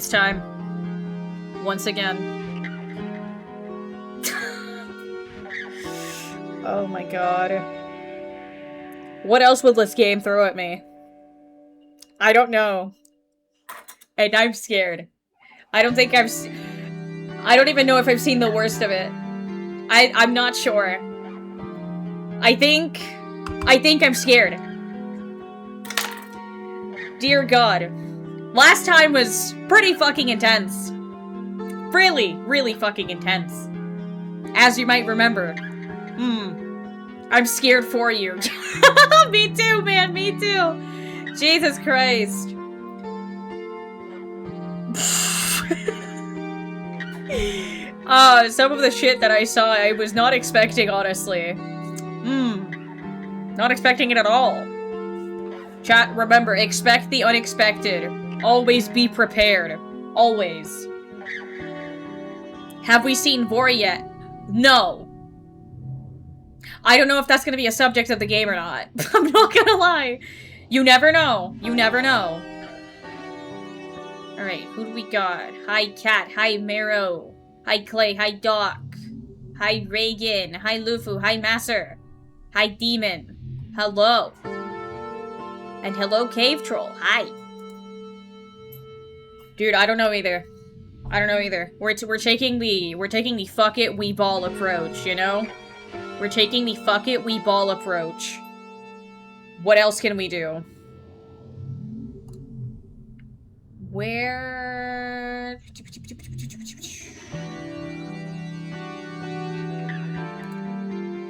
It's time. Once again. Oh my god. What else would this game throw at me? I don't know. And I'm scared. I don't think I don't even know if I've seen the worst of it. I'm not sure. I think I'm scared. Dear God. Last time was pretty fucking intense. Really, really fucking intense. As you might remember. I'm scared for you. Me too, man, me too. Jesus Christ. Some of the shit that I saw, I was not expecting, honestly. Not expecting it at all. Chat, remember, expect the unexpected. Always be prepared. Always. Have we seen Vori yet? No. I don't know if that's gonna be a subject of the game or not. I'm not gonna lie. You never know. You never know. Alright, who do we got? Hi, Cat. Hi, Mero. Hi, Clay. Hi, Doc. Hi, Reagan. Hi, Lufu. Hi, Masser. Hi, Demon. Hello. And hello, Cave Troll. Hi. Dude, I don't know either. I don't know either. We're taking the fuck it, we ball approach, you know? We're taking the fuck it, we ball approach. What else can we do? Where...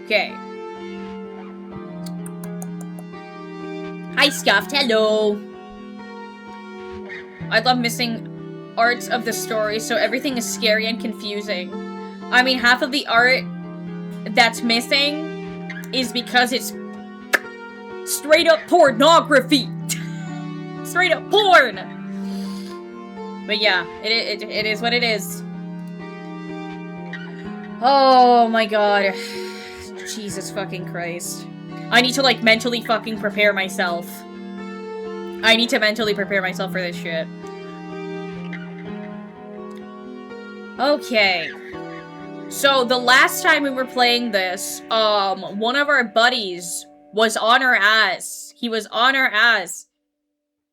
Okay. Hi, Scuffed. Hello. I love missing arts of the story, so everything is scary and confusing. I mean, half of the art that's missing is because it's straight up pornography. Straight up porn. But yeah, it is what it is. Oh my god. Jesus fucking Christ. I need to, like, mentally fucking prepare myself. I need to mentally prepare myself for this shit. Okay. So, the last time we were playing this, one of our buddies was on our ass. He was on our ass.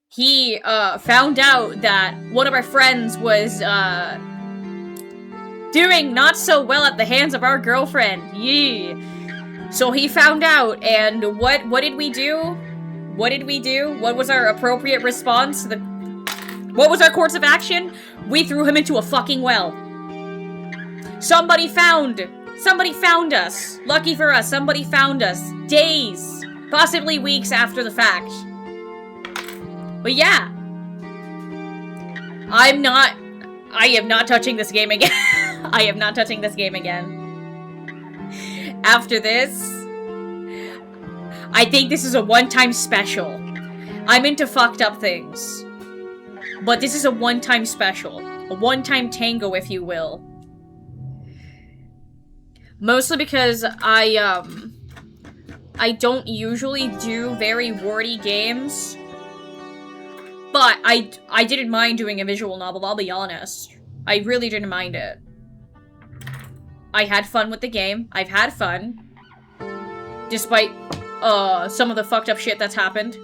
He, found out that one of our friends was, doing not so well at the hands of our girlfriend. Yee. So he found out, and what did we do? What did we do? What was our appropriate response? What was our course of action? We threw him into a fucking well. Somebody found us. Lucky for us, somebody found us. Days, possibly weeks after the fact. But yeah. I am not touching this game again. I am not touching this game again. After this, I think this is a one-time special. I'm into fucked up things. But this is a one-time special. A one-time tango, if you will. Mostly because I don't usually do very wordy games. But I didn't mind doing a visual novel, I'll be honest. I really didn't mind it. I had fun with the game. I've had fun. Despite, some of the fucked up shit that's happened.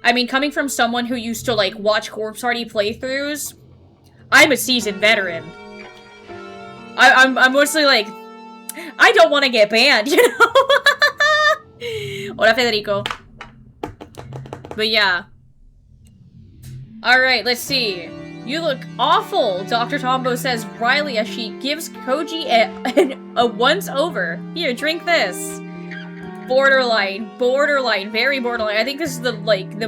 I mean, coming from someone who used to, like, watch Corpse Party playthroughs, I'm a seasoned veteran. I'm mostly like, I don't want to get banned, you know? Hola, Federico. But yeah. Alright, let's see. You look awful, Dr. Tombo says Riley as she gives Koji a once-over. Here, drink this. Borderline, very borderline. I think this is the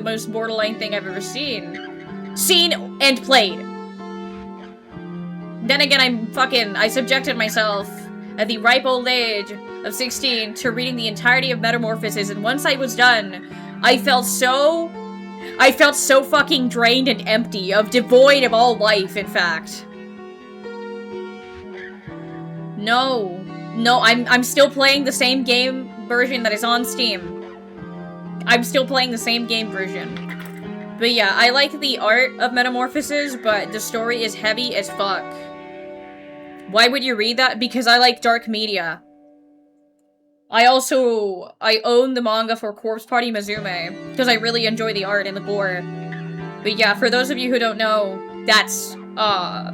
most borderline thing I've ever seen. Seen and played. Then again, I subjected myself at the ripe old age of 16 to reading the entirety of Metamorphosis, and once I was done, I felt so fucking drained and empty, devoid of all life, in fact. No, I'm still playing the same game version that is on Steam. I'm still playing the same game version. But yeah, I like the art of Metamorphosis, but the story is heavy as fuck. Why would you read that? Because I like dark media. I own the manga for Corpse Party Mazume, because I really enjoy the art and the gore. But yeah, for those of you who don't know, that's, I'll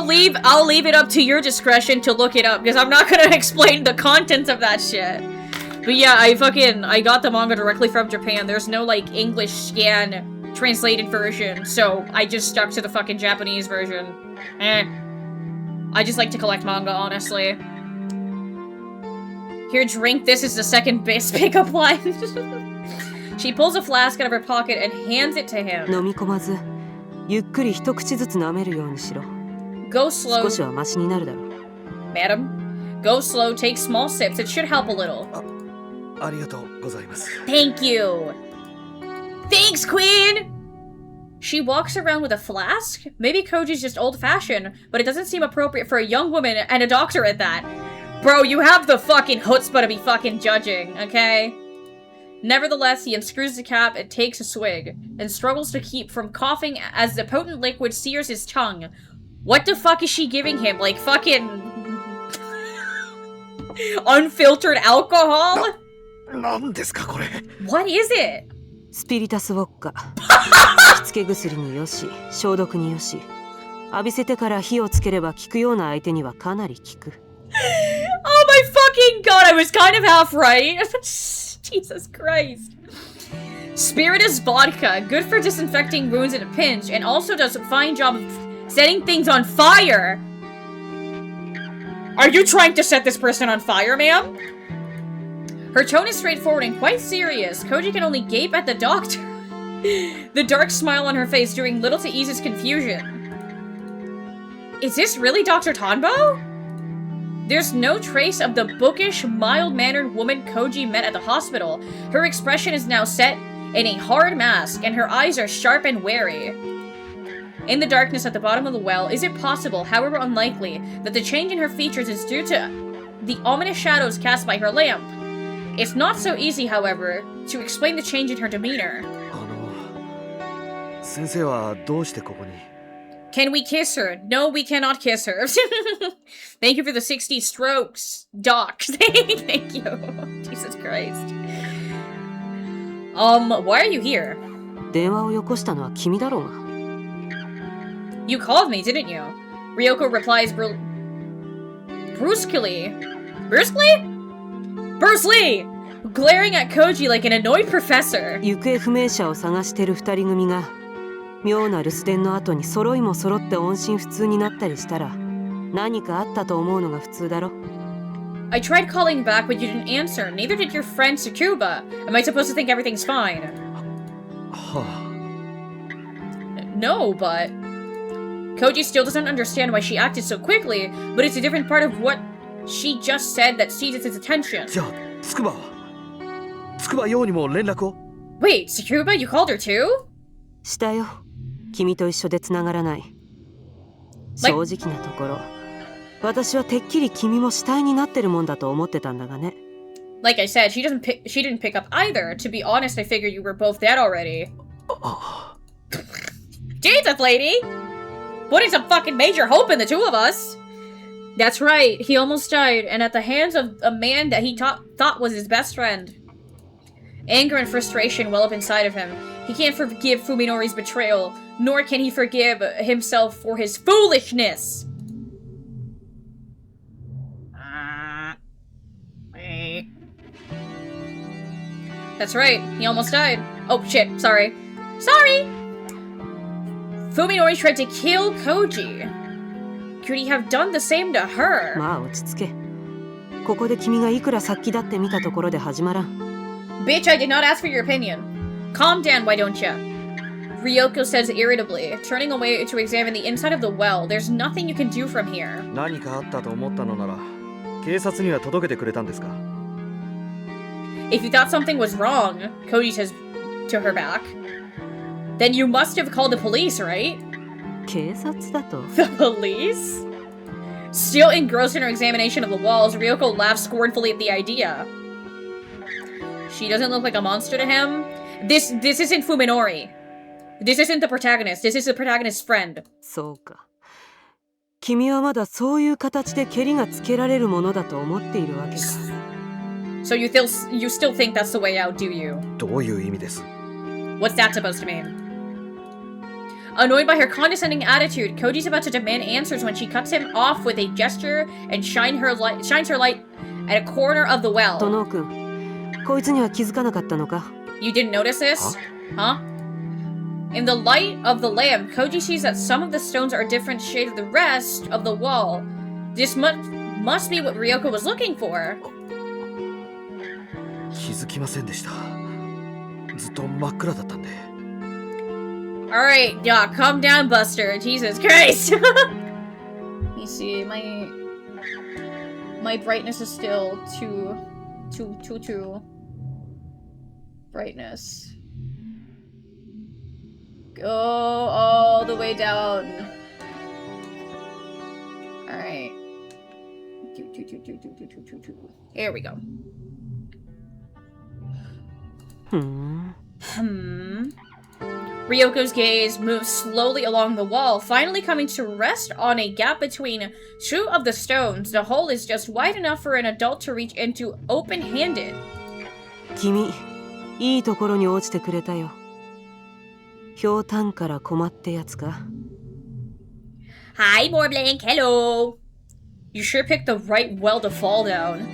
leave it up to your discretion to look it up, because I'm not gonna explain the contents of that shit. But yeah, I got the manga directly from Japan. There's no, like, English scan translated version, so I just stuck to the fucking Japanese version. I just like to collect manga, honestly. Here, drink this is the second best pickup line. She pulls a flask out of her pocket and hands it to him. Go slow. Madam, go slow, take small sips. It should help a little. Thank you. Thanks, Queen! She walks around with a flask? Maybe Koji's just old-fashioned, but it doesn't seem appropriate for a young woman and a doctor at that. Bro, you have the fucking chutzpah to be fucking judging, okay? Nevertheless, he unscrews the cap and takes a swig, and struggles to keep from coughing as the potent liquid sears his tongue. What the fuck is she giving him? Like, fucking... unfiltered alcohol? What is it? スピリタスウォッカ。しつけ薬によし、消毒によし。浴びせてから火をつければ効くような相手にはかなり効く。Oh my fucking god, I was kind of half right. Jesus Christ. Spiritus vodka, good for disinfecting wounds in a pinch, and also does a fine job of setting things on fire. Are you trying to set this person on fire, ma'am? Her tone is straightforward and quite serious. Koji can only gape at the doctor. The dark smile on her face doing little to ease his confusion. Is this really Dr. Tanbo? There's no trace of the bookish, mild-mannered woman Koji met at the hospital. Her expression is now set in a hard mask, and her eyes are sharp and wary. In the darkness at the bottom of the well, is it possible, however unlikely, that the change in her features is due to the ominous shadows cast by her lamp? It's not so easy, however, to explain the change in her demeanor. Can we kiss her? No, we cannot kiss her. Thank you for the 60 strokes, Doc. Thank you. Jesus Christ. Why are you here? You called me, didn't you? Ryoko replies brusquely. Brusquely? Bruce Lee! Glaring at Koji like an annoyed professor. 行方不明者を探してる二人組が妙な留守電の後に揃いも揃って音信不通になったりしたら何かあったと思うのが普通だろ。I tried calling back, but you didn't answer. Neither did your friend Tsukuba. Am I supposed to think everything's fine? No, but... Koji still doesn't understand why she acted so quickly, but it's a different part of what she just said that seizes his attention. Wait, Tsukuba, you called her too? したよ。君と一緒で繋がらない。正直なところ、私はてっきり君も死体になってるもんだと思ってたんだがね。Like I said, she didn't pick up either. To be honest, I figured you were both dead already. Jesus, lady! Putting some fucking major hope in the two of us. That's right, he almost died, and at the hands of a man that he thought was his best friend. Anger and frustration well up inside of him. He can't forgive Fuminori's betrayal, nor can he forgive himself for his foolishness. That's right, he almost died. Oh shit, sorry. Sorry! Fuminori tried to kill Koji. Could he have done the same to her? まあ落ち着け。ここで君がいくら殺気だって見たところで始まらん。Bitch, I did not ask for your opinion. Calm down, why don't ya? Ryoko says irritably, turning away to examine the inside of the well. There's nothing you can do from here. 何かあったと思ったのなら、警察には届けてくれたんですか? If you thought something was wrong, Koji says to her back, then you must have called the police, right? 警察だと? The police? Still engrossed in her examination of the walls, Ryoko laughs scornfully at the idea. She doesn't look like a monster to him, This isn't Fuminori. This isn't the protagonist. This is the protagonist's friend. そうか。君はまだそういう形でケリがつけられるものだと思っているわけか。So you still think that's the way out, do you? どういう意味です？ What's that supposed to mean? Annoyed by her condescending attitude, Koji's about to demand answers when she cuts him off with a gesture and shines her light at a corner of the well. 殿君、こいつには気づかなかったのか？ You didn't notice this? Huh? In the light of the lamp, Koji sees that some of the stones are a different shade of the rest of the wall. This must be what Ryoko was looking for. 気づきませんでした。ずっと真っ暗だったんで。Alright, yeah, calm down, Buster. Jesus Christ! Let me see, my brightness is still too brightness. Go all the way down. Alright. Here we go. Ryoko's gaze moves slowly along the wall, finally coming to rest on a gap between two of the stones. The hole is just wide enough for an adult to reach into open-handed. 君、いいところに落ちてくれたよ。ひょうたんから困ってやつか？ Hi, Morblank. Hello. You sure picked the right well to fall down.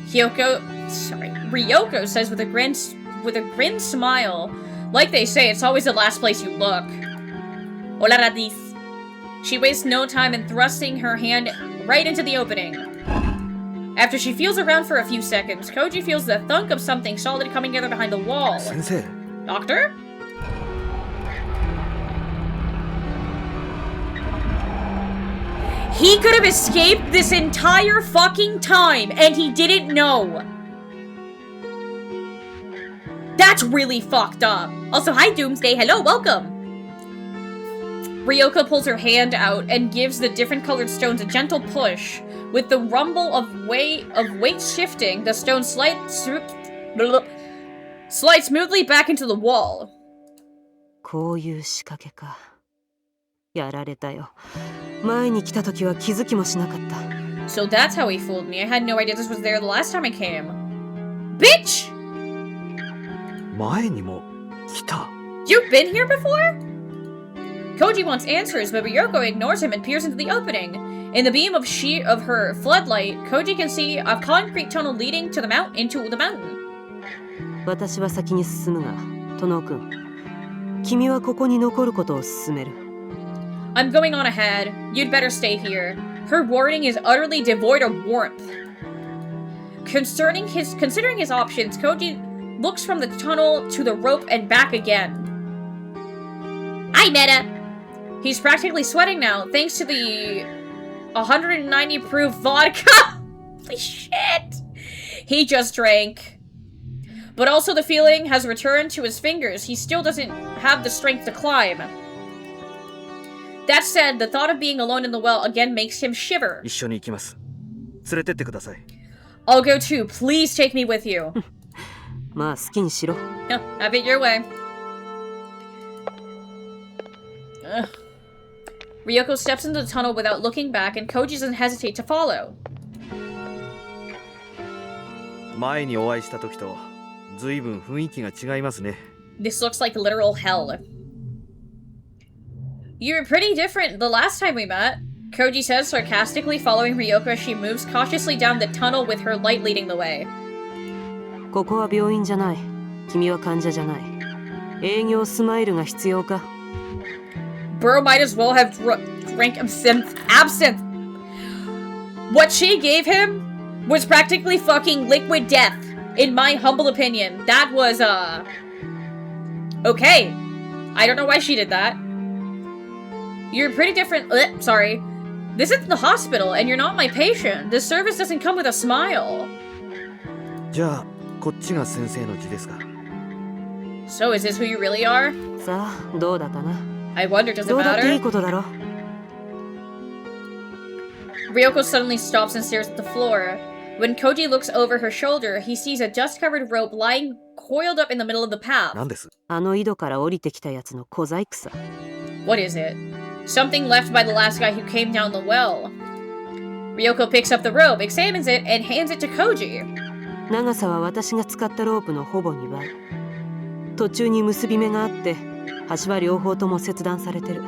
Ryoko says with a grin smile. Like they say, it's always the last place you look. Hola, Radis. She wastes no time in thrusting her hand right into the opening. After she feels around for a few seconds, Koji feels the thunk of something solid coming together behind the wall. Sensei. Doctor? He could have escaped this entire fucking time, and he didn't know. That's really fucked up. Also, hi Doomsday, hello, welcome! Ryoko pulls her hand out and gives the different colored stones a gentle push. With the rumble of weight shifting, the stone slides smoothly back into the wall. こういう仕掛けか。やられたよ。前に来た時は気づきもしなかった。 So that's how he fooled me. I had no idea this was there the last time I came. Bitch! 前にも来た。 You've been here before? Koji wants answers, but Ryoko ignores him and peers into the opening. In the beam of her floodlight, Koji can see a concrete tunnel leading to into the mountain. 私は先に進むが、殿君、君はここに残ることを勧める。 I'm going on ahead. You'd better stay here. Her warning is utterly devoid of warmth. Considering his options, Koji looks from the tunnel to the rope and back again. Hi, Netta! He's practically sweating now, thanks to the 190 proof vodka! Holy shit! He just drank. But also the feeling has returned to his fingers. He still doesn't have the strength to climb. That said, the thought of being alone in the well again makes him shiver. 一緒に行きます。連れてってください。I'll go too. Please take me with you. まあ好きにしろ。 Have it your way. Ugh. Ryoko steps into the tunnel without looking back, and Koji doesn't hesitate to follow. 前にお会いした時と随分雰囲気が違いますね。 This looks like literal hell. You were pretty different the last time we met, Koji says sarcastically, following Ryoko as she moves cautiously down the tunnel with her light leading the way. ここは病院じゃない。君は患者じゃない。営業スマイルが必要か？ Bro might as well have drank absinthe. What she gave him was practically fucking liquid death, in my humble opinion. That was, okay. I don't know why she did that. You're pretty different. Sorry. This isn't the hospital, and you're not my patient. This service doesn't come with a smile. じゃあ、こっちが先生の字ですか。 So is this who you really are? さあ、どうだかな。 I wonder, does it どうだっていい matter? ことだろ。 Ryoko suddenly stops and stares at the floor. When Koji looks over her shoulder, he sees a dust-covered rope lying coiled up in the middle of the path. 何です？あの井戸から降りてきたやつの小細工さ。What is it? Something left by the last guy who came down the well. Ryoko picks up the rope, examines it, and hands it to Koji. 長さは私が使ったロープのほぼ2倍。途中に結び目があって、端は両方とも切断されてる。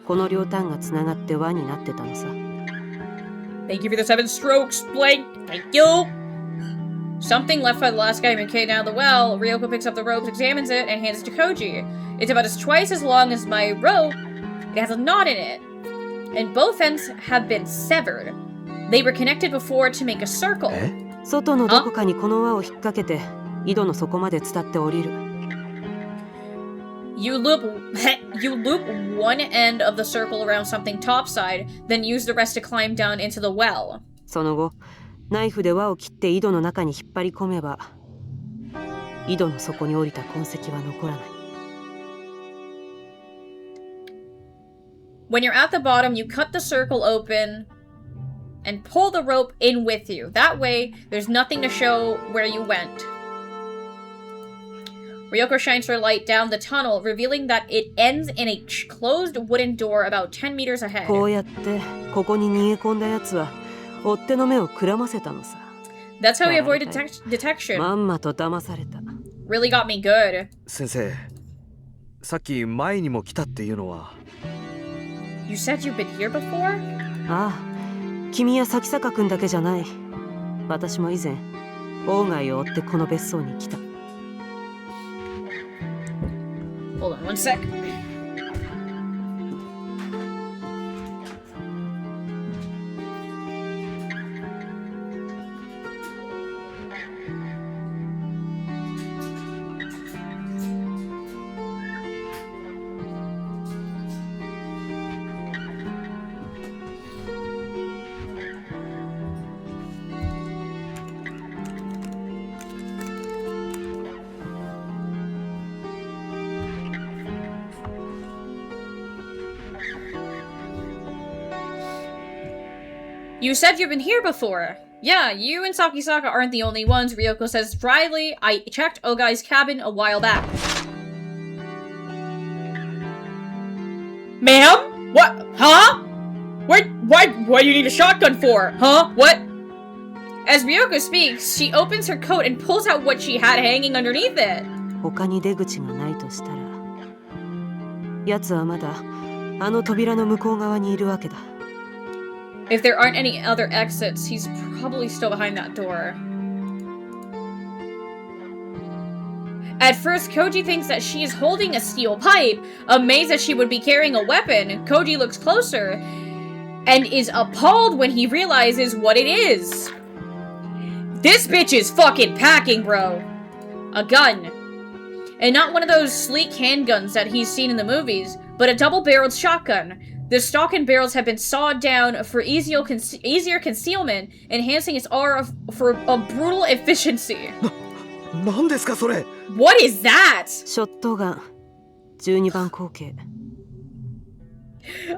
この両端がつながって輪になってたのさ。Thank you for the 7 strokes, Blake. Thank you. Something left by the last guy who came down the well. Ryoko picks up the rope, examines it, and hands it to Koji. It's about twice as long as my rope. It has a knot in it. And both ends have been severed. They were connected before to make a circle. 外のどこかにこの輪を引っ掛けて、井戸の底まで伝って降りる。You loop one end of the circle around something topside, then use the rest to climb down into the well. その後、ナイフで輪を切って井戸の中に引っ張り込めば、井戸の底に降りた痕跡は残らない。When you're at the bottom, you cut the circle open and pull the rope in with you. That way, there's nothing to show where you went. Ryoko shines her light down the tunnel, revealing that it ends in a closed wooden door about 10 meters ahead. こうやってここに逃げ込んだやつは追っ手の目をくらませたのさ。 That's how we avoid detection. まんまと騙された。 Really got me good. 先生、さっき前にも来たっていうのは。You said you've been here before? ああ、君や咲坂君だけじゃない。私も以前、鴎外を追ってこの別荘に来た。Hold on one sec. You said you've been here before. Yeah, you and Sakisaka aren't the only ones, Ryoko says dryly. I checked Ogai's cabin a while back. Ma'am? What? Huh? Why do you need a shotgun for? Huh? What? As Ryoko speaks, she opens her coat and pulls out what she had hanging underneath it. 他に出口がないとしたら、奴はまだあの扉の向こう側にいるわけだ。If there aren't any other exits, he's probably still behind that door. At first, Koji thinks that she is holding a steel pipe. Amazed that she would be carrying a weapon, Koji looks closer and is appalled when he realizes what it is. This bitch is fucking packing, bro. A gun. And not one of those sleek handguns that he's seen in the movies, but a double-barreled shotgun. The stock and barrels have been sawed down for easier concealment, enhancing its aura for a brutal efficiency. 何ですかそれ? What is that? ショットガン、12番口径。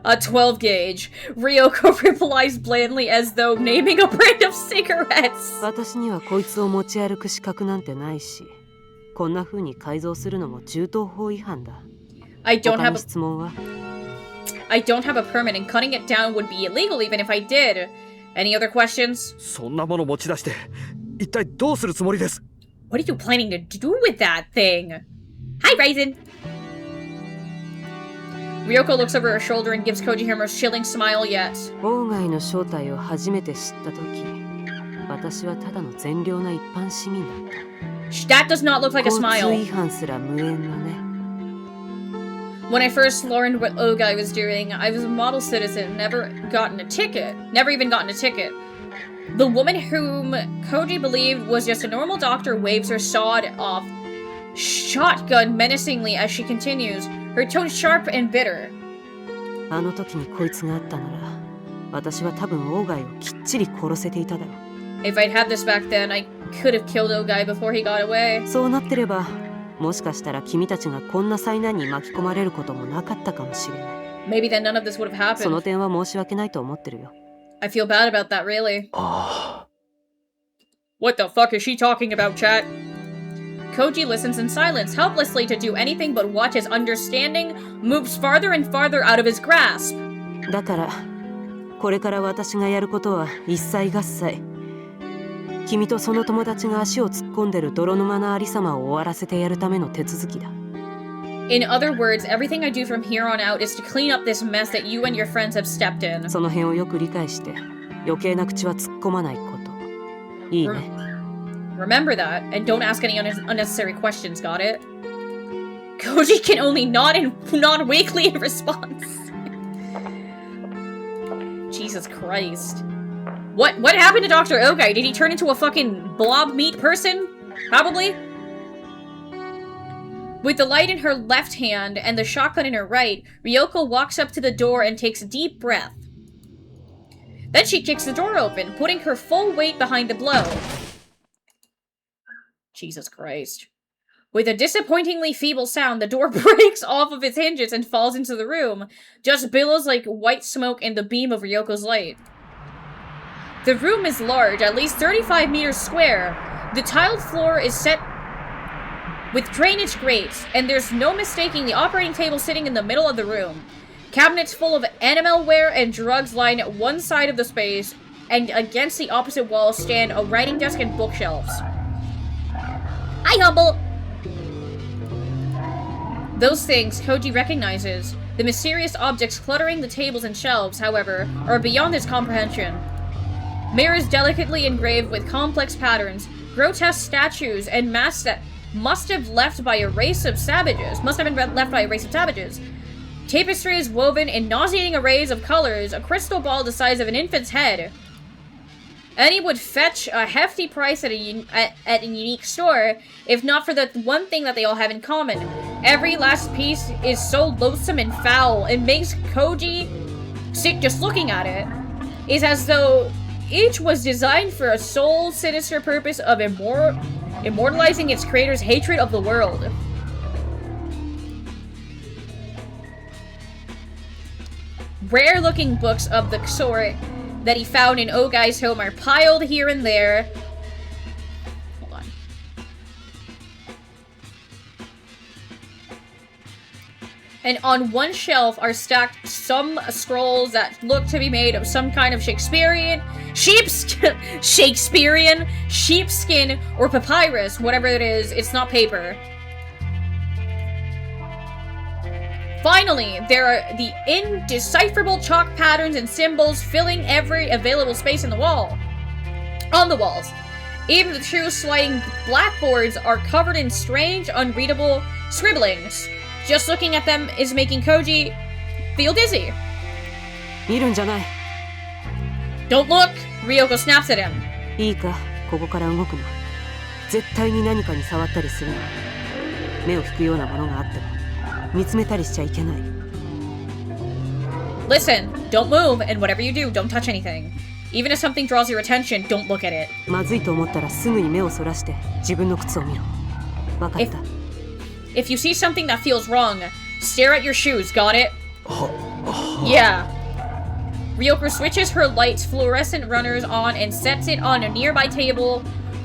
A 12 gauge. Ryoko replies blandly as though naming a brand of cigarettes. 私にはこいつを持ち歩く資格なんてないし、こんな風に改造するのも銃刀法違反だ。他の質問は? I don't have a permit and cutting it down would be illegal even if I did. Any other questions? そんなもの持ち出して一体どうするつもりです? What are you planning to do with that thing? Hi, Ryzen! Ryoko looks over her shoulder and gives Koji her most chilling smile yet. 鴎外の正体を初めて知った時、私はただの善良な一般市民だった。That does not look like a smile. 交通違反すら無縁のね。When I first learned what Ogai was doing, I was a model citizen, never even gotten a ticket. The woman whom Koji believed was just a normal doctor waves her sawed-off shotgun menacingly as she continues, her tone sharp and bitter. あの時にこいつがあったなら、私は多分鴎外をきっちり殺せていただろう。If I'd had this back then, I could have killed Ogai before he got away. そうなってれば、もしかしたら君たちがこんな災難に巻き込まれることもなかったかもしれない。Maybe then none of this would have happened. その点は申し訳ないと思ってるよ。I feel bad about that, really. Ah. What the fuck is she talking about, chat? Koji listens in silence, helplessly to do anything but watch as understanding moves farther and farther out of his grasp. だからこれから私がやることは一切合切。君とその友達が足を突っ込んでる泥沼なありさまを終わらせてやるための手続きだ。In other words, everything I do from here on out is to clean up this mess that you and your friends have stepped in. その辺をよく理解して余計な口は突っ込まないこと。いいね。Remember that, and don't ask any unnecessary questions, got it? Koji can only nod weakly in response. Jesus Christ. What happened to Dr. Ogai? Did he turn into a fucking blob meat person? Probably. With the light in her left hand and the shotgun in her right, Ryoko walks up to the door and takes a deep breath. Then she kicks the door open, putting her full weight behind the blow. Jesus Christ. With a disappointingly feeble sound, the door breaks off of its hinges and falls into the room, just billows like white smoke in the beam of Ryoko's light. The room is large, at least 35 meters square. The tiled floor is set with drainage grates, and there's no mistaking the operating table sitting in the middle of the room. Cabinets full of animalware and drugs line one side of the space, and against the opposite wall stand a writing desk and bookshelves. Hi, Humble! Those things Koji recognizes. The mysterious objects cluttering the tables and shelves, however, are beyond his comprehension. Mirrors delicately engraved with complex patterns, grotesque statues, and masks that must have been left by a race of savages. Tapestries woven in nauseating arrays of colors, a crystal ball the size of an infant's head. Any would fetch a hefty price at a unique store, if not for the one thing that they all have in common. Every last piece is so loathsome and foul, it makes Koji sick just looking at it. It's as though each was designed for a sole sinister purpose of immortalizing its creator's hatred of the world. Rare-looking books of the sort that he found in Ogai's home are piled here and there. Hold on. And on one shelf are stacked some scrolls that look to be made of some kind of sheepskin, or papyrus, whatever it is, it's not paper. Finally, there are the indecipherable chalk patterns and symbols filling every available space on the walls. Even the true sliding blackboards are covered in strange, unreadable scribblings. Just looking at them is making Koji feel dizzy. Don't look! Ryoko snaps at him. いいか、ここから動くな。絶対に何かに触ったりするな。目を引くようなものがあっても。Listen, don't move, and whatever you do, don't touch anything. Even if something draws your attention, don't look at it. If you see something that feels wrong, stare at your shoes, got it? Yeah. Ryoko switches her light's fluorescent runners on and sets it on a nearby table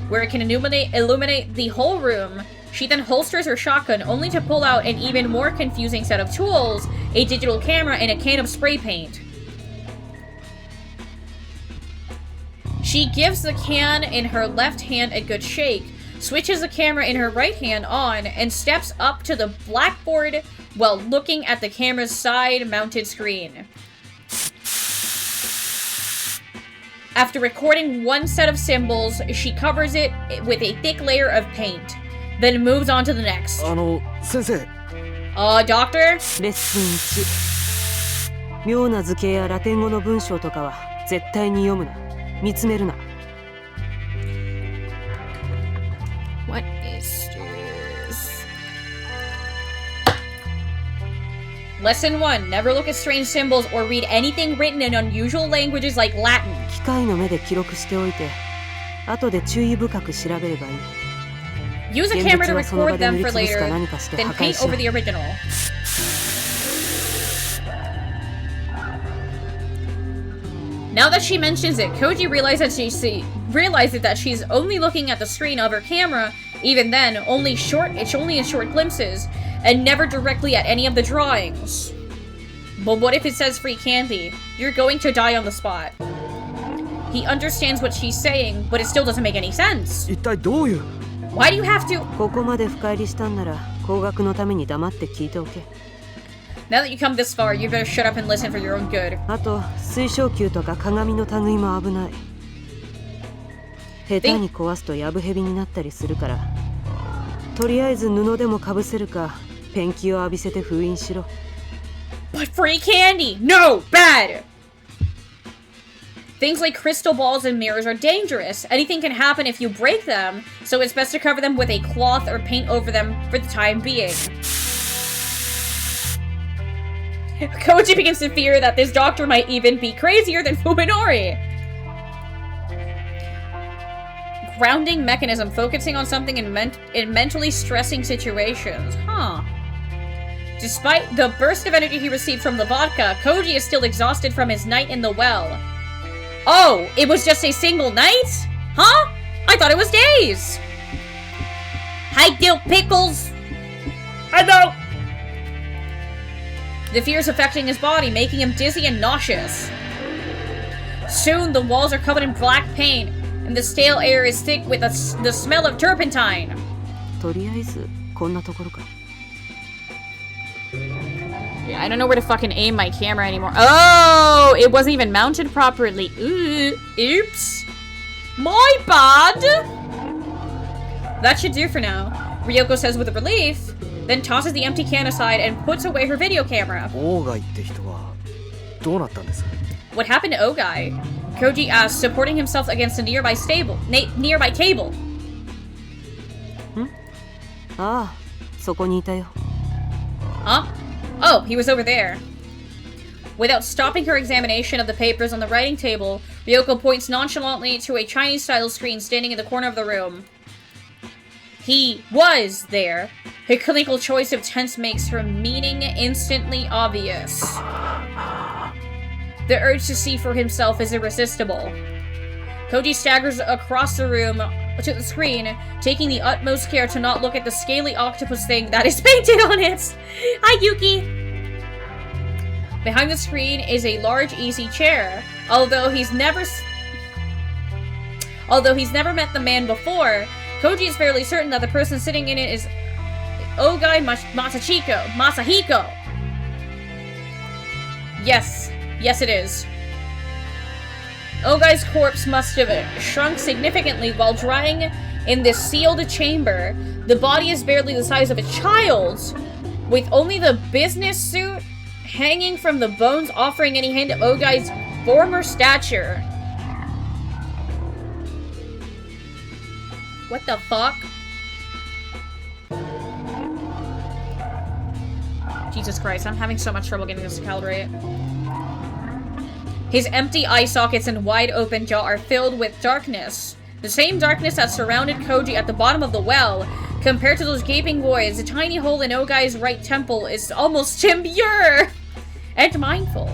where it can illuminate the whole room. She then holsters her shotgun, only to pull out an even more confusing set of tools, a digital camera, and a can of spray paint. She gives the can in her left hand a good shake, switches the camera in her right hand on, and steps up to the blackboard while looking at the camera's side-mounted screen. After recording one set of symbols, she covers it with a thick layer of paint. Then moves on to the next. 先生。Doctor? レッスン1。妙な図形やラテン語の文章とかは絶対に読むな。見つめるな。What is this? Lesson 1. Never look at strange symbols or read anything written in unusual languages like Latin. 機械の目で記録しておいて、後で注意深く調べればいい。Use a camera to record them for later, then paint over the original. Now that she mentions it, Koji realizes realizes that she's only looking at the screen of her camera, even then, only in short glimpses, and never directly at any of the drawings. But what if it says free candy? You're going to die on the spot. He understands what she's saying, but it still doesn't make any sense. 一体どういう Why do you have to... ここまで深入りしたんなら高額のために黙って聞いておけ。 Now that you come this far, you better shut up and listen for your own good. あと水晶球とか鏡の類も危ない。下手に壊すとヤブヘビになったりするから、とりあえず布でもかぶせるかペンキを浴びせて封印しろ。 But free candy! No! Bad! Things like crystal balls and mirrors are dangerous. Anything can happen if you break them, so it's best to cover them with a cloth or paint over them for the time being. Koji begins to fear that this doctor might even be crazier than Fuminori. Grounding mechanism, focusing on something in mentally stressing situations. Huh. Despite the burst of energy he received from the vodka, Koji is still exhausted from his night in the well. Oh, it was just a single night? Huh? I thought it was days. Hi, Dill Pickles. Hello. The fear is affecting his body, making him dizzy and nauseous. Soon, the walls are covered in black paint, and the stale air is thick with the smell of turpentine. とりあえずこんなところか。 Yeah, I don't know where to fucking aim my camera anymore. Oh, it wasn't even mounted properly. Ooh, oops. My bad. That should do for now, Ryoko says with relief, then tosses the empty can aside and puts away her video camera. オーガイって人はどうなったんです What happened to Ogai? Koji asks, supporting himself against a nearby table. ああ、そこにいたよ。 Huh? Oh, he was over there. Without stopping her examination of the papers on the writing table, Ryoko points nonchalantly to a Chinese-style screen standing in the corner of the room. He was there. Her clinical choice of tense makes her meaning instantly obvious. The urge to see for himself is irresistible. Koji staggers across the room to the screen, taking the utmost care to not look at the scaly octopus thing that is painted on it. Hi, Yuki! Behind the screen is a large, easy chair. Although he's never met the man before, Koji is fairly certain that the person sitting in it is Ogai Masahiko. Yes, it is. Ogai's corpse must have shrunk significantly while drying in this sealed chamber. The body is barely the size of a child's, with only the business suit hanging from the bones offering any hint of Ogai's former stature. What the fuck? Jesus Christ, I'm having so much trouble getting this to calibrate. His empty eye sockets and wide-open jaw are filled with darkness. The same darkness that surrounded Koji at the bottom of the well. Compared to those gaping voids, the tiny hole in Ogai's right temple is almost impure and mindful.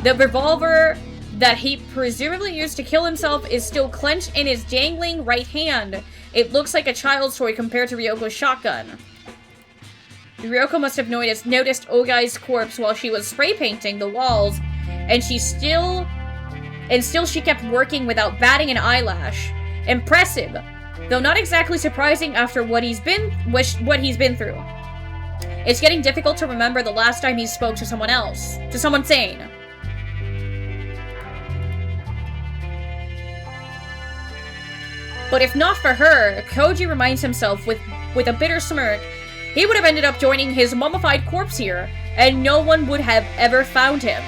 The revolver that he presumably used to kill himself is still clenched in his dangling right hand. It looks like a child's toy compared to Ryoko's shotgun. Ryoko must have noticed Ogai's corpse while she was spray painting the walls, and still she kept working without batting an eyelash. Impressive, though not exactly surprising after what he's been through. It's getting difficult to remember the last time he spoke to someone else, to someone sane. But if not for her, Koji reminds himself with a bitter smirk, he would have ended up joining his mummified corpse here, and no one would have ever found him.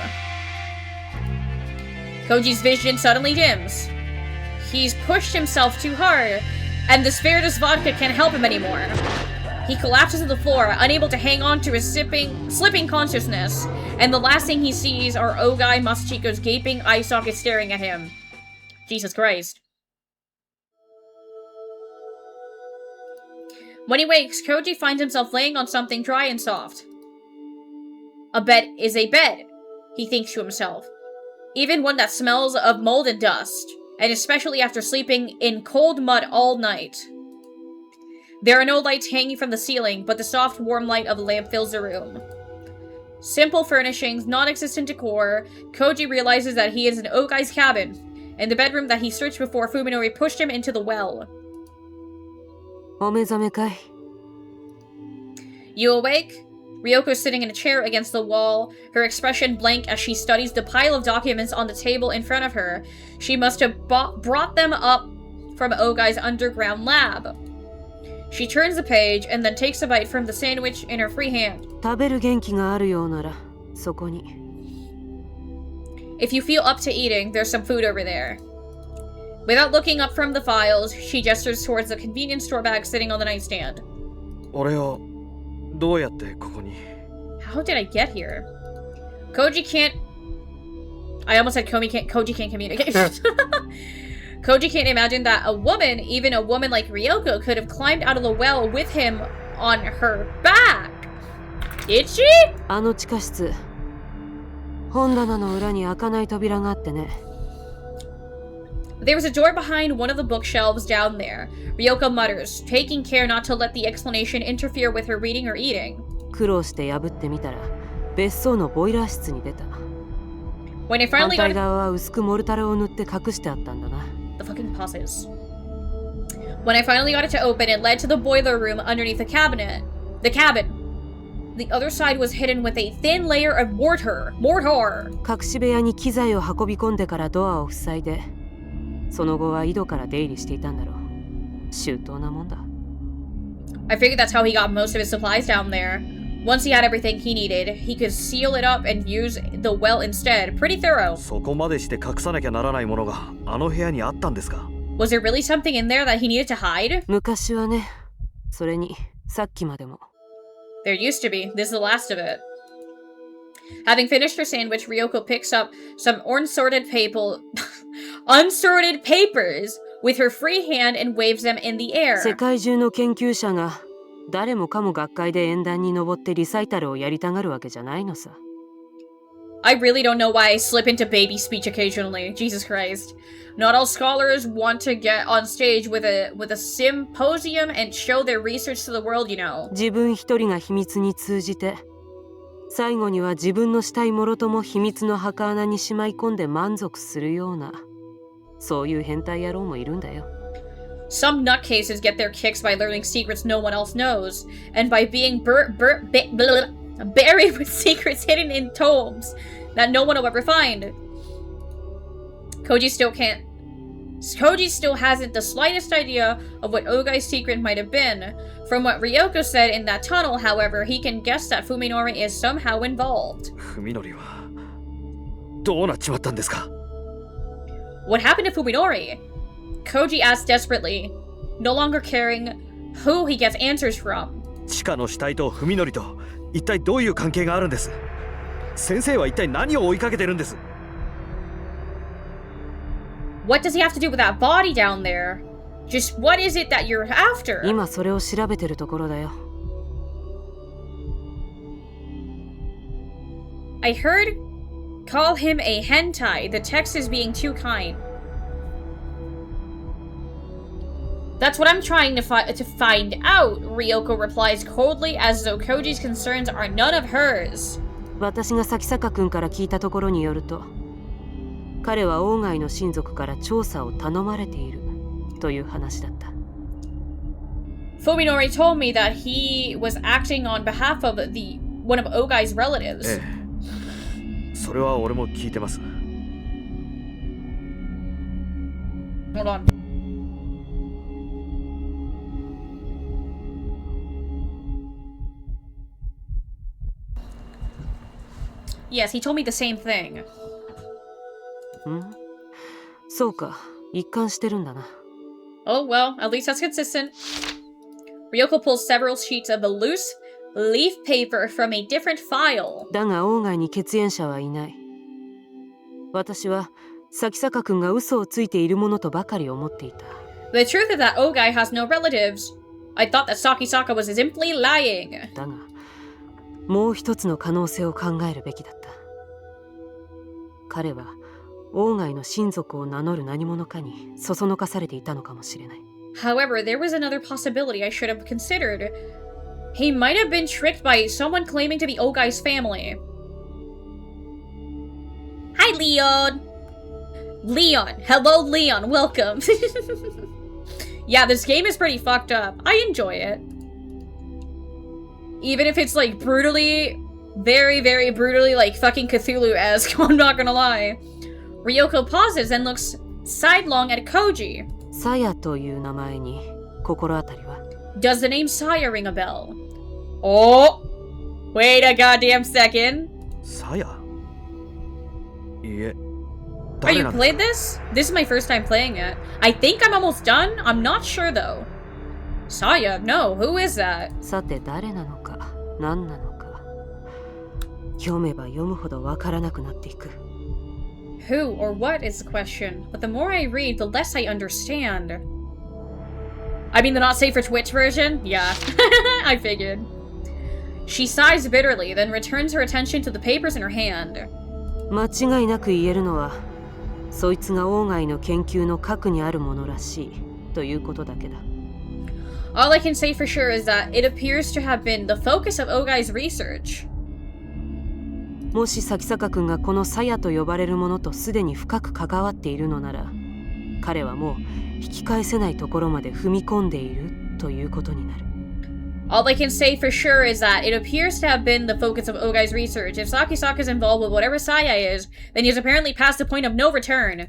Koji's vision suddenly dims. He's pushed himself too hard, and the spiritus vodka can't help him anymore. He collapses to the floor, unable to hang on to his slipping consciousness, and the last thing he sees are Ogai Masachiko's gaping eye sockets staring at him. Jesus Christ. When he wakes, Koji finds himself laying on something dry and soft. A bed is a bed, he thinks to himself. Even one that smells of mold and dust. and especially after sleeping in cold mud all night. There are no lights hanging from the ceiling, but the soft, warm light of the lamp fills the room. Simple furnishings, non-existent decor, Koji realizes that he is in Ogai's cabin, in the bedroom that he searched before Fuminori pushed him into the well. お目覚めかい? You awake? Ryoko is sitting in a chair against the wall, her expression blank as she studies the pile of documents on the table in front of her. She must have brought them up from Ogai's underground lab. She turns the page and then takes a bite from the sandwich in her free hand. 食べる元気があるようなら、そこに。If you feel up to eating, there's some food over there. Without looking up from the files, she gestures towards the convenience store bag sitting on the nightstand. 俺をどうやってここに? How did I get here? Koji can't... I almost said Koji can't communicate. Koji can't imagine that a woman, even a woman like Ryoko, could have climbed out of the well with him on her back. Did she? あの地下室、本棚の裏に開かない扉があってね。There was a door behind one of the bookshelves down there. Ryoko mutters, taking care not to let the explanation interfere with her reading or eating. 苦労して破ってみたら、別荘のボイラー室に出た。When I 反 finally 対 got 側は薄くモルタルを塗って隠してあったんだな。the fucking pauses. When I finally got it to open, it led to the boiler room underneath the cabin. The other side was hidden with a thin layer of mortar. 隠し部屋に機材を運び込んでからドアを塞いで、その後は井戸から出入りしていたんだろう。周到なもんだ。I figured that's how he got most of his supplies down there. Once he had everything he needed, he could seal it up and use the well instead. Pretty thorough. そこまでして隠さなきゃならないものがあの部屋にあったんですか? Was there really something in there that he needed to hide? 昔はね、それにさっきまでも。There used to be. This is the last of it. Having finished her sandwich, Ryoko picks up some unsorted papers with her free hand and waves them in the air. 世界中の研究者が誰もかも学会で演壇に登ってリサイタルをやりたがるわけじゃないのさ。I really don't know why I slip into baby speech occasionally. Jesus Christ. Not all scholars want to get on stage with a symposium and show their research to the world, you know. 自分一人が秘密に通じて、最後には自分のしたいもろとも秘密の墓穴にしまい込んで満足するような、そういう変態野郎もいるんだよ。Some nutcases get their kicks by learning secrets no one else knows, and by being buried with secrets hidden in tomes that no one will ever find. Koji still hasn't the slightest idea of what Ogai's secret might have been. From what Ryoko said in that tunnel, however, he can guess that Fuminori is somehow involved. フミノリはどうなっちまったんですか? What happened to Fuminori? Koji asks desperately, no longer caring who he gets answers from. 地下の死体とフミノリと一体どういう関係があるんです? 先生は一体何を追いかけてるんです? What does he have to do with that body down there? Just what is it that you're after? 今それを調べてるところだよ。I heard call him a hentai. The text is being too kind. That's what I'm trying to find out, Ryoko replies coldly as though Koji's concerns are none of hers. 私が咲坂君から聞いたところによると、彼は王外の親族から調査を頼まれているという話だった。Fuminori told me that he was acting on behalf of one of Ogai's relatives. ええ、それは俺も聞いてます。Hold on. Yes, he told me the same thing. そうか、一貫してるんだな。Oh well, at least that's consistent. Ryoko pulls several sheets of a loose leaf paper from a different file. だが王外に血縁者はいない。私は咲坂君が嘘をついているものとばかり思っていた。The truth is that Ogai has no relatives. I thought that Sakisaka was simply lying. だが、もう一つの可能性を考えるべきだった。彼は王外の親族を名乗る何者かにそそのかされていたのかもしれない。 However, there was another possibility I should have considered. He might have been tricked by someone claiming to be Ogai's family. Hi, Leon! Leon! Hello, Leon! Welcome! Yeah, this game is pretty fucked up. I enjoy it. Even if it's, like, brutally, very, very brutally, like, fucking Cthulhu-esque, I'm not gonna lie. Ryoko pauses and looks sidelong at Koji. サヤという名前に心当たりは？ Does the name Saya ring a bell? Oh! Wait a goddamn second. さやいえ Oh, you 誰なんです played か this? This is my first time playing it. I think I'm almost done. I'm not sure though. Saya? No, who is that? さて誰なのか何なのか読めば読むほどわからなくなっていく。 Who or what is the question, but the more I read, the less I understand. I mean the not safe for Twitch version? Yeah, I figured. She sighs bitterly, then returns her attention to the papers in her hand. 間違いなく言えるのは、そいつが王外の研究の核にあるものらしいということだけだ。 All I can say for sure is that it appears to have been the focus of Ogai's research. もし咲坂君がこのサヤと呼ばれるものとすでに深く関わっているのなら、彼はもう引き返せないところまで踏み込んでいるということになる。 All I can say for sure is that it appears to have been the focus of Ogai's research. If Sakisaka is involved with whatever Saya is, then he is apparently past the point of no return.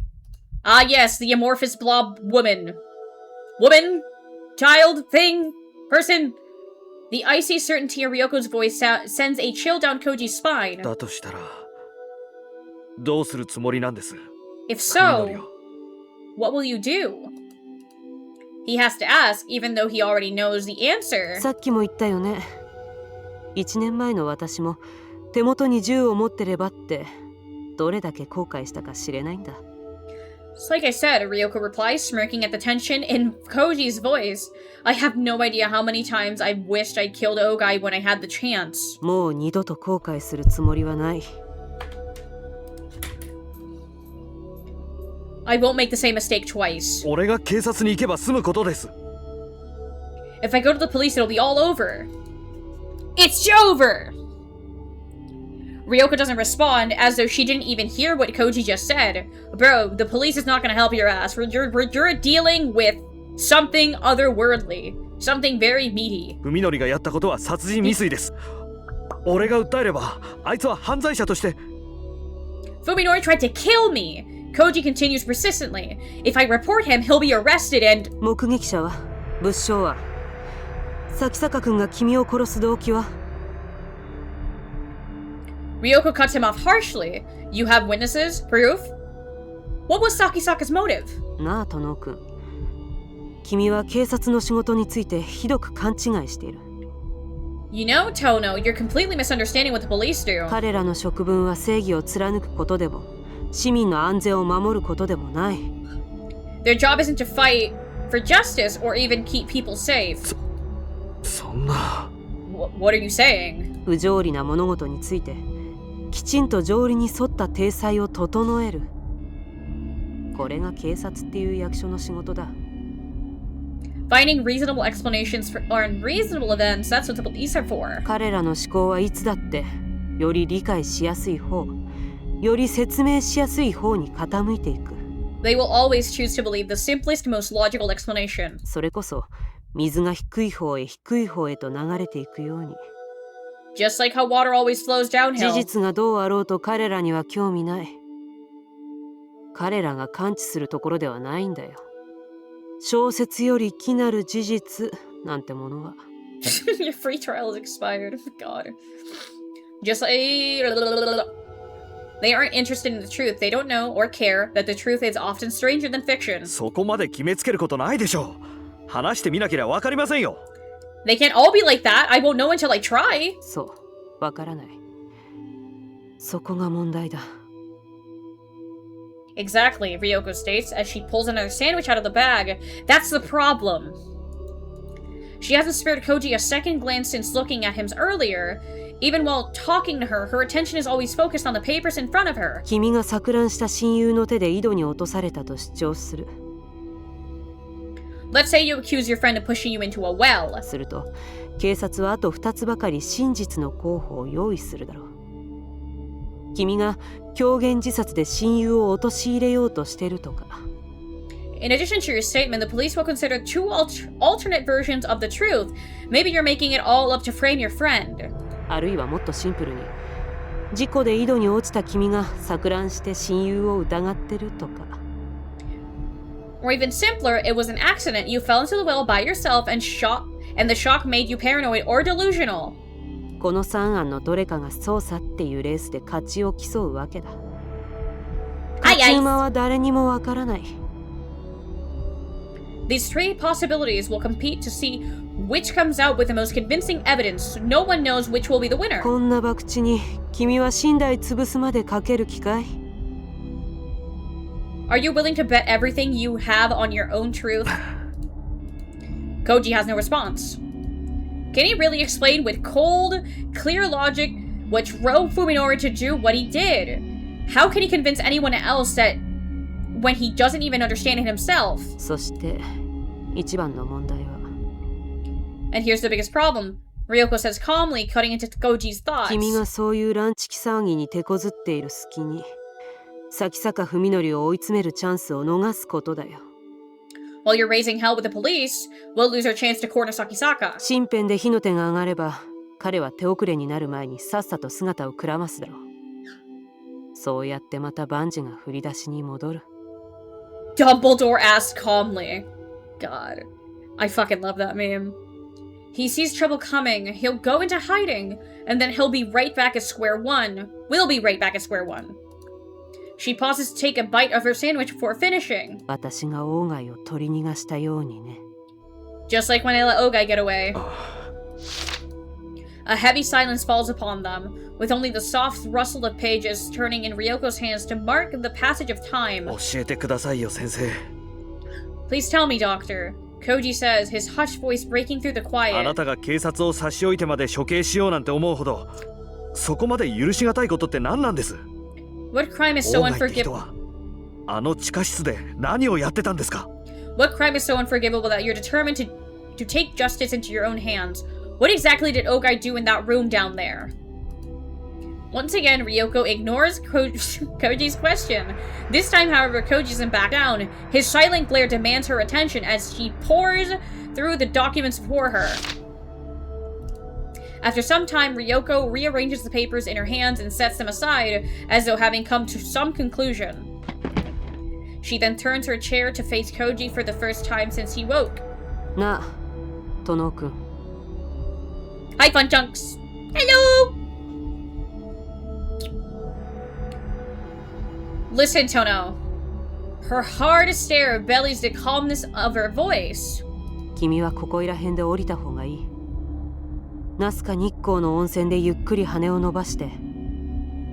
Ah yes, the amorphous blob woman. Woman? Child? Thing? Person? The icy certainty in Ryoko's voice sends a chill down Koji's spine. だとしたらどうするつもりなんです If 文則 so, を what will you do? He has to ask, even though he already knows the answer. さっきも言ったよね。1年前の私も手元に銃を持ってればってどれだけ後悔したか知れないんだ。 It's like I said, Ryoko replies, smirking at the tension in Koji's voice. I have no idea how many times I wished I'd killed Ogai when I had the chance. もう二度と後悔するつもりはない。 I won't make the same mistake twice. 俺が警察に行けば済むことです If I go to the police, it'll be all over. It's over! Ryoko doesn't respond, as though she didn't even hear what Koji just said. Bro, the police is not gonna help your ass. You're dealing with something otherworldly. Something very meaty. 文則がやったことは殺人未遂です俺が訴えればあいつは犯罪者として Fuminori tried to kill me! Koji continues persistently. If I report him, he'll be arrested and... 目撃者は物証は咲坂君が君を殺す動機は Ryoko cuts him off harshly. You have witnesses? Proof? What was Sakisaka's motive? なあ殿君君は警察の仕事についてひどく勘違いしている You know, Tono, you're completely misunderstanding what the police do. 彼らの職分は正義を貫くことでも市民の安全を守ることでもない Their job isn't to fight for justice or even keep people safe. そんな What are you saying? 不条理な物事についてきちんと条理に沿った体裁を整えるこれが警察っていう役所の仕事だ Finding reasonable explanations for unreasonable events, that's what the police are for. 彼らの思考はいつだってより理解しやすい方より説明しやすい方に傾いていく They will always choose to believe the simplest, most logical explanation. それこそ水が低い方へ低い方へと流れていくように Just like how water always flows 事 downhill. 実がどうあろうと彼らには興味ない彼らが感知するところではないんだよ小説より奇なる事実なんてものは Your free trial is expired. God. Just like... They aren't interested in the truth. They don't know or care that the truth is often stranger than fiction. そこまで決めつけることないでしょう話してみなければ分かりませんよ They can't all be like that. I won't know until I try. そうわからないそこが問題だ Exactly, Ryoko states as she pulls another sandwich out of the bag. That's the problem. She hasn't spared Koji a second glance since looking at him earlier. Even while talking to her, her attention is always focused on the papers in front of her. 君が錯乱した親友の手で井戸に落とされたと主張する。 Let's say you accuse your friend of pushing you into a well. すると、警察はあと2つばかり真実の候補を用意するだろう。君が狂言自殺で親友を陥れようとしてるとか。 In addition to your statement, the police will consider two alternate versions of the truth. Maybe you're making it all up to frame your friend. あるいはもっとシンプルに、事故で井戸に落ちた君が錯乱して親友を疑ってるとか。 Or even simpler, it was an accident. You fell into the well by yourself and the shock made you paranoid or delusional. この3案のどれかが捜査っていうレースで勝ちを競うわけだ。勝ち馬は誰にもわからない。 These three possibilities will compete to see which comes out with the most convincing evidence. No one knows which will be the winner. こんな博打に君は身代潰すまでかける気かい？ Are you willing to bet everything you have on your own truth? Koji has no response. Can he really explain with cold, clear logic what drove Fuminori to do what he did? How can he convince anyone else that when he doesn't even understand it himself? そして一番の問題は And here's the biggest problem. Ryoko says calmly, cutting into Koji's thoughts. 君がそういうランチキ騒ぎに手こずっている隙に先坂文則を追い詰めるチャンスを逃すことだよ。 While you're raising hell with the police, we'll lose our chance to corner Sakisaka. 身辺で火の手が上がれば彼は手遅れになる前にさっさと姿をくらますだろう。そうやってまた万事が振り出しに戻る。 Dumbledore asked calmly. God, I fucking love that meme. He sees trouble coming, he'll go into hiding, and then he'll be right back at square one. We'll be right back at square one. She pauses to take a bite of her sandwich before finishing. 私が鴎外を取り逃がしたようにね。 Just like when I let Ogai get away. A heavy silence falls upon them, with only the soft rustle of pages turning in Ryoko's hands to mark the passage of time. 教えてくださいよ、先生。 Please tell me, Doctor. Koji says, his hushed voice breaking through the あな quiet. たが警察を差し置いてまで処刑しようなんて思うほど、そこまで許しがたいことって何なんです？ What crime is so 鴎外って人 unforgivable? はあの地下室で何をやってたんですか？ What crime is so unforgivable that you're determined to take justice into your own hands? What exactly did Ogai do in that room down there? Once again, Ryoko ignores Koji's question. This time, however, Koji isn't back down. His silent glare demands her attention as she pores through the documents before her. After some time, Ryoko rearranges the papers in her hands and sets them aside, as though having come to some conclusion. She then turns her chair to face Koji for the first time since he woke. なあ、殿くん。 Hi, Fun Chunks! Hello! Listen, Tono. Her hard stare bellies the calmness of her voice. 君はここいら辺で降りた方がいい。ナスカ日光の温泉でゆっくり羽を伸ばして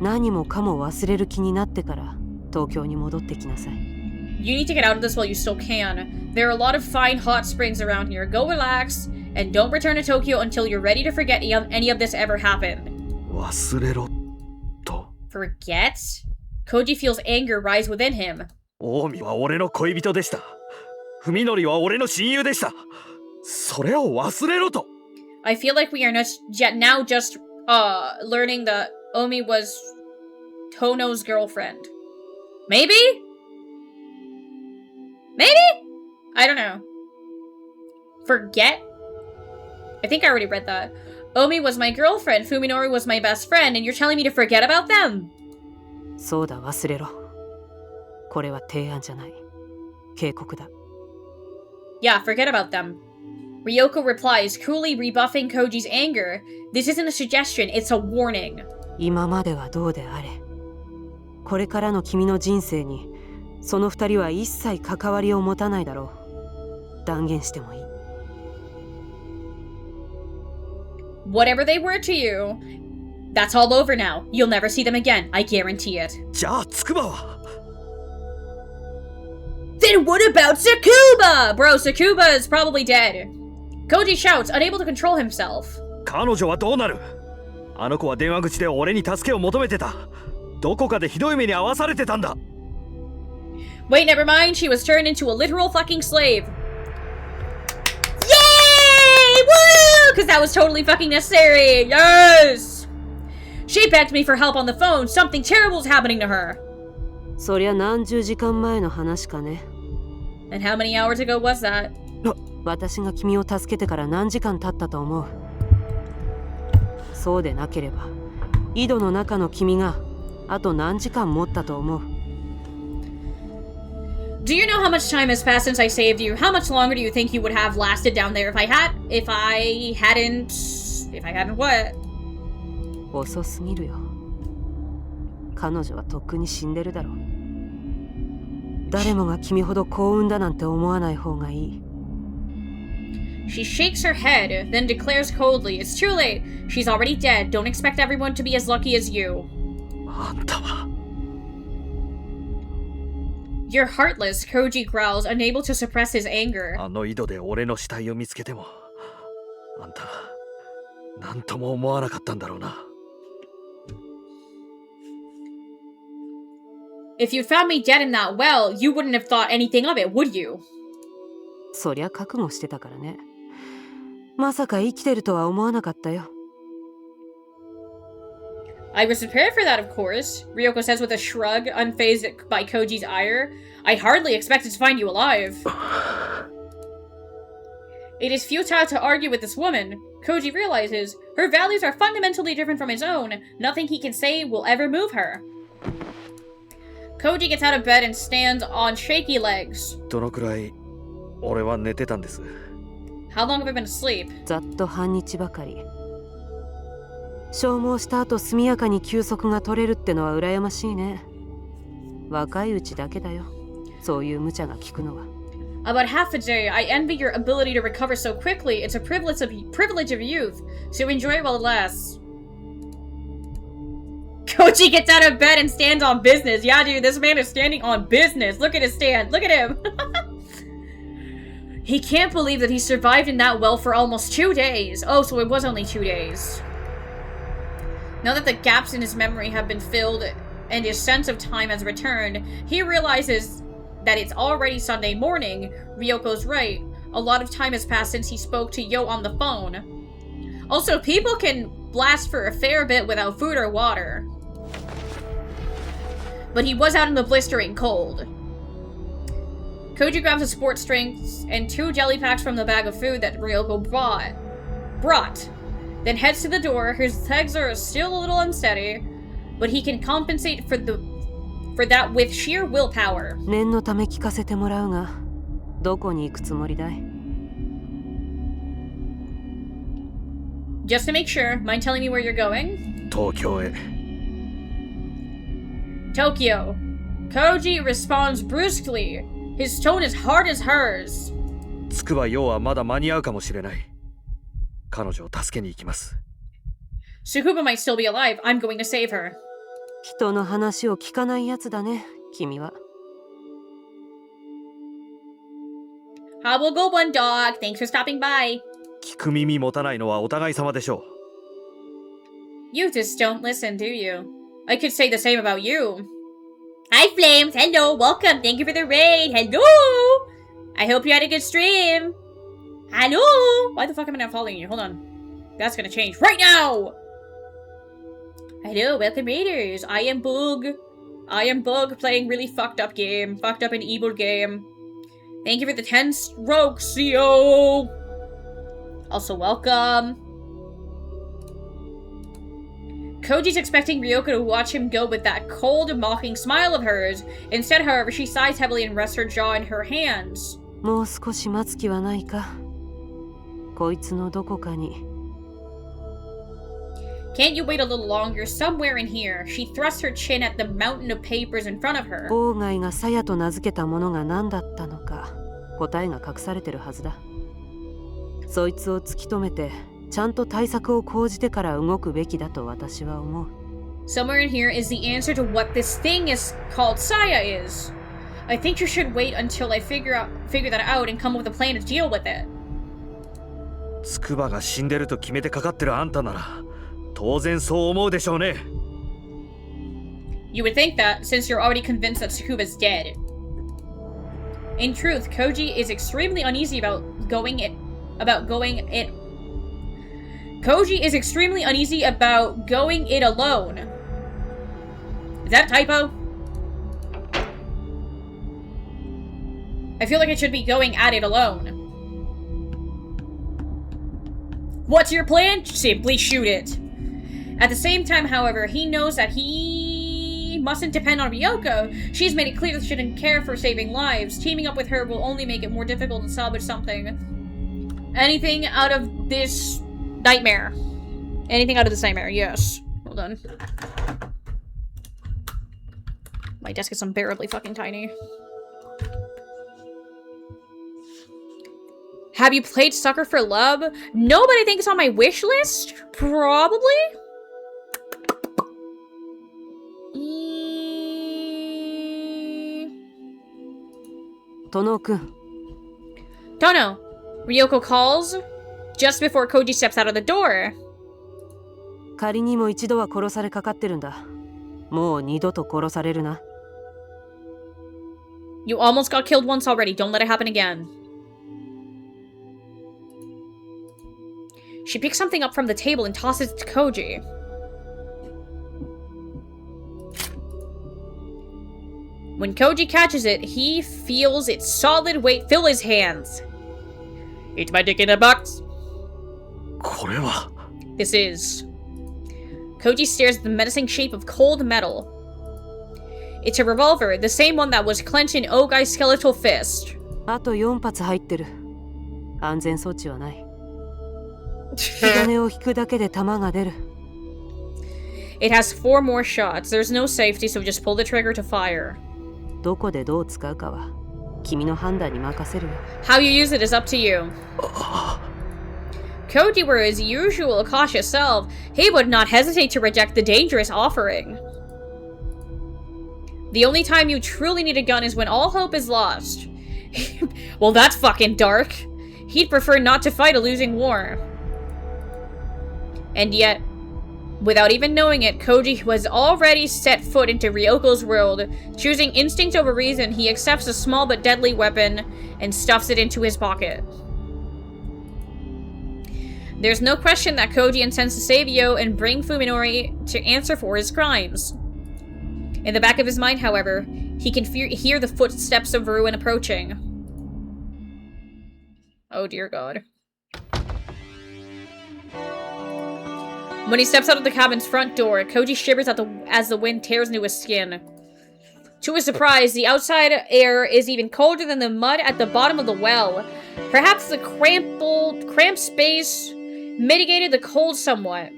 何もかも忘れる気になってから東京に戻ってきなさい。 You need to get out of this while you still can. There are a lot of fine hot springs around here. Go relax, and don't return to Tokyo until you're ready to forget any of this ever happened. 忘れろと。 Forget? Koji feels anger rise within him. 近江は俺の恋人でした。文則は俺の親友でした。それを忘れろと。 I feel like we are not now just learning that Omi was Tono's girlfriend. Maybe? Maybe? I don't know. Forget? I think I already read that. Omi was my girlfriend, Fuminori was my best friend, and you're telling me to forget about them? そうだ、忘れろ。これは提案じゃない。警告だ。 Yeah, forget about them. Ryoko replies, coolly rebuffing Koji's anger. This isn't a suggestion, it's a warning. 今まではどうであれ。これからの君の人生にその二人は一切関わりを持たないだろう。断言してもいい。 Whatever they were to you, that's all over now. You'll never see them again, I guarantee it. じゃあ筑波は Then what about Tsukuba? Bro, Tsukuba is probably dead. Koji shouts, unable to control himself. 彼女はどうなる？あの子は電話口で俺に助けを求めてた。どこかでひどい目に遭わされてたんだ。 Wait, never mind. She was turned into a literal fucking slave. Yay! Woo! Because that was totally fucking necessary. Yes! She begged me for help on the phone. Something terrible is happening to her. そりゃ何十時間前の話かね。 And how many hours ago was that? 私が君を助けてから何時間経ったと思う。そうでなければ井戸の中の君があと何時間持ったと思う。 Do you know how much time has passed since I saved you? How much longer do you think you would have lasted down there if I hadn't what? 遅すぎるよ。彼女はとっくに死んでるだろう。誰もが君ほど幸運だなんて思わない方がいい。 She shakes her head, then declares coldly, "It's too late. She's already dead. Don't expect everyone to be as lucky as you." あんたは You're heartless, Koji growls, unable to suppress his anger. あの井戸で俺の死体を見つけてもあんた何とも思わなかったんだろうな。 If you'd found me dead in that well, you wouldn't have thought anything of it, would you? そりゃ覚悟してたからね。まさか生きてるとは思わなかったよ。 I was prepared for that, of course, Ryoko says with a shrug, unfazed by Koji's ire. I hardly expected to find you alive. It is futile to argue with this woman. Koji realizes her values are fundamentally different from his own. Nothing he can say will ever move her. Koji gets out of bed and stands on shaky legs. どのくらい俺は寝てたんです。 How long have I been asleep? ざっと半日ばかり。消耗した後速やかに休息が取れるってのは羨ましいね。若いうちだけだよ。そういう無茶が効くのは。 About half a day, I envy your ability to recover so quickly. It's a privilege of youth, so enjoy it while it lasts. Koji gets out of bed and stands on business. Yeah, dude, this man is standing on business. Look at his stand. Look at him. He can't believe that he survived in that well for almost 2 days. Oh, so it was only 2 days. Now that the gaps in his memory have been filled and his sense of time has returned, he realizes that it's already Sunday morning. Ryoko's right. A lot of time has passed since he spoke to Yo on the phone. Also, people can blast for a fair bit without food or water. But he was out in the blistering cold. Koji grabs a sports drink and 2 jelly packs from the bag of food that Ryoko brought. Then heads to the door. His legs are still a little unsteady, but he can compensate for that with sheer willpower. 念のため聞かせてもらうが、どこに行くつもりだい？ Just to make sure, mind telling me where you're going? 東京へ。 Tokyo. Koji responds brusquely. His tone is hard as hers. つくばようはまだ間に合うかもしれない。彼女を助けに行きます。 Tsukuba might still be alive. I'm going to save her. 人の話を聞かないやつだね、君は。 How will go, one dog? Thanks for stopping by. 聞く耳持たないのはお互い様でしょう。 You just don't listen, do you? I could say the same about you. Hi, Flames. Hello. Welcome. Thank you for the raid. Hello. I hope you had a good stream. Hello. Why the fuck am I not following you? Hold on. That's gonna change right now. Hello. Welcome, raiders. I am Bug. Playing really fucked up and evil game. Thank you for the 10 strokes, CO. Also, welcome. Koji's expecting Ryoko to watch him go with that cold, mocking smile of hers. Instead, however, she sighs heavily and rests her jaw in her hands. もう少し待つ気はないか。こいつのどこかに。 Can't you wait a little longer? Somewhere in here. She thrusts her chin at the mountain of papers in front of her. オーガイがサヤと名付けたものが何だったのか、答えが隠されてるはずだ。そいつを突き止めて、ちゃんと対策を講じてから動くべきだと私は思う。Somewhere in here is the answer to what this thing is called Saya is. I think you should wait until I figure that out and come up with a plan to deal with it. つくばが死んでると決めてかかってるあんたなら当然そう思うでしょうね。You would think that, since you're already convinced that Tsukuba's dead. In truth, Koji is extremely uneasy Koji is extremely uneasy about going it alone. Is that a typo? I feel like I should be going at it alone. What's your plan? Simply shoot it. At the same time, however, he knows that he mustn't depend on Ryoko. She's made it clear that she shouldn't care for saving lives. Teaming up with her will only make it more difficult to salvage something. Anything out of this nightmare. Anything out of this nightmare, yes. Hold on. My desk is unbearably fucking tiny. Have you played Sucker for Love? No, but I think it's on my wish list? Probably? Tono-kun. Tono, Ryoko calls just before Koji steps out of the door. 仮にも一度は殺されかかってるんだ。もう二度と殺されるな。You almost got killed once already. Don't let it happen again. She picks something up from the table and tosses it to Koji. When Koji catches it, he feels its solid weight fill his hands. Eat my dick in a box. これは This is. Koji stares at the menacing shape of cold metal. It's a revolver, the same one that was clenched in Ogai's skeletal fist. あと4発入ってる。安全装置はない。火種を引くだけで弾が出る。It has 4 more shots. There's no safety, so just pull the trigger to fire. どこでどう使うかは君の判断に任せるよ。How you use it is up to you. Koji were his usual cautious self. He would not hesitate to reject the dangerous offering. The only time you truly need a gun is when all hope is lost. Well, that's fucking dark. He'd prefer not to fight a losing war. And yet, without even knowing it, Koji was already set foot into Ryoko's world. Choosing instinct over reason, he accepts a small but deadly weapon and stuffs it into his pocket. There's no question that Koji intends to save Yo and bring Fuminori to answer for his crimes. In the back of his mind, however, he can hear the footsteps of ruin approaching. Oh dear God. When he steps out of the cabin's front door, Koji shivers as the wind tears into his skin. To his surprise, the outside air is even colder than the mud at the bottom of the well. Perhaps the cramped space mitigated the cold somewhat.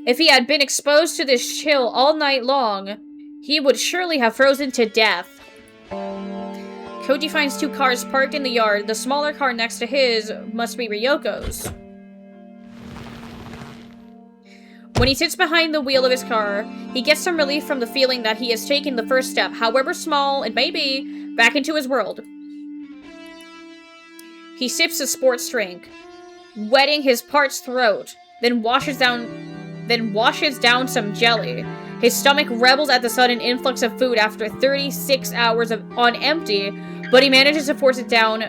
If he had been exposed to this chill all night long, he would surely have frozen to death. Koji finds 2 cars parked in the yard. The smaller car next to his must be Ryoko's. When he sits behind the wheel of his car, he gets some relief from the feeling that he has taken the first step, however small it may be, back into his world. He sips a sports drink, wetting his parched throat, then washes down some jelly. His stomach rebels at the sudden influx of food after 36 hours on empty, but he manages to force down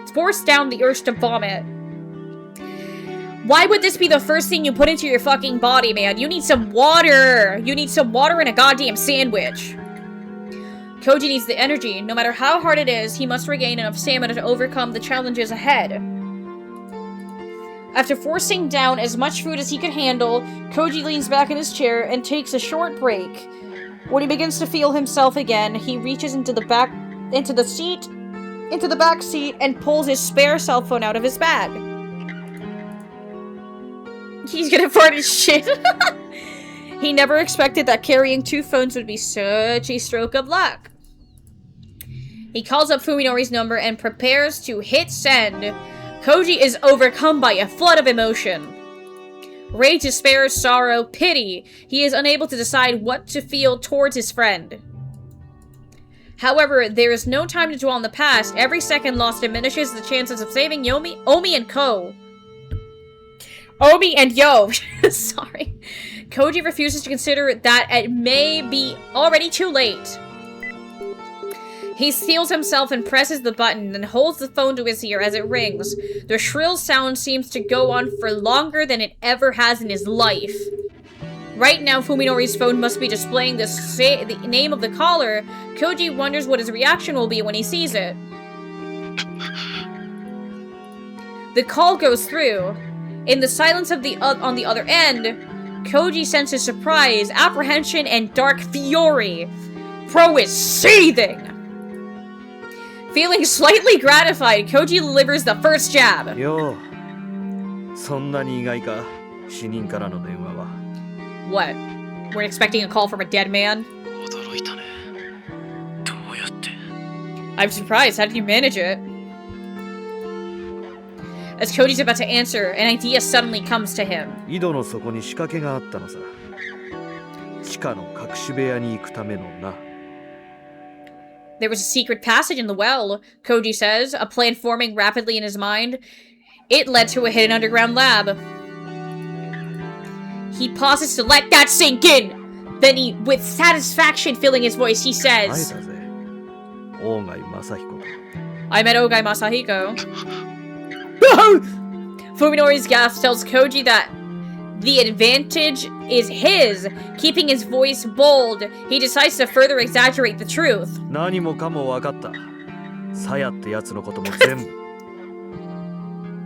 the urge to vomit. Why would this be the first thing you put into your fucking body, man? You need some water! You need some water and a goddamn sandwich. Koji needs the energy. No matter how hard it is, he must regain enough stamina to overcome the challenges ahead. After forcing down as much food as he could handle, Koji leans back in his chair and takes a short break. When he begins to feel himself again, he reaches into the back seat and pulls his spare cell phone out of his bag. He's gonna fart his shit. He never expected that carrying 2 phones would be such a stroke of luck. He calls up Fuminori's number and prepares to hit send. Koji is overcome by a flood of emotion. Rage, despair, sorrow, pity. He is unable to decide what to feel towards his friend. However, there is no time to dwell on the past. Every second lost diminishes the chances of saving Omi and Ko. Omi and Yo. Sorry. Koji refuses to consider that it may be already too late. He steels himself and presses the button, then holds the phone to his ear as it rings. The shrill sound seems to go on for longer than it ever has in his life. Right now, Fuminori's phone must be displaying the name of the caller. Koji wonders what his reaction will be when he sees it. The call goes through. In the silence of on the other end, Koji senses surprise, apprehension, and dark fury. Pro is seething! Feeling slightly gratified, Koji delivers the first jab. Yo, そんなに意外か、死人からの電話は。What? We're expecting a call from a dead man? 驚いたね。どうやって？ I'm surprised. How did you manage it? As Koji's about to answer, an idea suddenly comes to him. 井戸の底に仕掛けがあったのさ。地下の隠し部屋に行くためのな。There was a secret passage in the well, Koji says, a plan forming rapidly in his mind. It led to a hidden underground lab. He pauses to let that sink in. Then he, with satisfaction filling his voice, he says, I met Ogai Masahiko. Fuminori's gasp tells Koji that the advantage is his. Keeping his voice bold, he decides to further exaggerate the truth. 何もかも分かった。さやってやつのことも全部。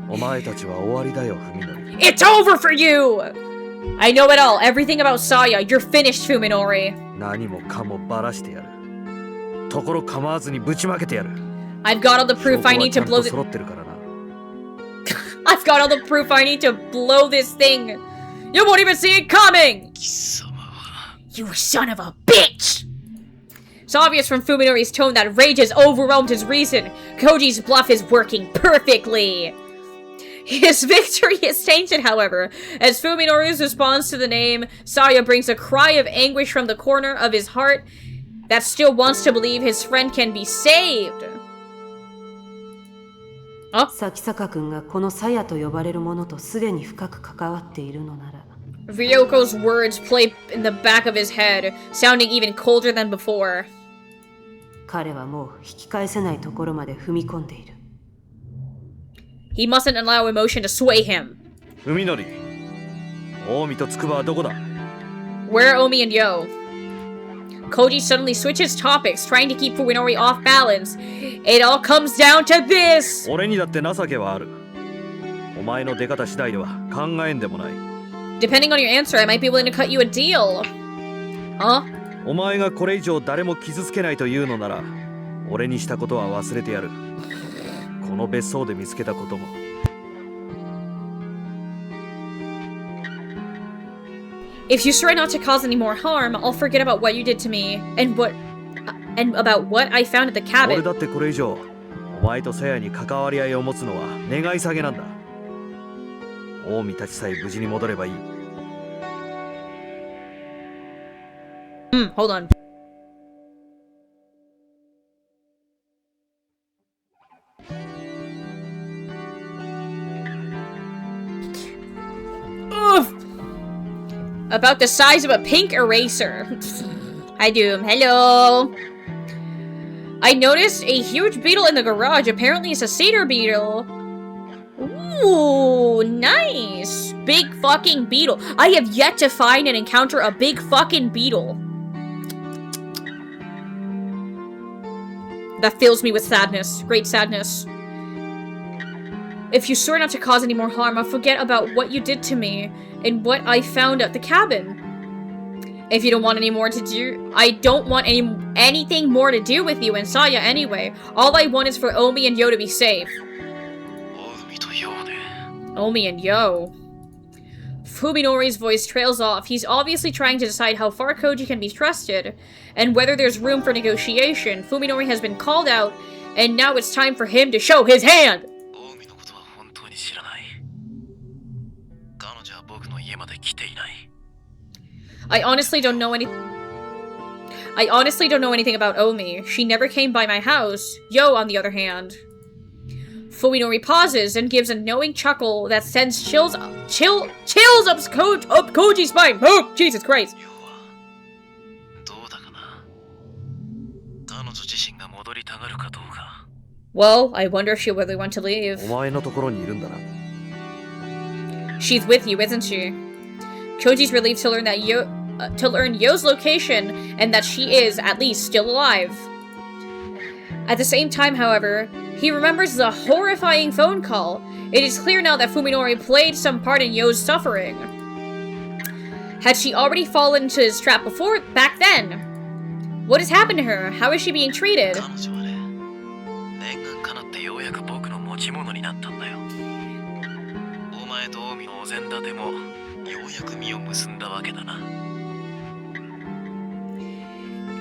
お前たちは終わりだよ、Fuminori. It's over for you! I know it all. Everything about Saya. You're finished, Fuminori. 何もかもバラしてやる。ところ構わずにぶちまけてやる。I've got all the proof I need to blow I've got all the proof I need to blow this thing. You won't even see it coming! You son of a bitch! It's obvious from Fuminori's tone that rage has overwhelmed his reason. Koji's bluff is working perfectly. His victory is tainted, however, as Fuminori's response to the name Saya brings a cry of anguish from the corner of his heart that still wants to believe his friend can be saved. Sakisaka-kunがこのサヤと呼ばれるものとすでに深く関わっているのなら。Ryoko's words play in the back of his head, sounding even colder than before. 彼はもう引き返せないところまで踏み込んでいる。He mustn't allow emotion to sway him. Fuminori, Omi to Tsukuba wa doko da? Where are Omi and Yo? Koji suddenly switches topics, trying to keep Fuminori off balance. It all comes down to this! 俺にだって情けはある。お前の出方次第では考えんでもない。Depending on your answer, I might be willing to cut you a deal. Huh? お前がこれ以上誰も傷つけないというのなら、俺にしたことは忘れてやる。この別荘で見つけたことも。If you swear not to cause any more harm, I'll forget about what you did to me and about what I found at the cabin. 俺だってこれ以上お前とサヤに関わり合いを持つのは願い下げなんだ。近江たちさえ無事に戻ればいい。Hold on. About the size of a pink eraser. Hi, Doom. Hello. I noticed a huge beetle in the garage. Apparently it's a cedar beetle. Ooh, nice. Big fucking beetle. I have yet to find and encounter a big fucking beetle. That fills me with sadness. Great sadness. If you swear not to cause any more harm, I'll forget about what you did to me and what I found at the cabin. If you don't want any more to do, I don't want anything more to do with you and Saya anyway. All I want is for Omi and Yo to be safe. Omi and Yo. Fuminori's voice trails off. He's obviously trying to decide how far Koji can be trusted and whether there's room for negotiation. Fuminori has been called out, and now it's time for him to show his hand. I honestly don't know anything about Omi. She never came by my house. Yo, on the other hand. Fuminori pauses and gives a knowing chuckle that sends chills up Koji's spine. Oh, Jesus Christ. Well, I wonder if she'll really want to leave. She's with you, isn't she? Koji's relieved to learn that to learn Yo's location and that she is, at least, still alive. At the same time, however, he remembers the horrifying phone call. It is clear now that Fuminori played some part in Yo's suffering. Had she already fallen into his trap back then? What has happened to her? How is she being treated?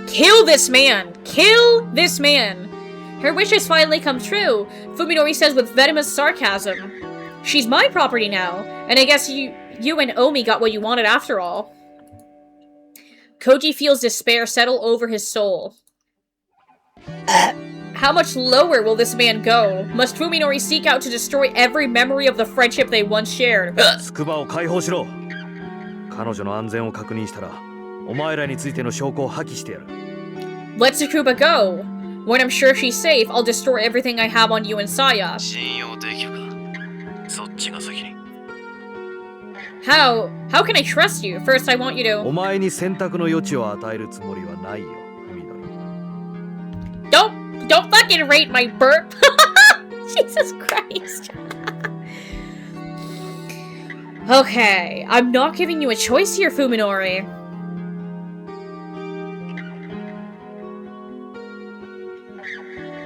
Kill this man! Kill this man! Her wish has finally come true, Fuminori says with venomous sarcasm. She's my property now, and I guess you and Omi got what you wanted after all. Koji feels despair settle over his soul. How much lower will this man go? Must Fuminori seek out to destroy every memory of the friendship they once shared? Let Tsukuba go. When I'm sure she's safe, I'll destroy everything I have on you and Saya. How can I trust you? First, I want you to... Don't fucking rate my burp! Jesus Christ. Okay, I'm not giving you a choice here, Fuminori.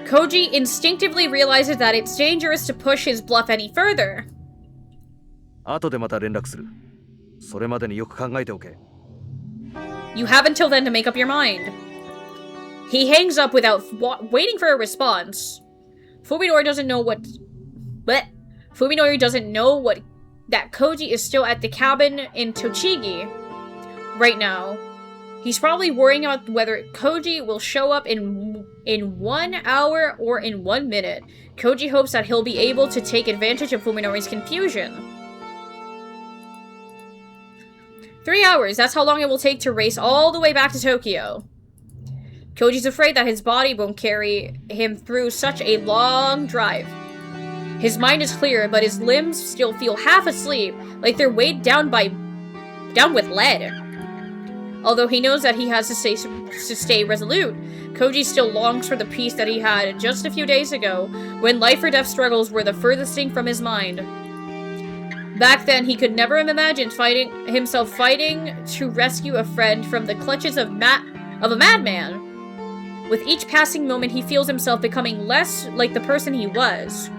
Koji instinctively realizes that it's dangerous to push his bluff any further. You have until then to make up your mind. He hangs up without waiting for a response. Fuminori doesn't know that Koji is still at the cabin in Tochigi right now. He's probably worrying about whether Koji will show up in 1 hour or in 1 minute. Koji hopes that he'll be able to take advantage of Fuminori's confusion. 3 hours, that's how long it will take to race all the way back to Tokyo. Koji's afraid that his body won't carry him through such a long drive. His mind is clear, but his limbs still feel half asleep, like they're weighed down with lead. Although he knows that he has to stay resolute, Koji still longs for the peace that he had just a few days ago, when life or death struggles were the furthest thing from his mind. Back then, he could never have imagined himself fighting to rescue a friend from the clutches of a madman. With each passing moment, he feels himself becoming less like the person he was.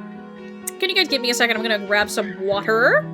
Can you guys give me a second? I'm gonna grab some water.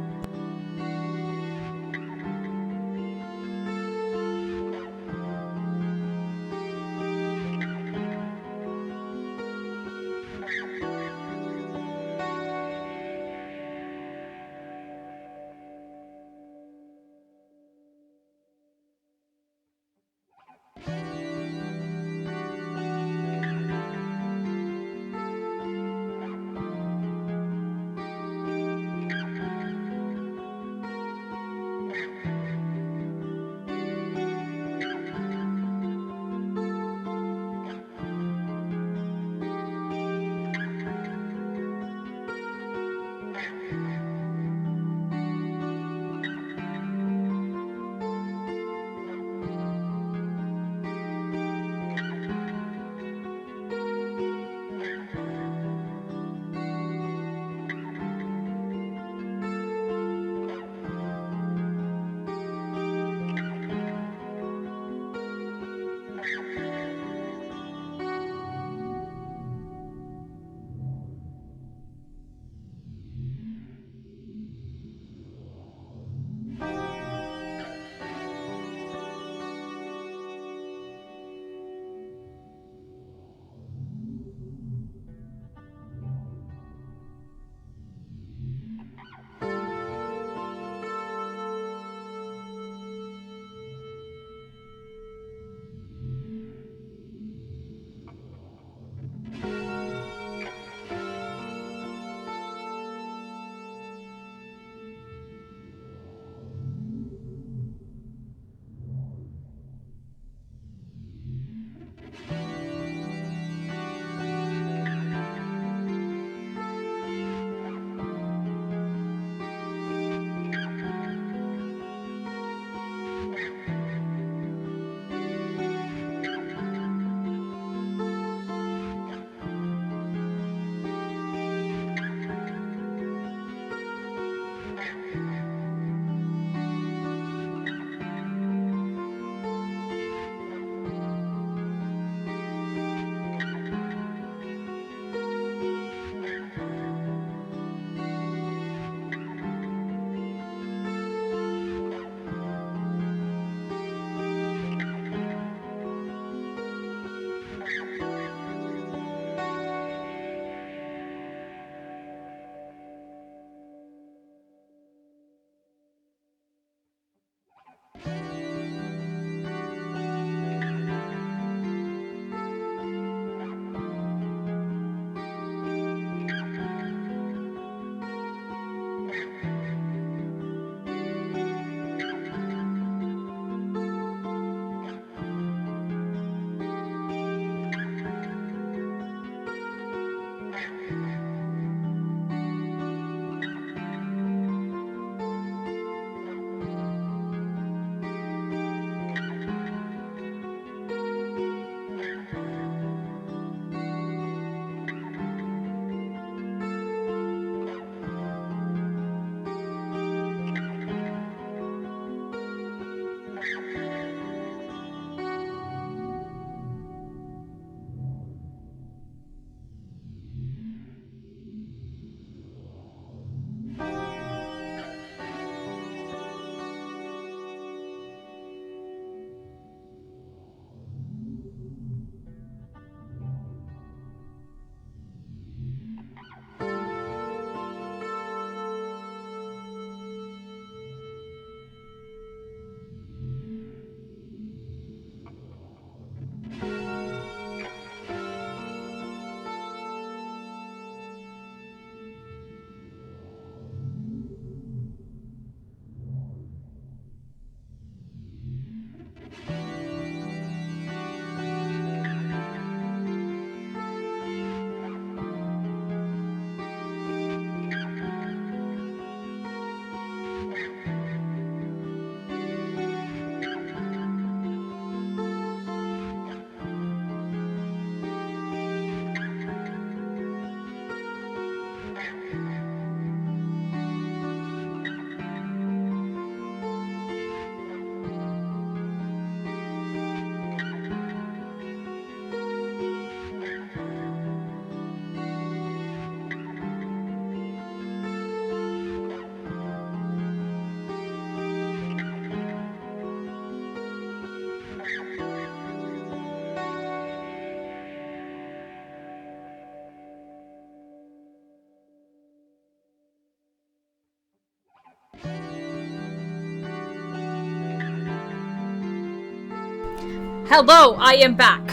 Hello, I am back.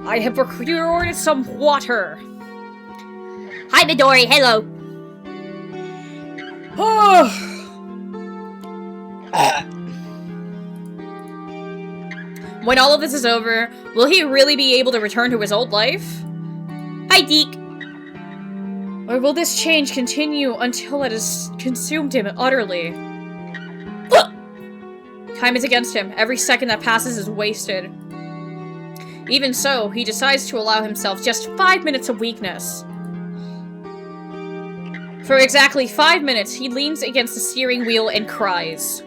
I have procured some water. Hi, Midori. Hello. When all of this is over, will he really be able to return to his old life? Hi, Deke. Or will this change continue until it has consumed him utterly? Time is against him. Every second that passes is wasted. Even so, he decides to allow himself just 5 minutes of weakness. For exactly 5 minutes, he leans against the steering wheel and cries.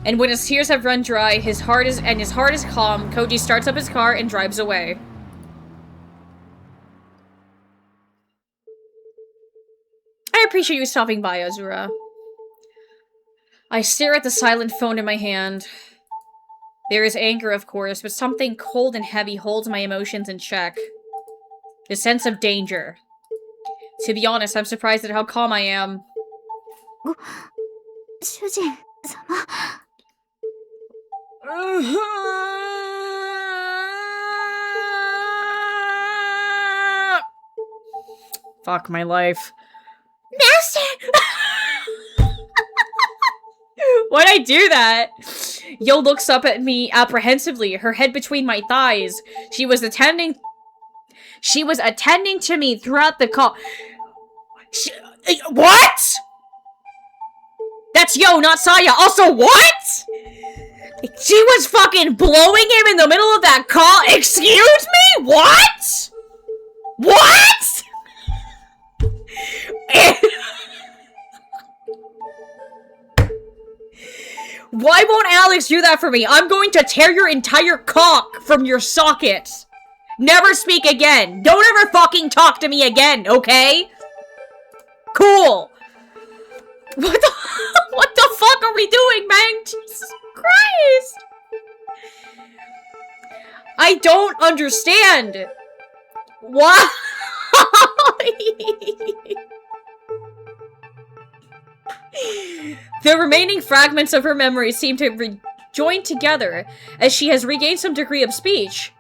And when his tears have run dry, his heart is calm, Koji starts up his car and drives away. I appreciate you stopping by, Azura. I stare at the silent phone in my hand. There is anger, of course, but something cold and heavy holds my emotions in check. The sense of danger. To be honest, I'm surprised at how calm I am. Fuck my life. Master! Why'd I do that? Yo looks up at me apprehensively, her head between my thighs. She was attending to me throughout the call. What? That's Yo, not Saya. Also, what? She was fucking blowing him in the middle of that call? Excuse me? What? What? Why won't Alex do that for me? I'm going to tear your entire cock from your socket. Never speak again. Don't ever fucking talk to me again, okay? Cool. What the fuck are we doing, man? Jesus Christ. I don't understand. Why? The remaining fragments of her memory seem to rejoin together as she has regained some degree of speech.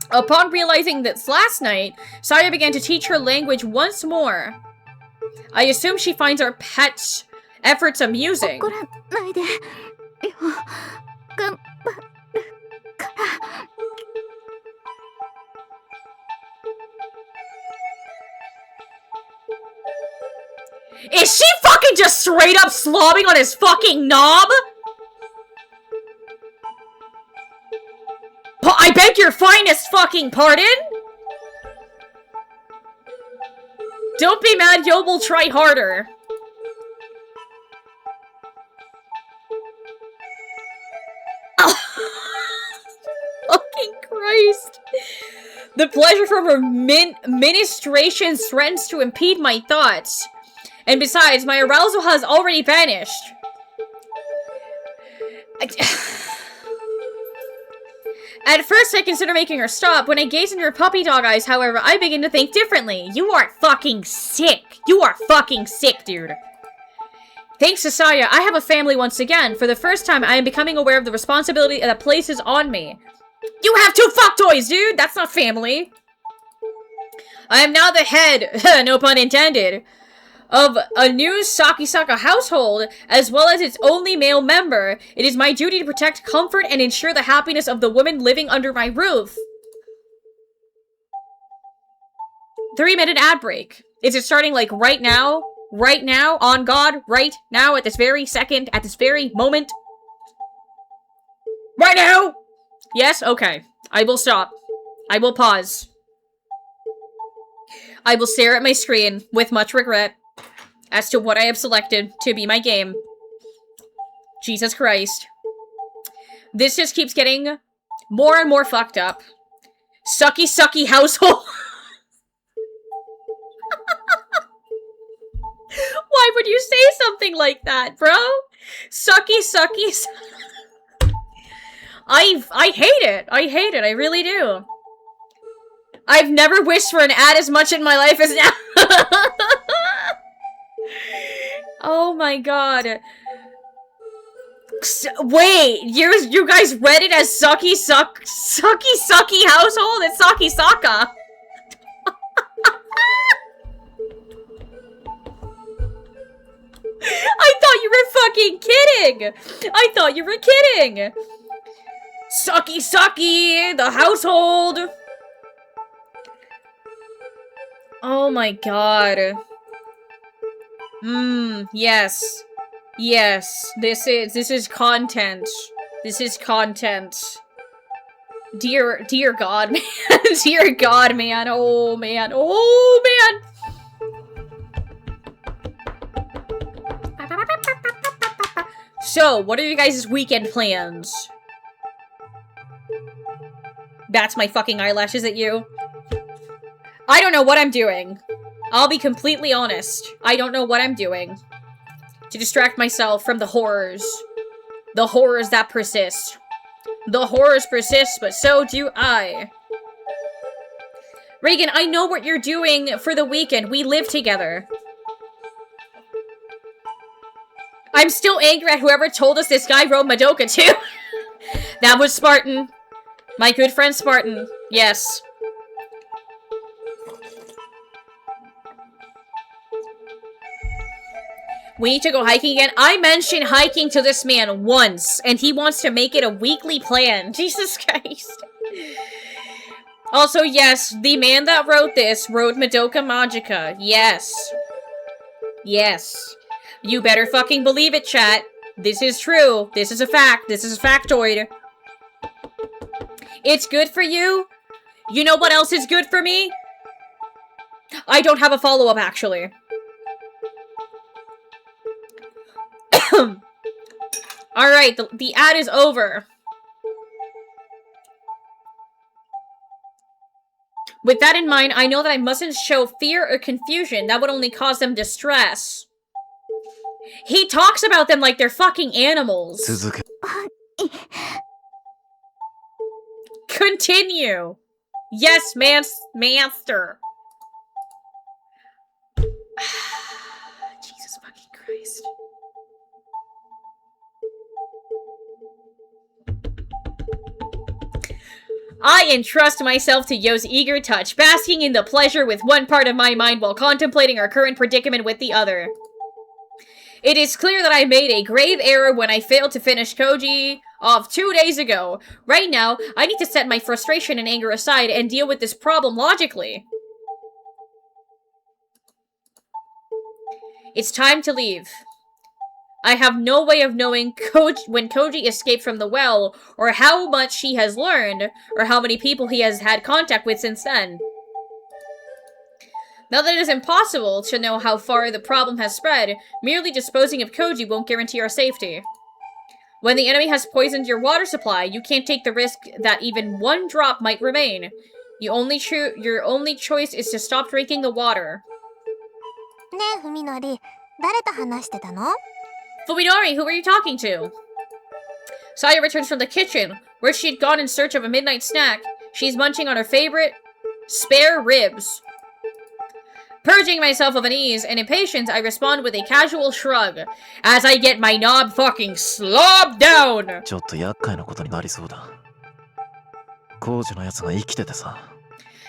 Upon realizing this last night, Saya began to teach her language once more. I assume she finds our pet's efforts amusing. Is she fucking just straight up slobbing on his fucking knob? I beg your finest fucking pardon? Don't be mad, Yo will try harder. Oh. Fucking Christ. The pleasure from her ministration threatens to impede my thoughts. And besides, my arousal has already vanished. At first, I consider making her stop. When I gaze into her puppy dog eyes, however, I begin to think differently. You are fucking sick. You are fucking sick, dude. Thanks to Saya, I have a family once again. For the first time, I am becoming aware of the responsibility that places on me. You have 2 fuck toys, dude! That's not family. I am now the head, no pun intended, of a new Sakisaka household, as well as its only male member. It is my duty to protect, comfort, and ensure the happiness of the women living under my roof. 3-minute ad break. Is it starting, like, right now? Right now? On God? Right now? At this very second? At this very moment? Right now? Yes? Okay. I will stop. I will pause. I will stare at my screen with much regret as to what I have selected to be my game. Jesus Christ. This just keeps getting more and more fucked up. Sucky sucky household. Why would you say something like that, bro? Sucky sucky. I hate it. I hate it. I really do. I've never wished for an ad as much in my life as now. Oh my god. Wait, you guys read it as Sucky household? It's Saki Saka. I thought you were fucking kidding! I thought you were kidding! Sucky, the household! Oh my god. Yes. Yes, this is content. This is content. Dear God, man. Dear God, man. Oh, man. Oh, man. So, what are you guys' weekend plans? That's my fucking eyelashes at you. I don't know what I'm doing. I'll be completely honest. I don't know what I'm doing. To distract myself from the horrors. The horrors that persist. The horrors persist, but so do I. Reagan, I know what you're doing for the weekend. We live together. I'm still angry at whoever told us this guy wrote Madoka too. That was Spartan. My good friend Spartan. Yes. We need to go hiking again. I mentioned hiking to this man once, and he wants to make it a weekly plan. Jesus Christ. Also, yes, the man that wrote this wrote Madoka Magica. Yes. Yes. You better fucking believe it, chat. This is true. This is a fact. This is a factoid. It's good for you. You know what else is good for me? I don't have a follow-up, actually. Alright, the ad is over. With that in mind, I know that I mustn't show fear or confusion. That would only cause them distress. He talks about them like they're fucking animals. Continue. Yes, master. Jesus fucking Christ. I entrust myself to Yo's eager touch, basking in the pleasure with one part of my mind while contemplating our current predicament with the other. It is clear that I made a grave error when I failed to finish Koji off 2 days ago. Right now, I need to set my frustration and anger aside and deal with this problem logically. It's time to leave. I have no way of knowing when Koji escaped from the well, or how much he has learned, or how many people he has had contact with since then. Now that it is impossible to know how far the problem has spread, merely disposing of Koji won't guarantee our safety. When the enemy has poisoned your water supply, you can't take the risk that even one drop might remain. Your only choice is to stop drinking the water. ねえ、ふみのり、誰と話してたの? Fuminori, who were you talking to? Saya returns from the kitchen, where she had gone in search of a midnight snack. She's munching on her favorite spare ribs. Purging myself of unease and impatience, I respond with a casual shrug, as I get my knob fucking slobbed down! ちょっと厄介なことになりそうだ。工事のやつが生きててさ。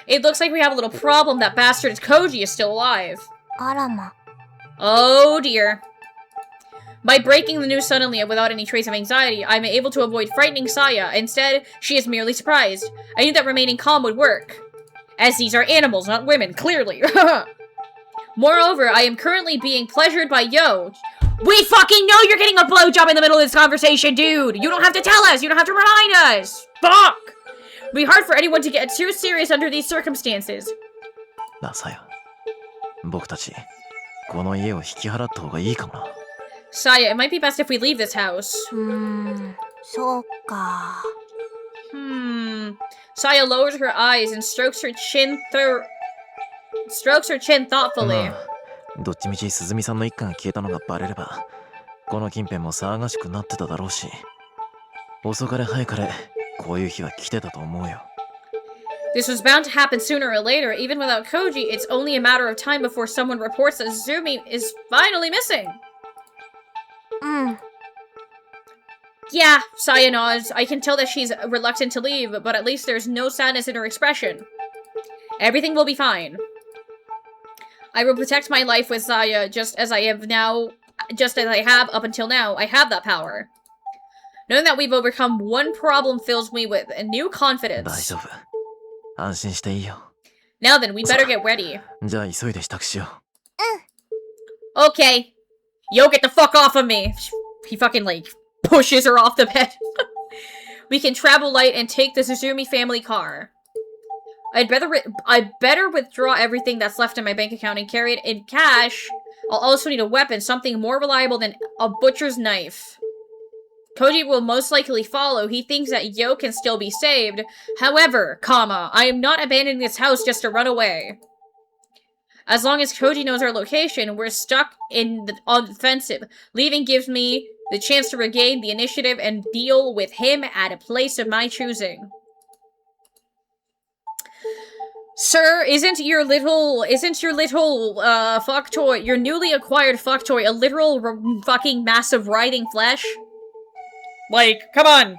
It looks like we have a little problem. That bastard Koji is still alive. あらま。Oh dear. By breaking the news suddenly and without any trace of anxiety, I'm able to avoid frightening Saya. Instead, she is merely surprised. I knew that remaining calm would work. As these are animals, not women, clearly. Moreover, I am currently being pleasured by Yo. We fucking know you're getting a blowjob in the middle of this conversation, dude! You don't have to tell us! You don't have to remind us! Fuck! It'd be hard for anyone to get too serious under these circumstances. なあ、さや。僕たち、この家を引き払った方がいいかもな。Saya, it might be best if we leave this house. そうか。Saya lowers her eyes and strokes her chin thoughtfully. どっちみち鈴見さんの一家が消えたのがバレれば、この近辺も騒がしくなってただろうし、遅かれ早かれ、こういう日は来てたと思うよ。This was bound to happen sooner or later. Even without Koji, it's only a matter of time before someone reports that Zumi is finally missing. Yeah, Saya nods. I can tell that she's reluctant to leave, but at least there's no sadness in her expression. Everything will be fine. I will protect my life with Saya just as I have up until now. I have that power. Knowing that we've overcome one problem fills me with a new confidence. 大丈夫。安心していいよ。 Now then, we better get ready. じゃあ急いで支度しよう。Okay. Yo, get the fuck off of me. He fucking, like, pushes her off the bed. We can travel light and take the Suzumi family car. I'd better withdraw everything that's left in my bank account and carry it in cash. I'll also need a weapon, something more reliable than a butcher's knife. Koji will most likely follow. He thinks that Yo can still be saved. However, I am not abandoning this house just to run away. As long as Koji knows our location, we're stuck on the defensive. Leaving gives me the chance to regain the initiative and deal with him at a place of my choosing. Sir, isn't your little fuck toy, your newly acquired fuck toy, a literal fucking mass of writhing flesh? Like, come on.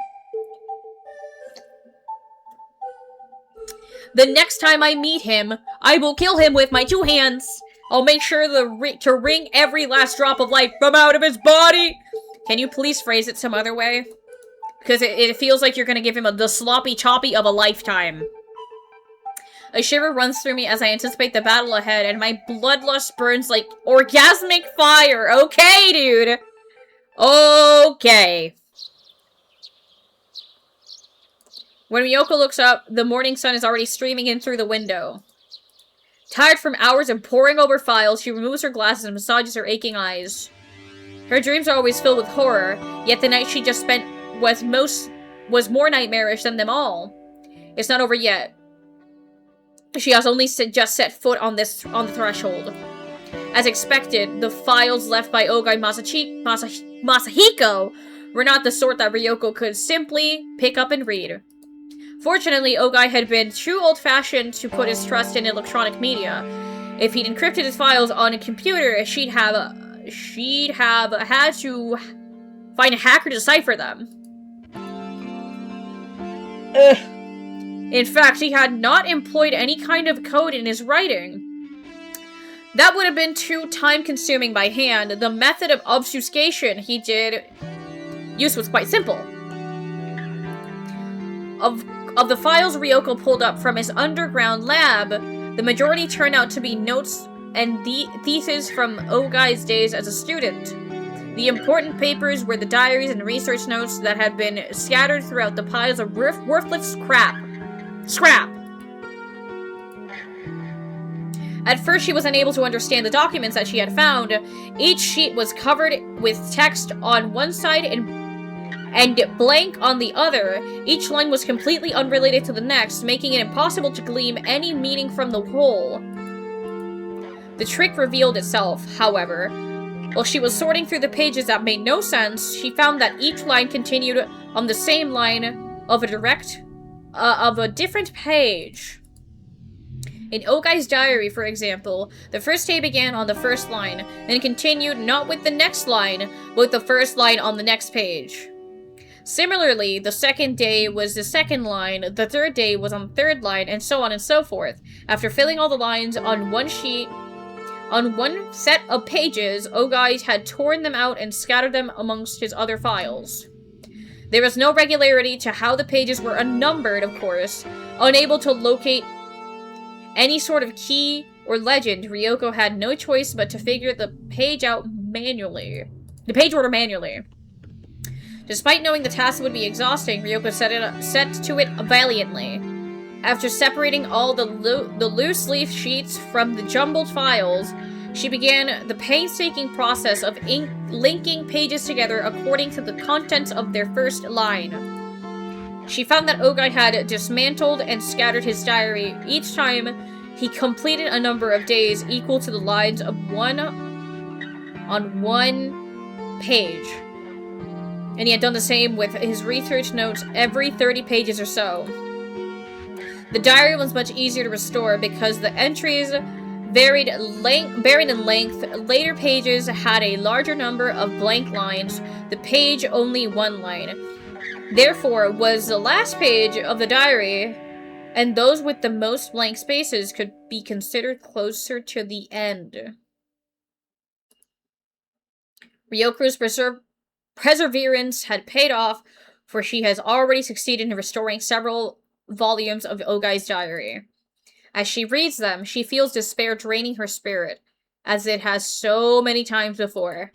The next time I meet him, I will kill him with my 2 hands. I'll make sure to wring every last drop of life from out of his body. Can you please phrase it some other way? Because it feels like you're gonna give him the sloppy choppy of a lifetime. A shiver runs through me as I anticipate the battle ahead, and my bloodlust burns like orgasmic fire. Okay, dude. Okay. When Ryoko looks up, the morning sun is already streaming in through the window. Tired from hours of poring over files, she removes her glasses and massages her aching eyes. Her dreams are always filled with horror, yet the night she just spent was more nightmarish than them all. It's not over yet. She has only just set foot on the threshold. As expected, the files left by Ogai Masahiko were not the sort that Ryoko could simply pick up and read. Fortunately, Ogai had been too old-fashioned to put his trust in electronic media. If he'd encrypted his files on a computer, she'd have had to find a hacker to decipher them. In fact, he had not employed any kind of code in his writing. That would have been too time-consuming by hand. The method of obfuscation he did use was quite simple. Of the files Ryoko pulled up from his underground lab, the majority turned out to be notes and theses from Ogai's days as a student. The important papers were the diaries and research notes that had been scattered throughout the piles of worthless scrap. At first, she was unable to understand the documents that she had found. Each sheet was covered with text on one side and blank on the other. Each line was completely unrelated to the next, making it impossible to glean any meaning from the whole. The trick revealed itself, however. While she was sorting through the pages that made no sense, she found that each line continued on the same line of a different page. In Ogai's diary, for example, the first day began on the first line, then continued not with the next line, but with the first line on the next page. Similarly, the second day was the second line, the third day was on the third line, and so on and so forth. After filling all the lines on one sheet, on one set of pages, Ogai had torn them out and scattered them amongst his other files. There was no regularity to how the pages were unnumbered, of course. Unable to locate any sort of key or legend, Ryoko had no choice but to figure the page order manually. Despite knowing the task would be exhausting, Ryoko set to it valiantly. After separating all the loose leaf sheets from the jumbled files, she began the painstaking process of linking pages together according to the contents of their first line. She found that Ogai had dismantled and scattered his diary. Each time, he completed a number of days equal to the lines of one on one page. And he had done the same with his research notes every 30 pages or so. The diary was much easier to restore because the entries buried in length. Later pages had a larger number of blank lines, the page only one line. Therefore, was the last page of the diary, and those with the most blank spaces could be considered closer to the end. Ryoku's perseverance had paid off, for she has already succeeded in restoring several volumes of Ogai's diary. As she reads them, she feels despair draining her spirit, as it has so many times before.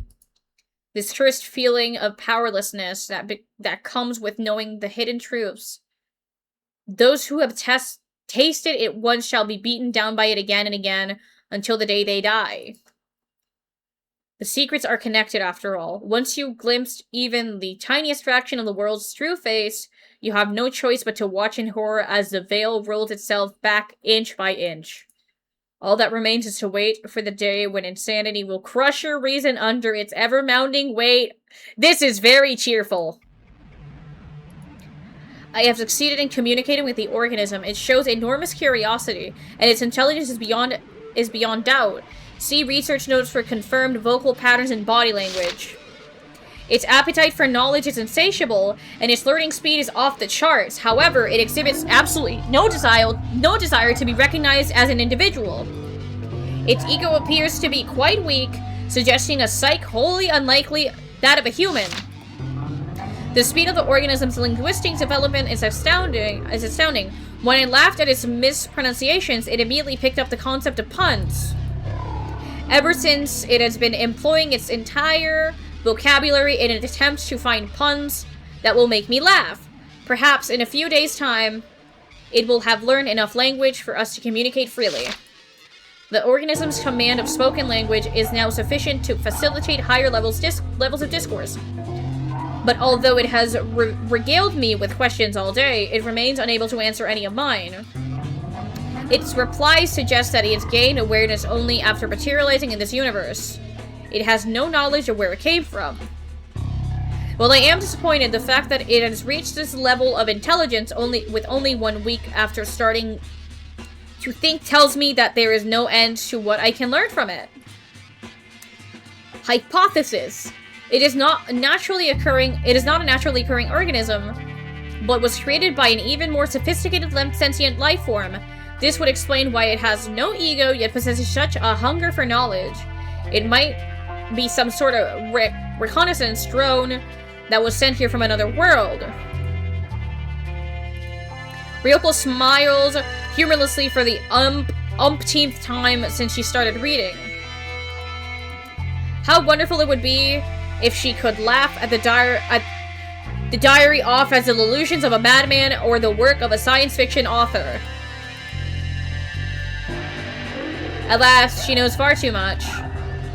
This cursed feeling of powerlessness that comes with knowing the hidden truths. Those who have tasted it once shall be beaten down by it again and again until the day they die. The secrets are connected after all. Once you glimpsed even the tiniest fraction of the world's true face, you have no choice but to watch in horror as the veil rolls itself back inch by inch. All that remains is to wait for the day when insanity will crush your reason under its ever-mounting weight. This is very cheerful. I have succeeded in communicating with the organism. It shows enormous curiosity, and its intelligence is beyond doubt. See research notes for confirmed vocal patterns and body language. Its appetite for knowledge is insatiable, and its learning speed is off the charts. However, it exhibits absolutely no desire to be recognized as an individual. Its ego appears to be quite weak, suggesting a psyche wholly unlikely that of a human. The speed of the organism's linguistic development is astounding. When I laughed at its mispronunciations, it immediately picked up the concept of puns. Ever since, it has been employing its entire vocabulary in an attempt to find puns that will make me laugh. Perhaps in a few days' time, it will have learned enough language for us to communicate freely. The organism's command of spoken language is now sufficient to facilitate higher levels of discourse. But although it has regaled me with questions all day, it remains unable to answer any of mine. Its replies suggest that it has gained awareness only after materializing in this universe. It has no knowledge of where it came from. While I am disappointed, the fact that it has reached this level of intelligence with only 1 week after starting to think tells me that there is no end to what I can learn from it. Hypothesis. It is not a naturally occurring organism, but was created by an even more sophisticated sentient life form. This would explain why it has no ego, yet possesses such a hunger for knowledge. It might be some sort of reconnaissance drone that was sent here from another world. Ryoko smiles humorlessly for the umpteenth time since she started reading. How wonderful it would be if she could laugh at the diary off as the illusions of a madman or the work of a science fiction author. At last, she knows far too much.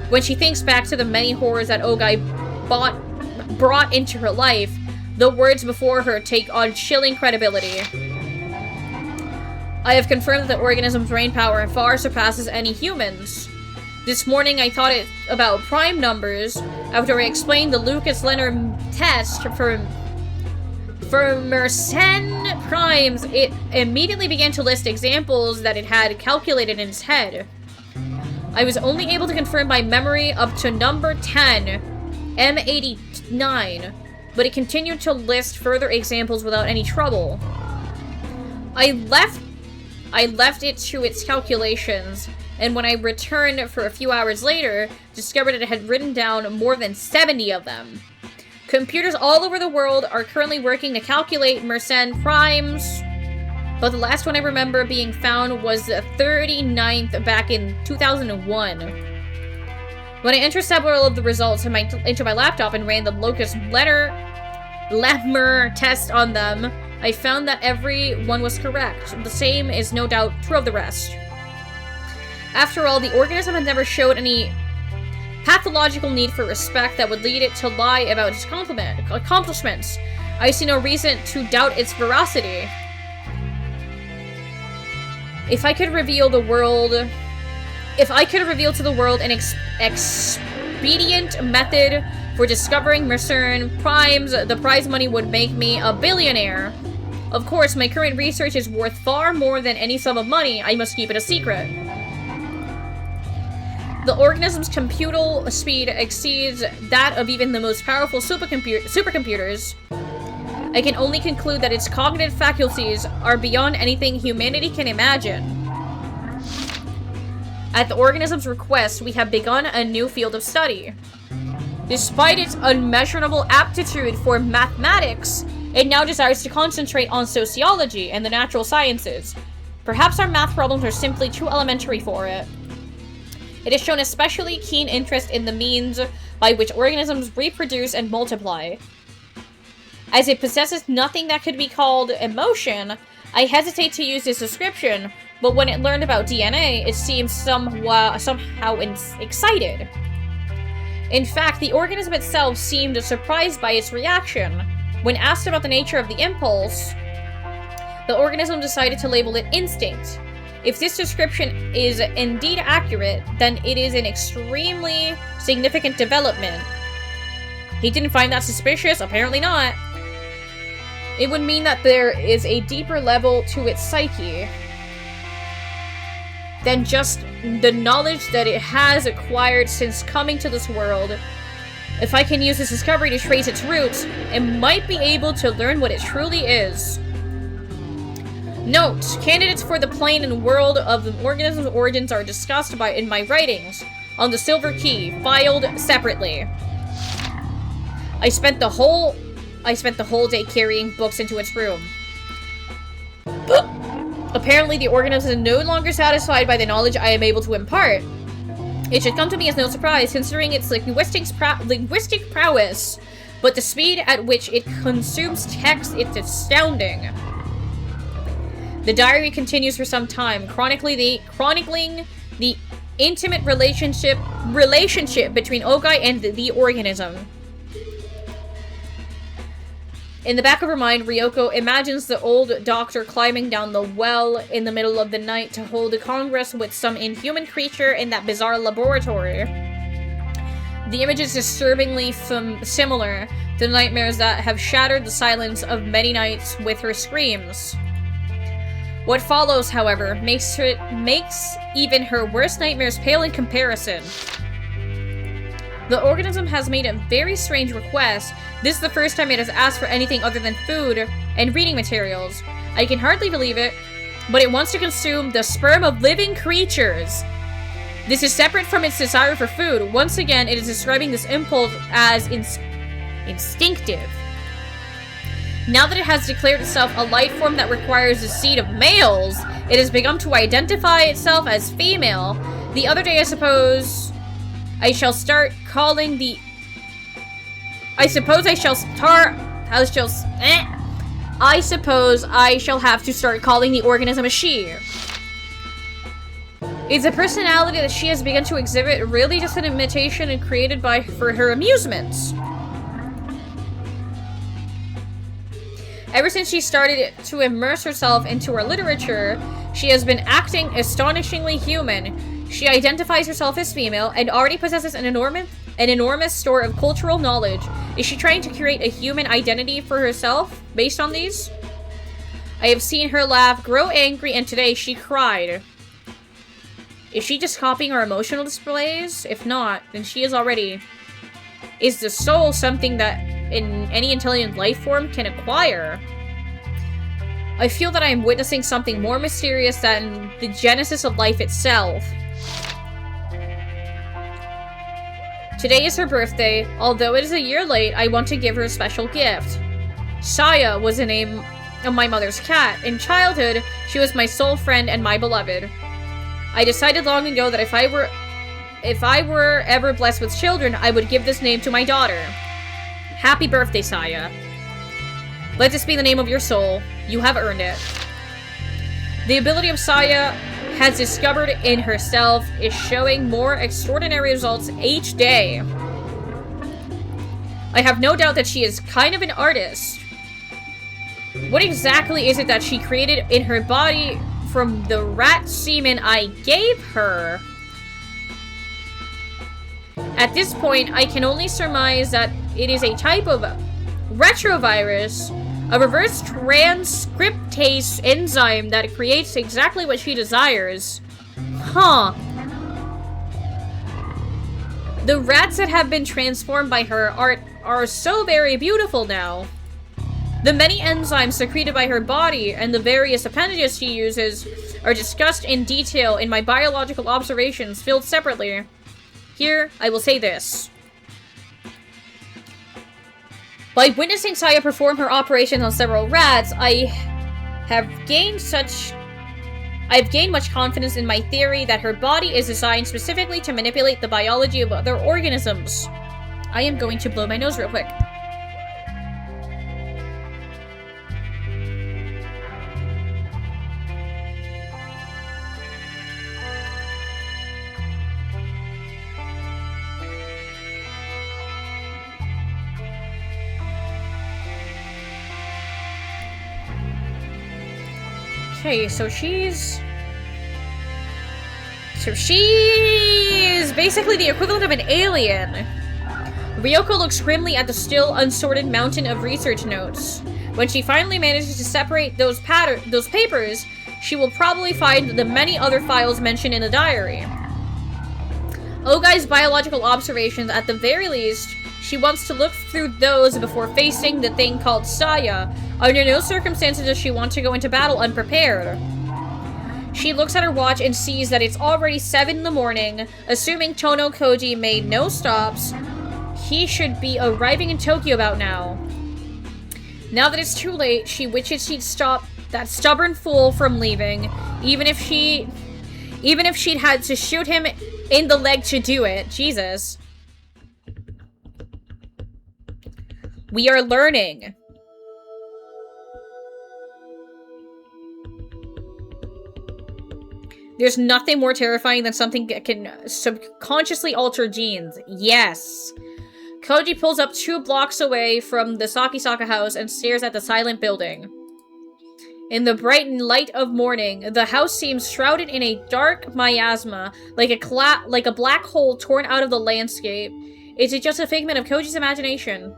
When she thinks back to the many horrors that Ogai brought into her life, the words before her take on chilling credibility. I have confirmed that the organism's brain power far surpasses any human's. This morning I thought about prime numbers after I explained the Lucas-Leonard test for Mersenne primes. It immediately began to list examples that it had calculated in its head. I was only able to confirm by memory up to number 10, M89, but it continued to list further examples without any trouble. I left it to its calculations, and when I returned for a few hours later, discovered it had written down more than 70 of them. Computers all over the world are currently working to calculate Mersenne primes, but the last one I remember being found was the 39th back in 2001. When I entered several of the results into my laptop and ran the Lucas-Leonard test on them, I found that every one was correct. The same is no doubt true of the rest. After all, the organism had never showed any pathological need for respect that would lead it to lie about its accomplishments. I see no reason to doubt its veracity. If I could reveal to the world an expedient method for discovering Mersenne primes, the prize money would make me a billionaire. Of course, my current research is worth far more than any sum of money. I must keep it a secret. The organism's computal speed exceeds that of even the most powerful supercomputers. I can only conclude that its cognitive faculties are beyond anything humanity can imagine. At the organism's request, we have begun a new field of study. Despite its unmeasurable aptitude for mathematics, it now desires to concentrate on sociology and the natural sciences. Perhaps our math problems are simply too elementary for it. It has shown especially keen interest in the means by which organisms reproduce and multiply. As it possesses nothing that could be called emotion, I hesitate to use this description, but when it learned about DNA, it seemed somehow excited. In fact, the organism itself seemed surprised by its reaction. When asked about the nature of the impulse, the organism decided to label it instinct. If this description is indeed accurate, then it is an extremely significant development. He didn't find that suspicious? Apparently not. It would mean that there is a deeper level to its psyche than just the knowledge that it has acquired since coming to this world. If I can use this discovery to trace its roots, it might be able to learn what it truly is. Note: candidates for the plane and world of the organism's origins are discussed in my writings on the Silver Key, filed separately. I spent the whole day carrying books into its room. Apparently, the organism is no longer satisfied by the knowledge I am able to impart. It should come to me as no surprise, considering its linguistic prowess, but the speed at which it consumes text is astounding. The diary continues for some time, chronicling the intimate relationship between Ogai and the organism. In the back of her mind, Ryoko imagines the old doctor climbing down the well in the middle of the night to hold a congress with some inhuman creature in that bizarre laboratory. The image is disturbingly similar to the nightmares that have shattered the silence of many nights with her screams. What follows, however, makes even her worst nightmares pale in comparison. The organism has made a very strange request. This is the first time it has asked for anything other than food and reading materials. I can hardly believe it, but it wants to consume the sperm of living creatures. This is separate from its desire for food. Once again, it is describing this impulse as instinctive. Now that it has declared itself a life form that requires the seed of males, it has begun to identify itself as female. The other day, I suppose I shall have to start calling the organism a she. Is the personality that she has begun to exhibit really just an imitation and created for her amusements? Ever since she started to immerse herself into her literature, she has been acting astonishingly human. She identifies herself as female and already possesses an enormous store of cultural knowledge. Is she trying to create a human identity for herself based on these? I have seen her laugh, grow angry, and today she cried. Is she just copying our emotional displays? If not, then she is already... Is the soul something that any intelligent life form can acquire? I feel that I am witnessing something more mysterious than the genesis of life itself. Today is her birthday. Although it is a year late, I want to give her a special gift. Saya was the name of my mother's cat. In childhood, she was my sole friend and my beloved. I decided long ago that if I were ever blessed with children, I would give this name to my daughter. Happy birthday, Saya. Let this be the name of your soul. You have earned it. The ability of Saya has discovered in herself is showing more extraordinary results each day. I have no doubt that she is kind of an artist. What exactly is it that she created in her body from the rat semen I gave her? At this point, I can only surmise that it is a type of retrovirus, a reverse transcriptase enzyme that creates exactly what she desires. Huh. The rats that have been transformed by her are so very beautiful now. The many enzymes secreted by her body and the various appendages she uses are discussed in detail in my biological observations, filled separately. Here, I will say this. By witnessing Saya perform her operations on several rats, I've gained much confidence in my theory that her body is designed specifically to manipulate the biology of other organisms. I am going to blow my nose real quick. Okay, so she's basically the equivalent of an alien. Ryoko looks grimly at the still unsorted mountain of research notes. When she finally manages to separate those papers, she will probably find the many other files mentioned in the diary. Ogai's biological observations, at the very least, she wants to look through those before facing the thing called Saya. Under no circumstances does she want to go into battle unprepared. She looks at her watch and sees that it's already 7 in the morning. Assuming Tono Koji made no stops, he should be arriving in Tokyo about now. Now that it's too late, she wishes she'd stop that stubborn fool from leaving, even if she'd had to shoot him in the leg to do it. Jesus. We are learning. There's nothing more terrifying than something that can subconsciously alter genes. Yes. Koji pulls up 2 blocks away from the Sakisaka house and stares at the silent building. In the bright light of morning, the house seems shrouded in a dark miasma, like a black hole torn out of the landscape. Is it just a figment of Koji's imagination?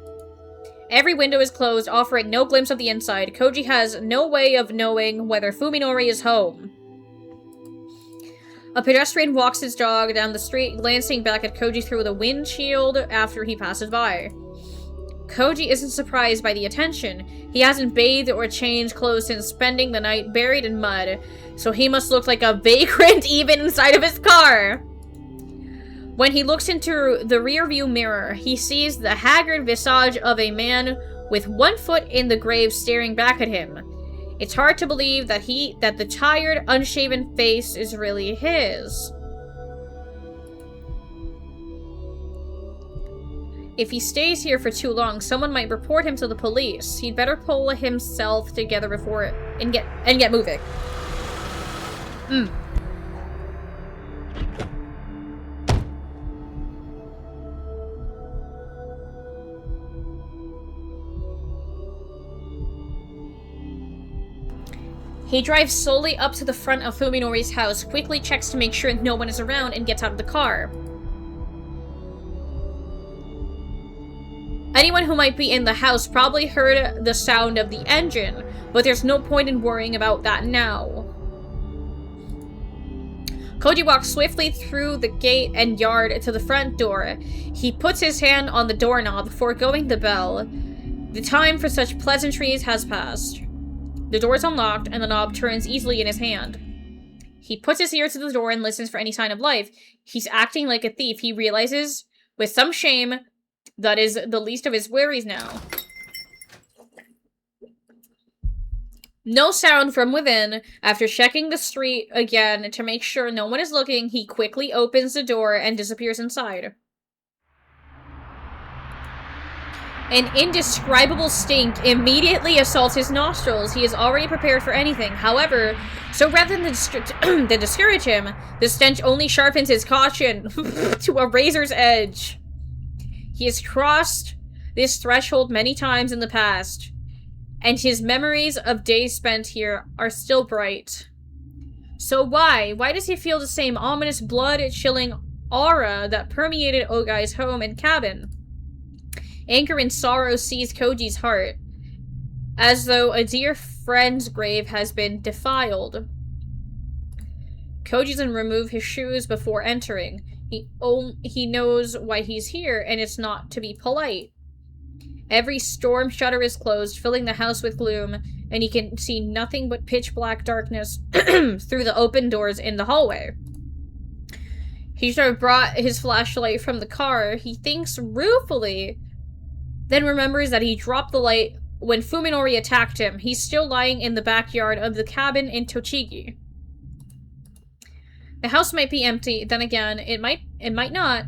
Every window is closed, offering no glimpse of the inside. Koji has no way of knowing whether Fuminori is home. A pedestrian walks his dog down the street, glancing back at Koji through the windshield after he passes by. Koji isn't surprised by the attention. He hasn't bathed or changed clothes since spending the night buried in mud, so he must look like a vagrant even inside of his car. When he looks into the rearview mirror, he sees the haggard visage of a man with 1 foot in the grave staring back at him. It's hard to believe that the tired, unshaven face is really his. If he stays here for too long, someone might report him to the police. He'd better pull himself together and get moving. He drives slowly up to the front of Fuminori's house, quickly checks to make sure no one is around, and gets out of the car. Anyone who might be in the house probably heard the sound of the engine, but there's no point in worrying about that now. Koji walks swiftly through the gate and yard to the front door. He puts his hand on the doorknob, foregoing the bell. The time for such pleasantries has passed. The door is unlocked, and the knob turns easily in his hand. He puts his ear to the door and listens for any sign of life. He's acting like a thief. He realizes, with some shame, that is the least of his worries now. No sound from within. After checking the street again to make sure no one is looking, he quickly opens the door and disappears inside. An indescribable stink immediately assaults his nostrils. He is already prepared for anything. However, so rather than discourage him, the stench only sharpens his caution to a razor's edge. He has crossed this threshold many times in the past, and his memories of days spent here are still bright. So why? Why does he feel the same ominous, blood-chilling aura that permeated Ogai's home and cabin? Anger and sorrow seize Koji's heart, as though a dear friend's grave has been defiled. Koji doesn't remove his shoes before entering. He knows why he's here, and it's not to be polite. Every storm shutter is closed, filling the house with gloom, and he can see nothing but pitch black darkness through the open doors in the hallway. He should have brought his flashlight from the car. He thinks ruefully, then remembers that he dropped the light when Fuminori attacked him. He's still lying in the backyard of the cabin in Tochigi. The house might be empty, then again, it might not.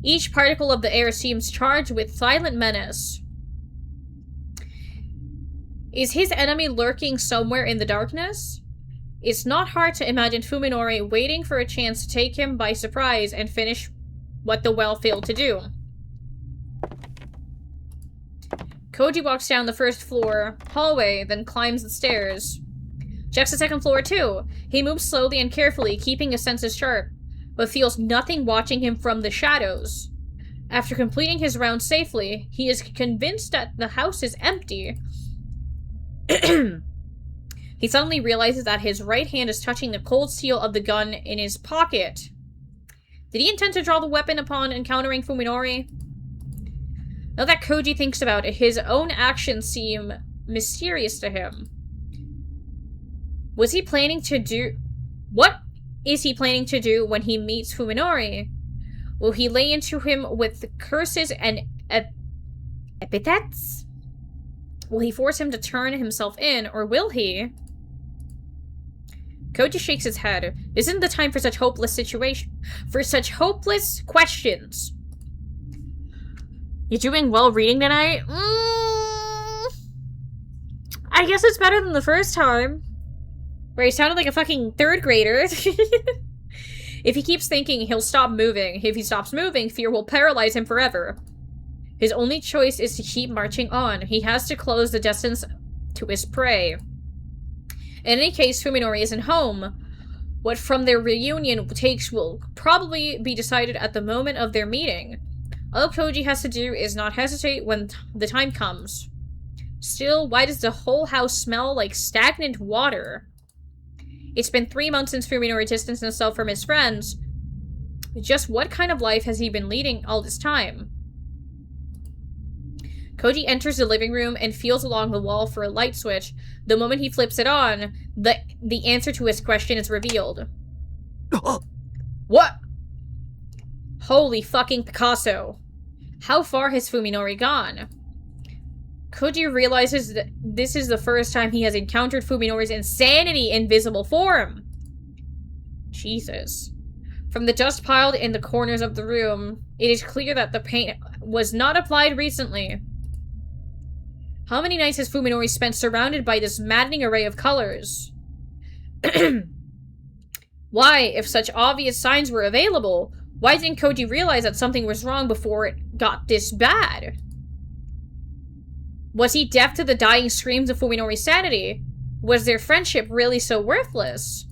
Each particle of the air seems charged with silent menace. Is his enemy lurking somewhere in the darkness? It's not hard to imagine Fuminori waiting for a chance to take him by surprise and finish what the well failed to do. Koji walks down the first floor hallway, then climbs the stairs. Checks the second floor too. He moves slowly and carefully, keeping his senses sharp, but feels nothing watching him from the shadows. After completing his round safely, he is convinced that the house is empty. He suddenly realizes that his right hand is touching the cold steel of the gun in his pocket. Did he intend to draw the weapon upon encountering Fuminori? Now that Koji thinks about it, his own actions seem mysterious to him. Was he planning to do... What is he planning to do when he meets Fuminori? Will he lay into him with curses and epithets? Will he force him to turn himself in, or will he? Koji shakes his head. This isn't the time for such hopeless questions. You doing well reading tonight? I guess it's better than the first time. Where he sounded like a fucking third grader. If he keeps thinking, he'll stop moving. If he stops moving, fear will paralyze him forever. His only choice is to keep marching on. He has to close the distance to his prey. In any case, Fuminori isn't home. What from their reunion takes will probably be decided at the moment of their meeting. All Koji has to do is not hesitate when the time comes. Still, why does the whole house smell like stagnant water? It's been 3 months since Fuminori distanced himself from his friends. Just what kind of life has he been leading all this time? Koji enters the living room and feels along the wall for a light switch. The moment he flips it on, the answer to his question is revealed. What? Holy fucking Picasso. How far has Fuminori gone? Koji realizes that this is the first time he has encountered Fuminori's insanity in visible form. Jesus. From the dust piled in the corners of the room, it is clear that the paint was not applied recently. How many nights has Fuminori spent surrounded by this maddening array of colors? Why, if such obvious signs were available, why didn't Koji realize that something was wrong before it got this bad? Was he deaf to the dying screams of Fuminori's sanity? Was their friendship really so worthless?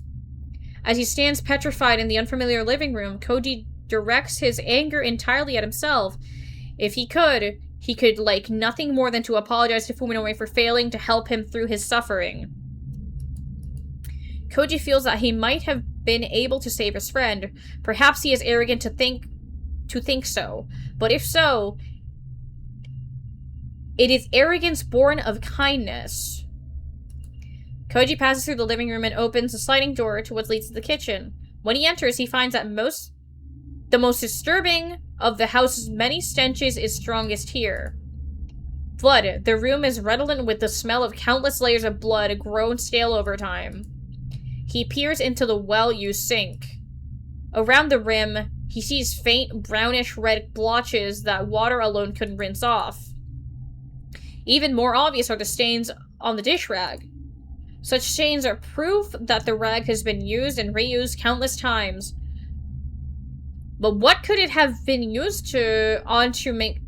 As he stands petrified in the unfamiliar living room, Koji directs his anger entirely at himself. If he could like nothing more than to apologize to Fuminori for failing to help him through his suffering. Koji feels that he might have been able to save his friend. Perhaps he is arrogant to think so. But if so, it is arrogance born of kindness. Koji passes through the living room and opens a sliding door to what leads to the kitchen. When he enters, he finds that the most disturbing of the house's many stenches is strongest here. Blood. The room is redolent with the smell of countless layers of blood grown stale over time. He peers into the well-used sink. Around the rim, he sees faint brownish-red blotches that water alone couldn't rinse off. Even more obvious are the stains on the dish rag. Such stains are proof that the rag has been used and reused countless times. But what could it have been used on to make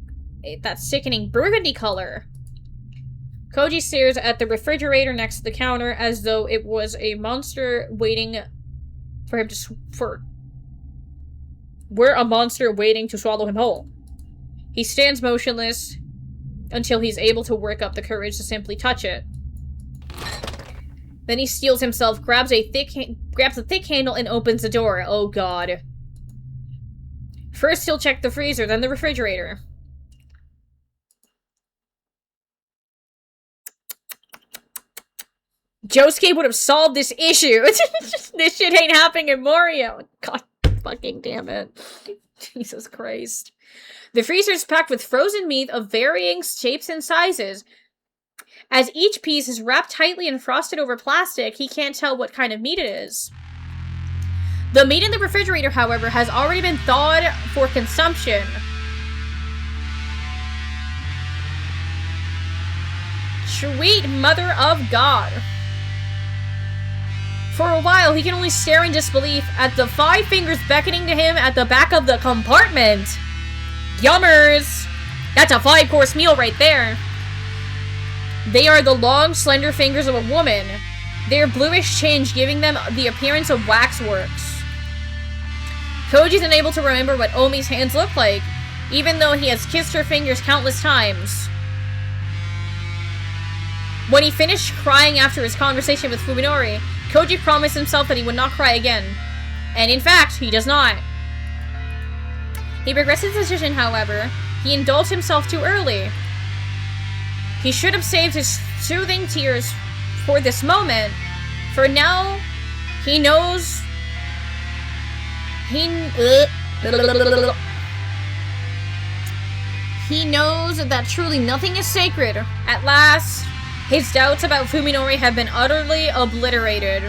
that sickening burgundy color? Koji stares at the refrigerator next to the counter as though it was a monster waiting for him to we're a monster waiting to swallow him whole. He stands motionless until he's able to work up the courage to simply touch it. Then he steels himself, grabs a thick handle, and opens the door. Oh god. First, he'll check the freezer, then the refrigerator. Josuke would have solved this issue. This shit ain't happening in Mario. God fucking damn it. Jesus Christ. The freezer is packed with frozen meat of varying shapes and sizes. As each piece is wrapped tightly and frosted over plastic, he can't tell what kind of meat it is. The meat in the refrigerator, however, has already been thawed for consumption. Sweet mother of God. For a while, he can only stare in disbelief at the 5 fingers beckoning to him at the back of the compartment. Yummers! That's a 5-course meal right there. They are the long, slender fingers of a woman. Their bluish tinge giving them the appearance of waxworks. Koji's unable to remember what Omi's hands look like, even though he has kissed her fingers countless times. When he finished crying after his conversation with Fuminori, Koji promised himself that he would not cry again. And in fact, he does not. He regrets his decision, however. He indulged himself too early. He should have saved his soothing tears for this moment. For now, he knows... He knows that truly nothing is sacred. At last... his doubts about Fuminori have been utterly obliterated.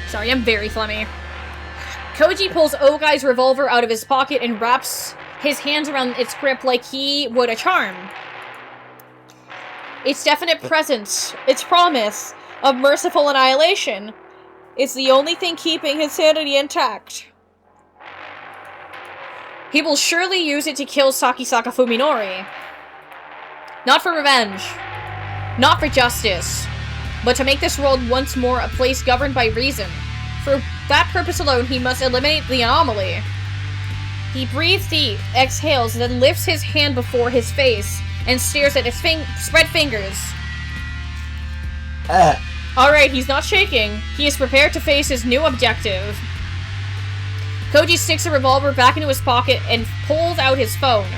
Sorry, I'm very phlegmy. Koji pulls Ogai's revolver out of his pocket and wraps his hands around its grip like he would a charm. Its definite presence, its promise of merciful annihilation, is the only thing keeping his sanity intact. He will surely use it to kill Sakisaka Fuminori. Not for revenge, not for justice, but to make this world once more a place governed by reason. For that purpose alone, he must eliminate the anomaly. He breathes deep, exhales, then lifts his hand before his face and stares at his spread fingers. Alright, he's not shaking. He is prepared to face his new objective. Koji sticks the revolver back into his pocket and pulls out his phone.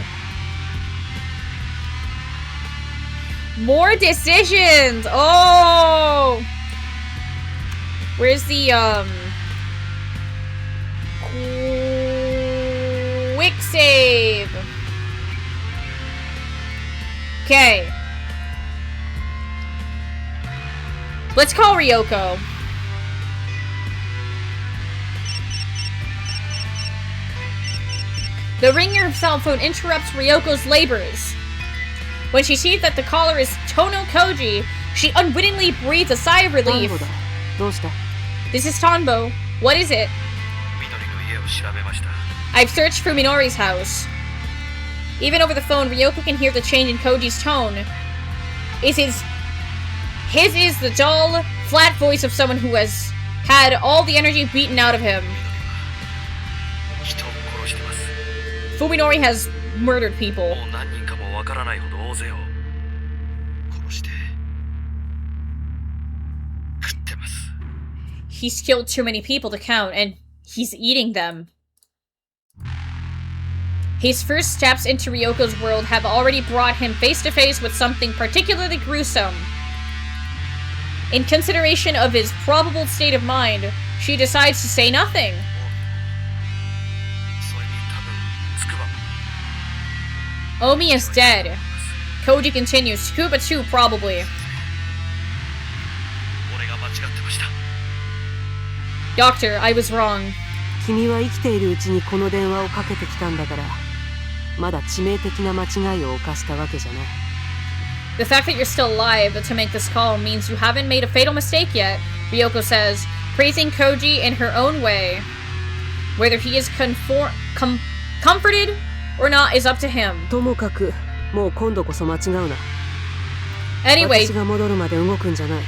More decisions! Oh! Where's the, quick save? Okay. Let's call Ryoko. The ringer of cell phone interrupts Ryoko's labors. When she sees that the caller is Tono Koji, she unwittingly breathes a sigh of relief. This is Tanbo. What is it? I've searched Fuminori's house. Even over the phone, Ryoko can hear the change in Koji's tone. His is the dull, flat voice of someone who has had all the energy beaten out of him. Fuminori has murdered people. He's killed too many people to count, and he's eating them. His first steps into Ryoko's world have already brought him face to face with something particularly gruesome. In consideration of his probable state of mind, she decides to say nothing. Omi is dead. Koji continues. Tsukuba too, probably. Doctor, I was wrong. 君は生きているうちにこの電話をかけてきたんだから、まだ致命的な間違いを犯したわけじゃない。The fact that you're still alive to make this call means you haven't made a fatal mistake yet, Ryoko says, praising Koji in her own way. Whether he is comforted or not is up to him. ともかく、もう今度こそ間違うな。Anyway, 私が戻るまで動くんじゃない。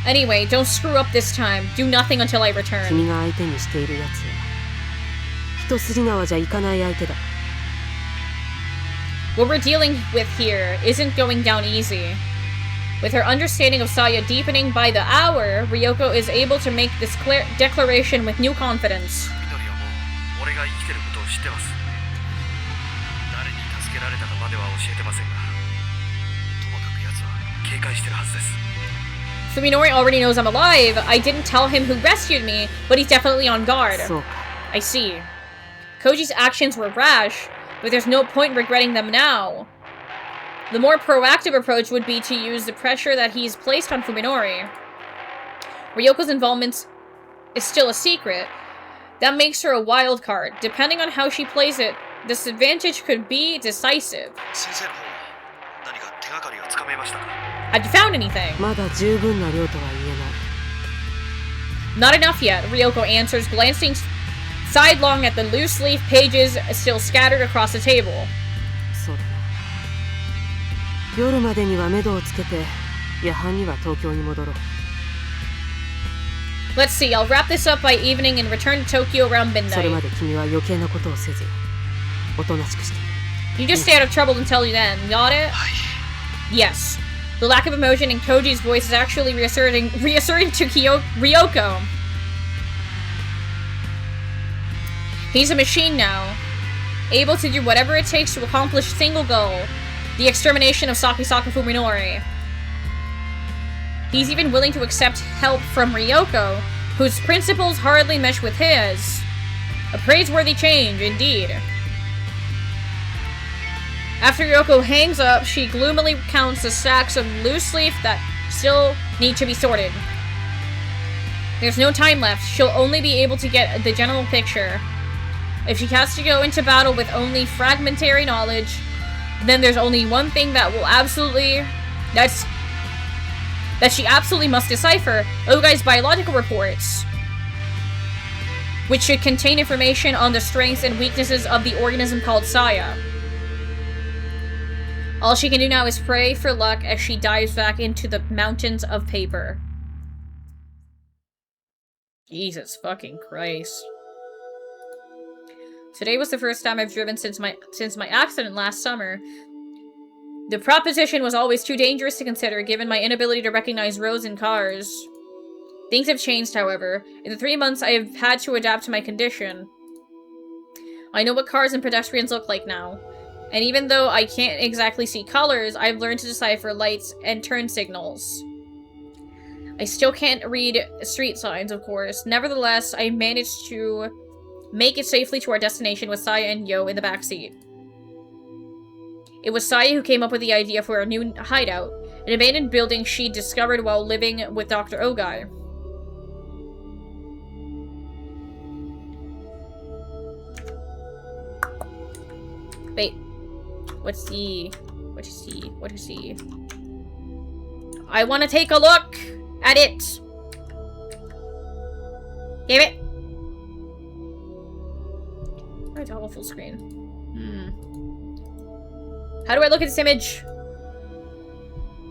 Anyway, don't screw up this time. Do nothing until I return. 君が相手にしているやつは、一筋縄じゃいかない相手だ。What we're dealing with here isn't going down easy. With her understanding of Saya deepening by the hour, Ryoko is able to make this declaration with new confidence. Fuminori already knows I'm alive. I didn't tell him who rescued me, but he's definitely on guard. I see. Koji's actions were rash, but there's no point in regretting them now. The more proactive approach would be to use the pressure that he's placed on Fuminori. Ryoko's involvement is still a secret. That makes her a wild card. Depending on how she plays it, this advantage could be decisive. Have you found anything? Not enough yet, Ryoko answers, glancing sidelong at the loose-leaf pages still scattered across the table. Let's see, I'll wrap this up by evening and return to Tokyo around midnight. You just stay out of trouble until then, got it? Yes. The lack of emotion in Koji's voice is actually reasserting to Ryoko. He's a machine now, able to do whatever it takes to accomplish a single goal, the extermination of Sakisaka Fuminori. He's even willing to accept help from Ryoko, whose principles hardly mesh with his. A praiseworthy change, indeed. After Ryoko hangs up, she gloomily counts the stacks of loose leaf that still need to be sorted. There's no time left. She'll only be able to get the general picture. If she has to go into battle with only fragmentary knowledge, then there's only one thing that she absolutely must decipher: Ogai's biological reports, which should contain information on the strengths and weaknesses of the organism called Saya. All she can do now is pray for luck as she dives back into the mountains of paper. Jesus fucking Christ. Today was the first time I've driven since my accident last summer. The proposition was always too dangerous to consider, given my inability to recognize roads and cars. Things have changed, however. In the 3 months I have had to adapt to my condition. I know what cars and pedestrians look like now. And even though I can't exactly see colors, I've learned to decipher lights and turn signals. I still can't read street signs, of course. Nevertheless, I managed to make it safely to our destination with Saya and Yo in the backseat. It was Saya who came up with the idea for a new hideout, an abandoned building she discovered while living with Dr. Ogai. Wait. What is he? I want to take a look at it. Damn it. Where's the whole full screen? How do I look at this image?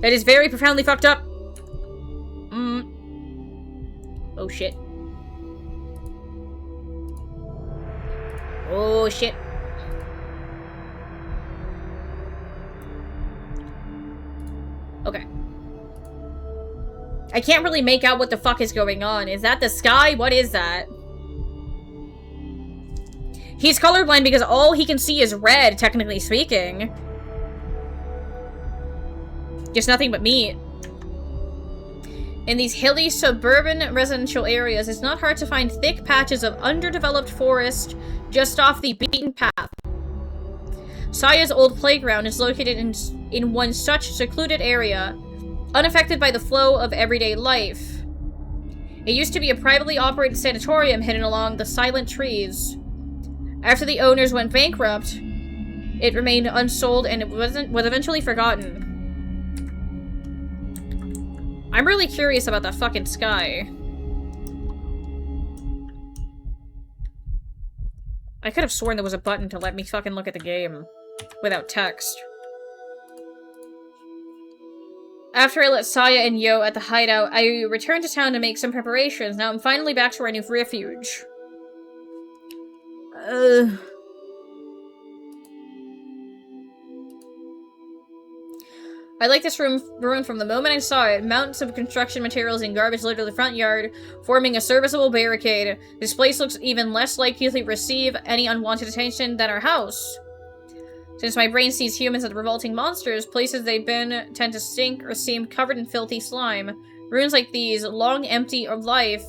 That is very profoundly fucked up. Oh shit. Oh shit. Okay. I can't really make out what the fuck is going on. Is that the sky? What is that? He's colorblind because all he can see is red, technically speaking. Just nothing but meat. In these hilly, suburban residential areas, it's not hard to find thick patches of underdeveloped forest just off the beaten path. Saya's old playground is located in one such secluded area, unaffected by the flow of everyday life. It used to be a privately operated sanatorium hidden along the silent trees. After the owners went bankrupt, it remained unsold and it was eventually forgotten. I'm really curious about that fucking sky. I could have sworn there was a button to let me fucking look at the game without text. After I let Saya and Yo at the hideout, I returned to town to make some preparations. Now I'm finally back to our new refuge. I like this ruin from the moment I saw it. Mountains of construction materials and garbage litter the front yard, forming a serviceable barricade. This place looks even less likely to receive any unwanted attention than our house. Since my brain sees humans as revolting monsters, places they've been tend to stink or seem covered in filthy slime. Ruins like these, long empty of life,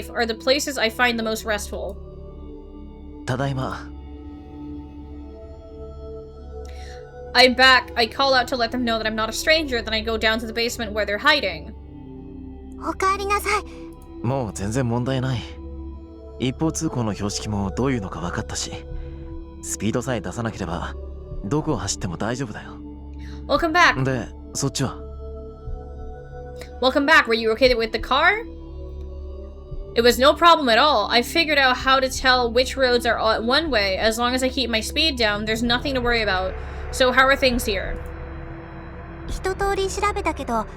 are the places I find the most restful. ただいま。 I'm back. I call out to let them know that I'm not a stranger, then I go down to the basement where they're hiding. おかえりなさい。もう全然問題ない。一方通行の標識もどういうのか分かったし、スピードさえ出さなければどこを走っても大丈夫だよ。 Welcome back. で、そっちは Welcome back. Were you okay with the car? It was no problem at all. I figured out how to tell which roads are one way. As long as I keep my speed down, there's nothing to worry about. So how are things here? 一通り調べたけど、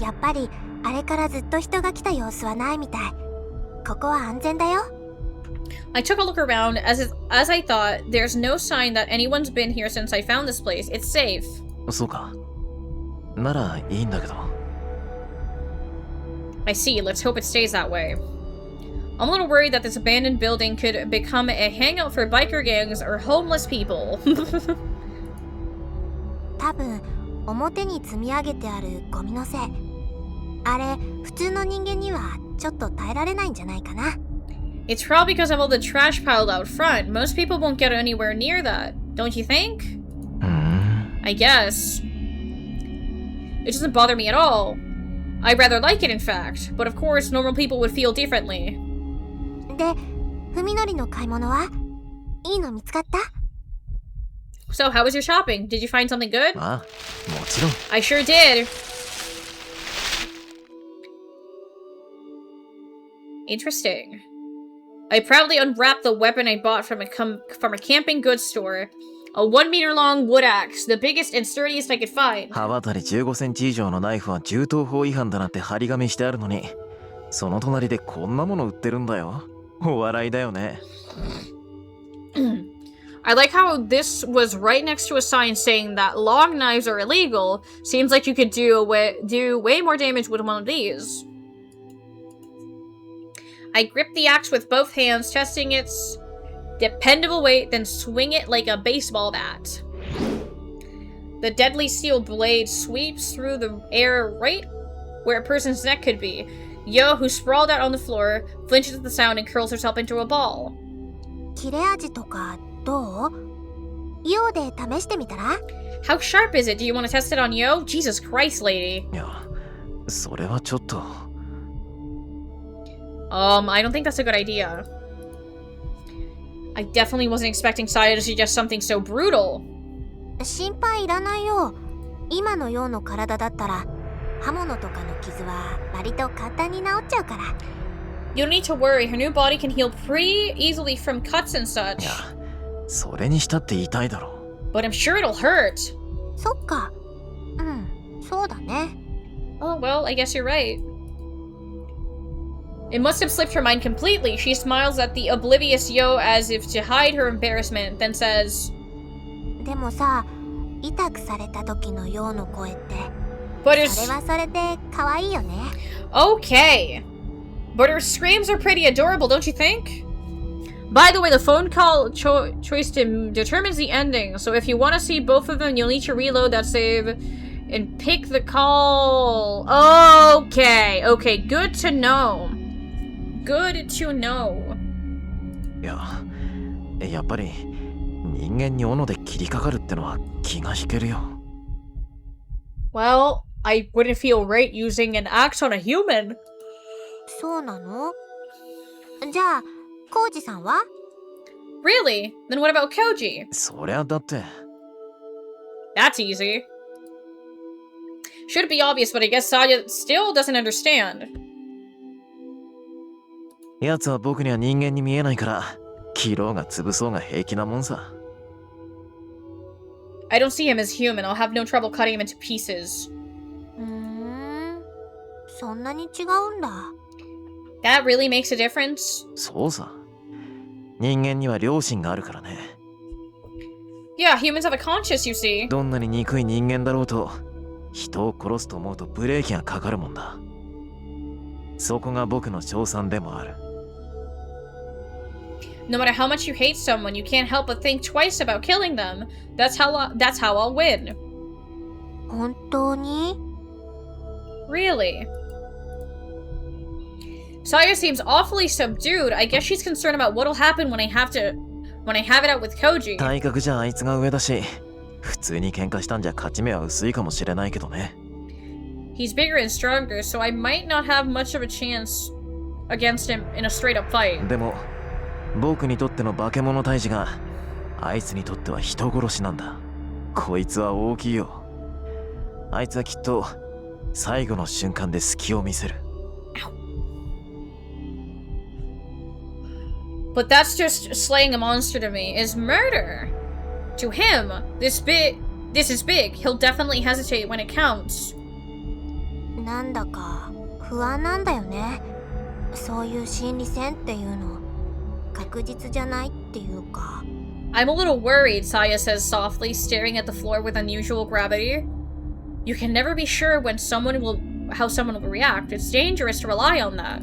やっぱりあれからずっと人が来た様子はないみたい。ここは安全だよ。I took a look around. As I thought, there's no sign that anyone's been here since I found this place. It's safe. そうか。ならいいんだけど。 I see. Let's hope it stays that way. I'm a little worried that this abandoned building could become a hangout for biker gangs or homeless people. 多分表に積み上げてあるゴミのせい。あれ普通の人間にはちょっと耐えられないんじゃないかな。It's probably because of all the trash piled out front. Most people won't get anywhere near that, don't you think? I guess. It doesn't bother me at all. I rather like it, in fact. But of course, normal people would feel differently. で、文則の買い物はいいの見つかった？ So, how was your shopping? Did you find something good? ああ、もちろん。 I sure did. Interesting. I proudly unwrapped the weapon I bought from a camping goods store. A 1-meter-long wood axe, the biggest and sturdiest I could find. 刃渡り15センチ以上のナイフは銃刀法違反だなって張り紙してあるのに、その隣でこんなもの売ってるんだよ。お笑いだよね。I like how this was right next to a sign saying that long knives are illegal. Seems like you could do way more damage with one of these. I grip the axe with both hands, testing its dependable weight, then swing it like a baseball bat. The deadly steel blade sweeps through the air right where a person's neck could be. Yo, who sprawled out on the floor, flinches at the sound and curls herself into a ball. 切れ味とかどう？用で試してみたら？ How sharp is it? Do you want to test it on Yo? Jesus Christ, lady. いや、それはちょっと。I don't think that's a good idea. I definitely wasn't expecting Saya to suggest something so brutal. 心配いらないよ。今のような体だったら刃物とかの傷は割と簡単に治っちゃうから。You don't need to worry. Her new body can heal pretty easily from cuts and such. いや、それにしたって痛いだろ。But I'm sure it'll hurt. そっか。うん、そうだね。Oh, well, I guess you're right. It must have slipped her mind completely. She smiles at the oblivious Yo as if to hide her embarrassment, then says, でもさ、痛くされた時のようの声って、 But her それはそれで可愛いよね。 Okay. But her screams are pretty adorable, don't you think? By the way, the phone call choice determines the ending, so if you want to see both of them, you'll need to reload that save and pick the call. Okay, okay, good to know. Good to know. いや、やっぱり人間に斧で切りかかるってのは気が引けるよ。Well, I wouldn't feel right using an axe on a human. そうなの？じゃあ、コウジさんは？ Really? Then what about Koji? そりゃだって。That's easy. Should be obvious, but I guess Saya still doesn't understand. やつは僕には人間に見えないから、切ろうが潰そうが平気なもんさ。I don't see him as human. I'll have no trouble cutting him into pieces. そんなに違うんだ。That really makes a difference? そうさ。人間には良心があるからね。Yeah, humans have a conscience, you see. どんなに憎い人間だろうと、人を殺すと思うとブレーキがかかるもんだ。そこが僕の勝算でもある。No matter how much you hate someone, you can't help but think twice about killing them. That's how I'll win. 本当に？ Really? Saya seems awfully subdued. I guess she's concerned about what'll happen when I have it out with Koji. 体格じゃあいつが上だし、普通に喧嘩したんじゃ勝ち目は薄いかもしれないけどね。He's bigger and stronger, so I might not have much of a chance against him in a straight-up fight. でも、僕にとっての化け物退治が、あいつにとっては人殺しなんだ。こいつは大きいよ。あいつはきっと、最後の瞬間で隙を見せる。But that's just slaying a monster to me, is murder. To him, this is big. He'll definitely hesitate when it counts. なんだか不安なんだよね。そういう心理戦っていうの確実じゃないっていうか。I'm a little worried, Saya says softly, staring at the floor with unusual gravity. You can never be sure how someone will react. It's dangerous to rely on that.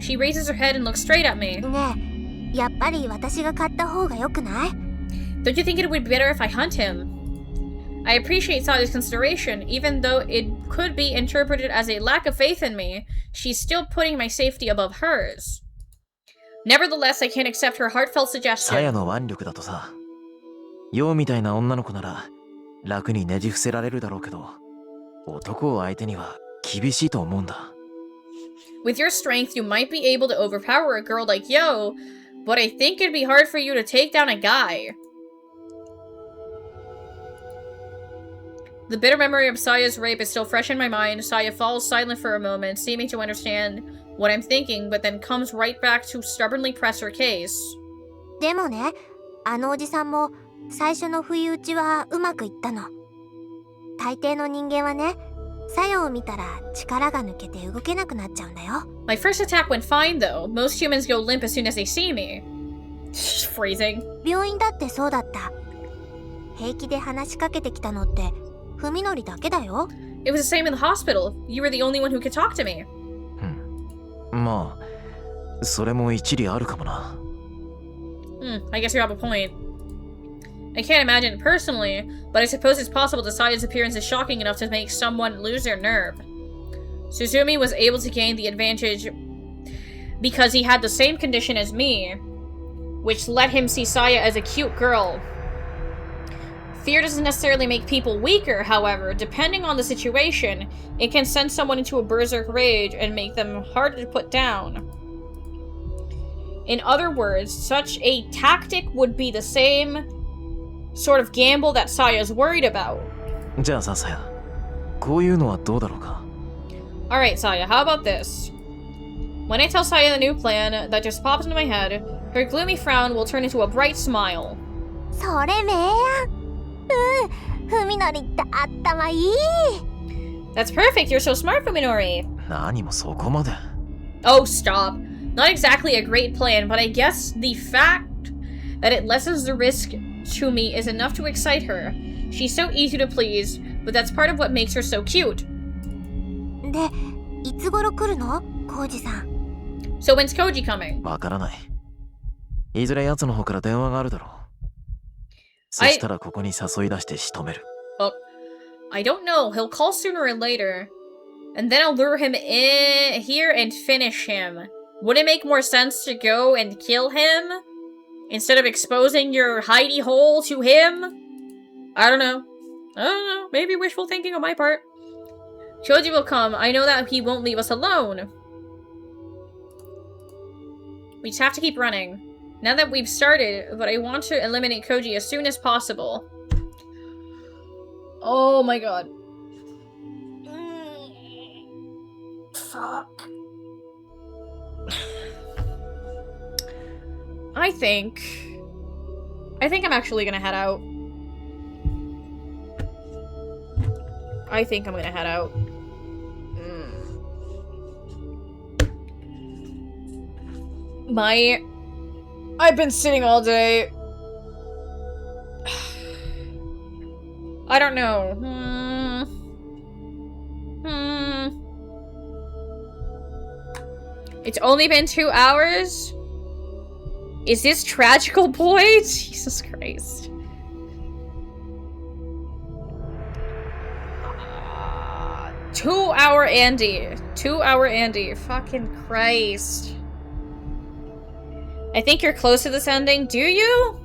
She raises her head and looks straight at me. ねえ、やっぱり私が買った方が良くない？ Don't you think it would be better if I hunt him? I appreciate Saya's consideration, even though it could be interpreted as a lack of faith in me. She's still putting my safety above hers. Nevertheless, I can't accept her heartfelt suggestion. サヤの腕力だとさ、ヨウみたいな女の子なら楽にねじ伏せられるだろうけど、男を相手には厳しいと思うんだ。With your strength, you might be able to overpower a girl like Yo, but I think it'd be hard for you to take down a guy. The bitter memory of Saya's rape is still fresh in my mind. Saya falls silent for a moment, seeming to understand what I'm thinking, but then comes right back to stubbornly press her case. でもね、あのおじさんも最初の不意打ちはうまくいったの。大抵の人間はね、作用を見たら力が抜けて動けなくなっちゃうんだよ。My first attack went fine, though. Most humans go limp as soon as they see me. Phrasing. 病院だってそうだった。平気で話しかけてきたのって文則だけだよ。It was the same in the hospital. You were the only one who could talk to me. まあ、それも一理あるかもな。I guess you have a point. I can't imagine it personally, but I suppose it's possible that Saya's appearance is shocking enough to make someone lose their nerve. Suzumi was able to gain the advantage because he had the same condition as me, which let him see Saya as a cute girl. Fear doesn't necessarily make people weaker, however. Depending on the situation, it can send someone into a berserk rage and make them harder to put down. In other words, such a tactic would be the same sort of gamble that Saya's worried about. じゃあさ、サヤ、こういうのはどうだろうか。Alright, Saya, how about this? When I tell Saya the new plan that just pops into my head, her gloomy frown will turn into a bright smile. それめえやん。文則って頭いい。That's perfect, you're so smart, Fuminori. 何もそこまで。Oh, stop. Not exactly a great plan, but I guess the fact that it lessens the risk to me is enough to excite her. She's so easy to please, but that's part of what makes her so cute. で、いつ頃来るの？浩二さん。So when's Koji coming? わからない。いずれ奴の方から電話があるだろう。そしたらここに誘い出して仕留める。Well, I don't know. He'll call sooner or later. And then I'll lure him in here and finish him. Would it make more sense to go and kill him? Instead of exposing your hidey hole to him? I don't know. Maybe wishful thinking on my part. Choji will come. I know that he won't leave us alone. We just have to keep running. Now that we've started, but I want to eliminate Koji as soon as possible. Oh my god. Fuck. I think I'm actually gonna head out. I think I'm gonna head out. I've been sitting all day. I don't know. It's only been 2 hours? Is this tragical boy? Jesus Christ. Two-hour Andy. 2-hour Andy. Fucking Christ. I think you're close to this ending. Do you?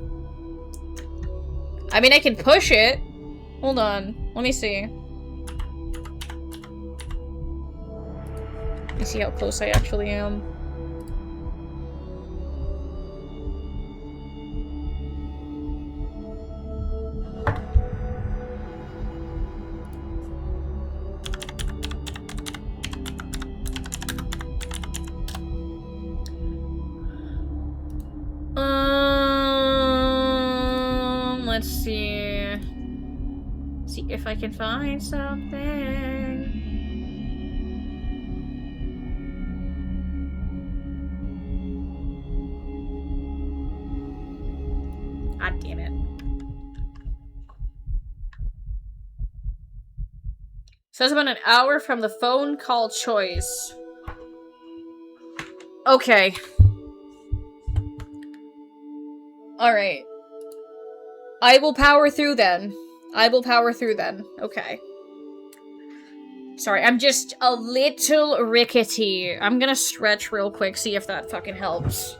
I mean, I can push it. Hold on. Let me see. Let me see how close I actually am. Let's see. See if I can find something. God damn it. Says about an hour from the phone call choice. Okay. Alright. I will power through then. Okay. Sorry, I'm just a little rickety. I'm gonna stretch real quick, see if that fucking helps.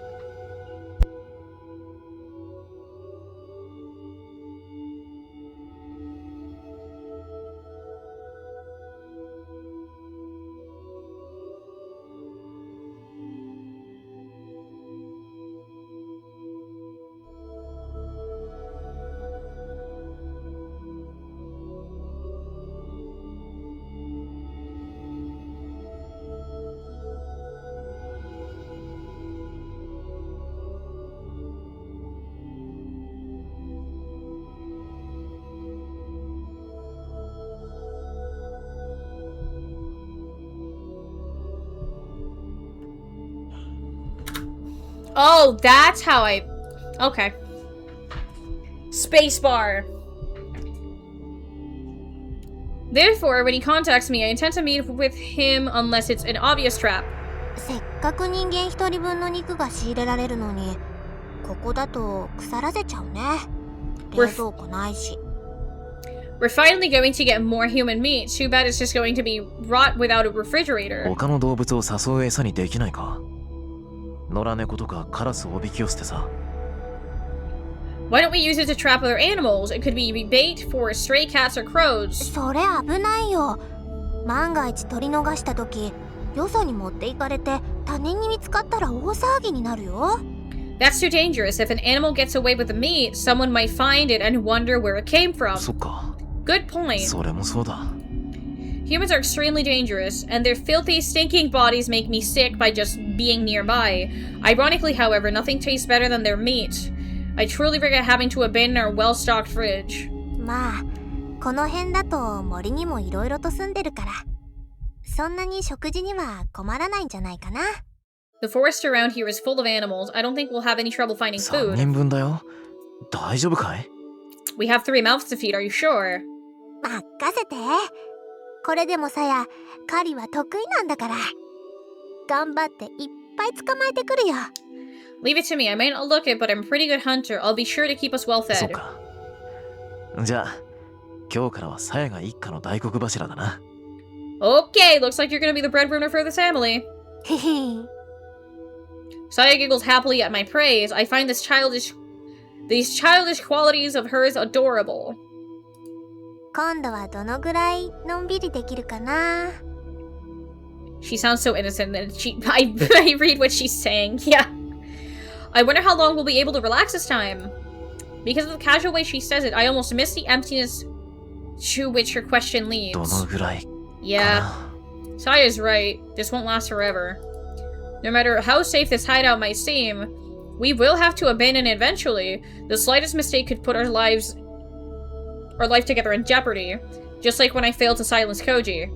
Oh, that's how I... Okay. Spacebar. Therefore, when he contacts me, I intend to meet with him unless it's an obvious trap. せっかく人間一人分の肉が仕入れられるのに、ここだと腐らせちゃうね。冷蔵庫ないし。We're finally going to get more human meat. Too bad it's just going to be rot without a refrigerator. 他の動物を誘う餌にできないか？野良猫とかカラスをおびき寄せてさ。Why don't we use it to trap other animals? It could be bait for stray cats or crows. それ危ないよ。万が一取り逃した時、よそに持っていかれて他人に見つかったら大騒ぎになるよ。That's too dangerous. If an animal gets away with the meat, someone might find it and wonder where it came from. そっか。Good point. それもそうだ。Humans are extremely dangerous, and their filthy, stinking bodies make me sick by just being nearby. Ironically, however, nothing tastes better than their meat. I truly regret having to abandon our well-stocked fridge. まあ、この辺だと森にもいろいろと住んでるから、そんなに食事には困らないんじゃないかな。The forest around here is full of animals. I don't think we'll have any trouble finding 3 food. 人分だよ。大丈夫かい？ We have 3 mouths to feed, are you sure? 任せて。これでもさや、狩りは得意なんだから。頑張っていっぱい捕まえてくるよ。Leave it to me. I may not look it, but I'm a pretty good hunter. I'll be sure to keep us well そう fed. か。じゃあ、今日からはサヤが一家の大黒柱だな。Okay, looks like you're gonna be the breadwinner for this family. へへ。 Saya giggles happily at my praise. I find these childish qualities of hers adorable. 今度はどのぐらいのんびりできるかな。She sounds so innocent that I read what she's saying. Yeah. I wonder how long we'll be able to relax this time. Because of the casual way she says it, I almost miss the emptiness to which her question leads. どのぐらいかな。 Yeah. Saya's right. This won't last forever. No matter how safe this hideout might seem, we will have to abandon it eventually. The slightest mistake could put our life together in jeopardy. Just like when I failed to silence Koji.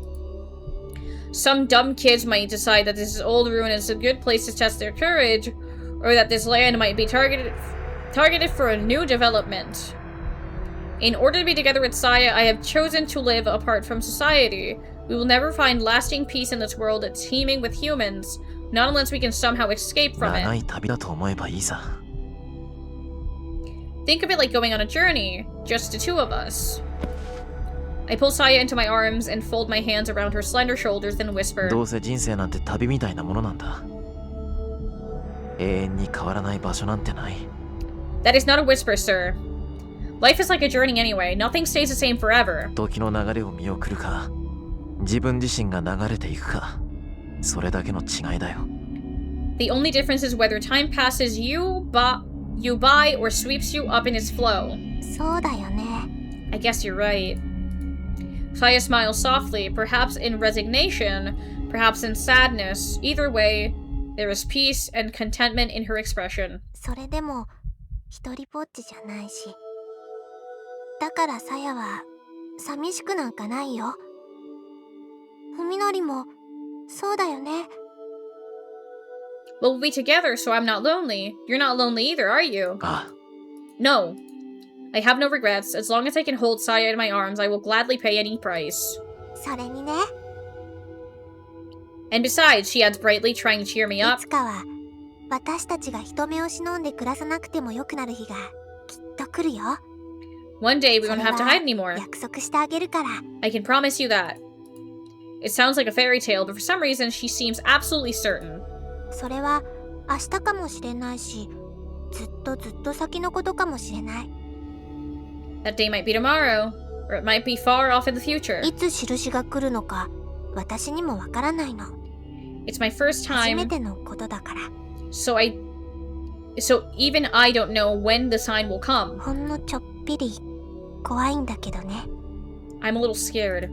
Some dumb kids might decide that this old ruin is a good place to test their courage, or that this land might be targeted for a new development. In order to be together with Saya, I have chosen to live apart from society. We will never find lasting peace in this world teeming with humans, not unless we can somehow escape from 長 it. い旅だと思えばいいさ。 Think of it like going on a journey, just the two of us. I pull Saya into my arms and fold my hands around her slender shoulders, then whisper, どうせ人生なんて旅みたいなものなんだ。永遠に変わらない場所なんてない。 That is not a whisper, sir. Life is like a journey anyway. Nothing stays the same forever. 時の流れを見送るか、自分自身が流れていくか、それだけの違いだよ。 The only difference is whether time passes you by or sweeps you up in its flow. そうだよね。 I guess you're right. Saya smiles softly, perhaps in resignation, perhaps in sadness. Either way, there is peace and contentment in her expression. それでも一人ぼっちじゃないし。だからさやは寂しくなんかないよ。ふみのりもそうだよね。We'll be together, so I'm not lonely. You're not lonely either, are you? ああ、 No. I have no regrets. As long as I can hold Saya in my arms, I will gladly pay any price. それにね、 And besides, she adds brightly, trying to cheer me い up, つかは私たちが人目を忍んで暮らさなくてもよくなる日がきっと来るよ。 one day we そ won't れ have to は hide anymore. 約束してあげるから。 I can promise you that. It sounds like a fairy tale, but for some reason she seems absolutely certain. それは明日かもしれないし、ずっと先のことかもしれない。 That day might be tomorrow, or it might be far off in the future. いつ印が来るのか私にもわからないの。 It's my first 初め time, てのことだから。 so even I don't know when the sign will come. ほんのちょっぴり怖いんだけどね。 I'm a little scared.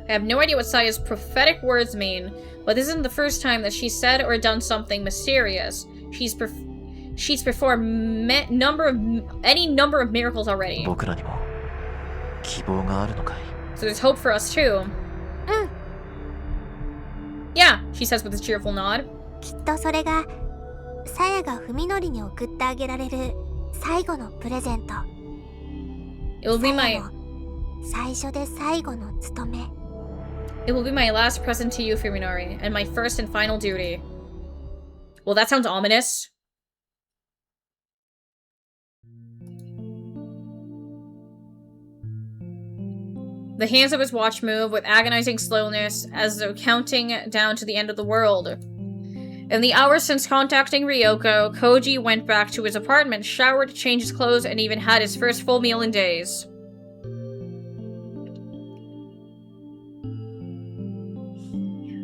I have no idea what Saya's prophetic words mean, but this isn't the first time that she's said or done something mysterious. She's performed any number of miracles already. 僕らにも希望があるのかい。 So there's hope for us too. うん、 Yeah, she says with a cheerful nod. きっとそれがさやがふみのりに送ってあげられる最後のプレゼント。 It will さ be や my の最初で最後の務め。 It will be my last present to you, Fuminori, and my first and final duty. Well, that sounds ominous. The hands of his watch move with agonizing slowness as though counting down to the end of the world. In the hours since contacting Ryoko, Koji went back to his apartment, showered, changed his clothes, and even had his first full meal in days.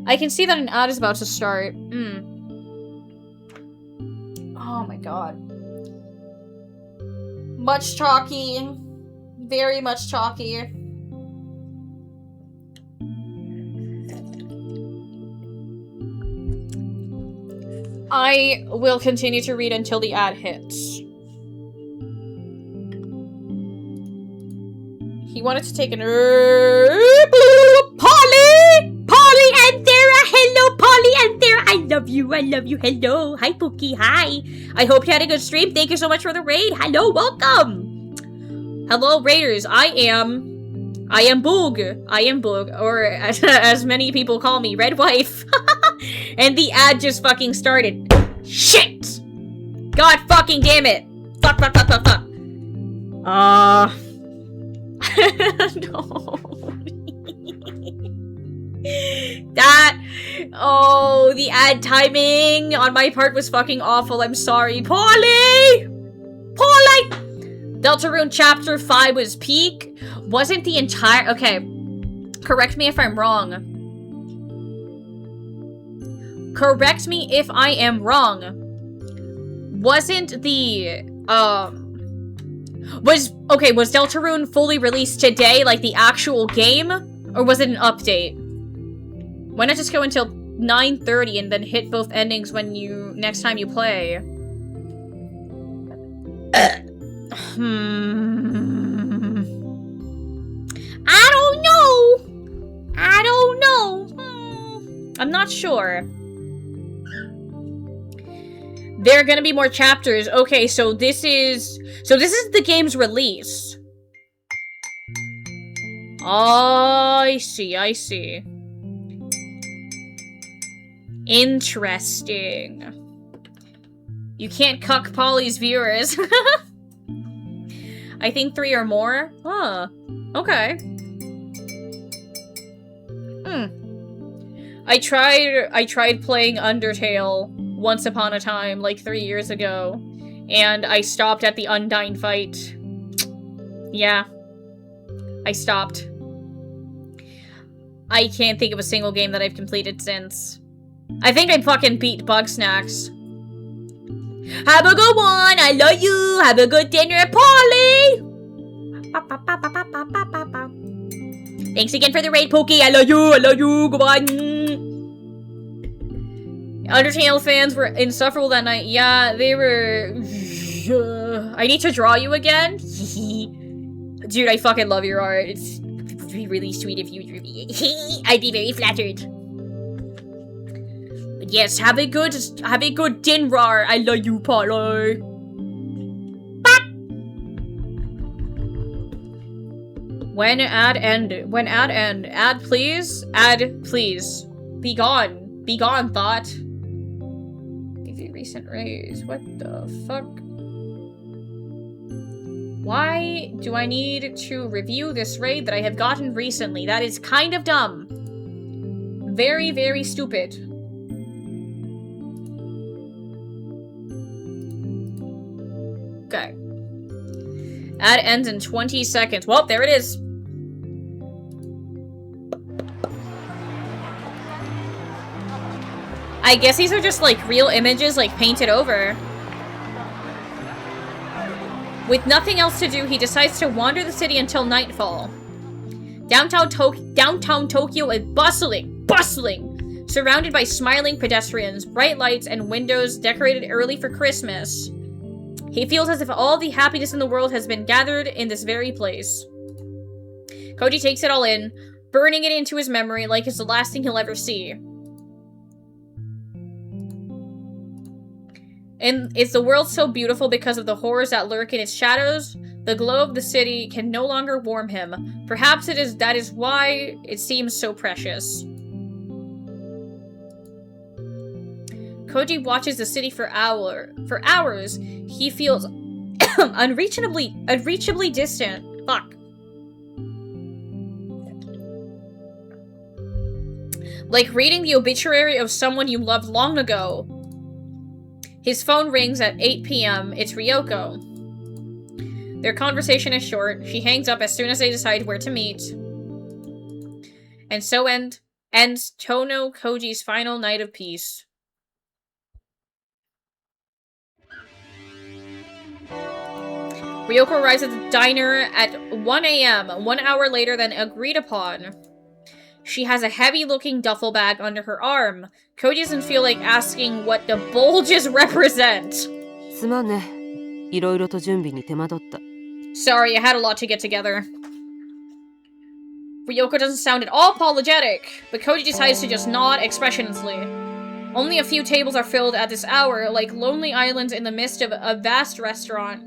I can see that an ad is about to start. Oh my god. Much talky. Very much talky. I will continue to read until the ad hits. He wanted to take an Polly! Polly and Thera! Hello, Polly and Thera! I love you, hello! Hi, Pookie, hi! I hope you had a good stream. Thank you so much for the raid. Hello, welcome! Hello, raiders. I am Boog. I am Boog, or as many people call me, Red Wife. And the ad just fucking started. Shit! God fucking damn it! Fuck. No. The ad timing on my part was fucking awful. I'm sorry. Polly! Deltarune Chapter 5 was peak. Wasn't the entire... Okay. Correct me if I'm wrong. Correct me if I am wrong. Wasn't the... Was Deltarune fully released today, like the actual game? Or was it an update? Why not just go until 9:30 and then hit both endings when next time you play? I don't know. I'm not sure. There are gonna be more chapters. Okay, so this is the game's release. I see, I see. Interesting. You can't cuck Polly's viewers. I think 3 or more? Huh. Okay. I tried playing Undertale once upon a time, like 3 years ago, and I stopped at the Undyne fight. Yeah. I stopped. I can't think of a single game that I've completed since. I think I fucking beat Bugsnax. Have a good one! I love you! Have a good dinner, Polly! Thanks again for the raid, Pokey! I love you! I love you! Goodbye! Undertale fans were insufferable that night. Yeah, they were... I need to draw you again? Dude, I fucking love your art. It's really sweet of you, Ruby. I'd be very flattered. But yes, have a good dinner. I love you, Paulo. When ad end. Ad please. Ad please. Be gone. Be gone, thought. Review recent raise. What the fuck? Why do I need to review this raid that I have gotten recently? That is kind of dumb. Very, very stupid. Okay. Ad ends in 20 seconds. Well, there it is. I guess these are just like real images, like painted over. With nothing else to do, he decides to wander the city until nightfall. Downtown Tokyo is bustling, surrounded by smiling pedestrians, bright lights, and windows decorated early for Christmas. He feels as if all the happiness in the world has been gathered in this very place. Koji takes it all in, burning it into his memory like it's the last thing he'll ever see. And is the world so beautiful because of the horrors that lurk in its shadows? The glow of the city can no longer warm him. Perhaps that is why it seems so precious. Koji watches the city for hours. He feels unreachably distant. Fuck. Like reading the obituary of someone you loved long ago. His phone rings at 8 p.m. It's Ryoko. Their conversation is short. She hangs up as soon as they decide where to meet. And so ends Tono Koji's final night of peace. Ryoko arrives at the diner at 1 a.m., 1 hour later than agreed upon. She has a heavy-looking duffel bag under her arm. Koji doesn't feel like asking what the bulges represent. Sorry, I had a lot to get together. Ryoko doesn't sound at all apologetic, but Koji decides to just nod expressionlessly. Only a few tables are filled at this hour, like lonely islands in the midst of a vast restaurant.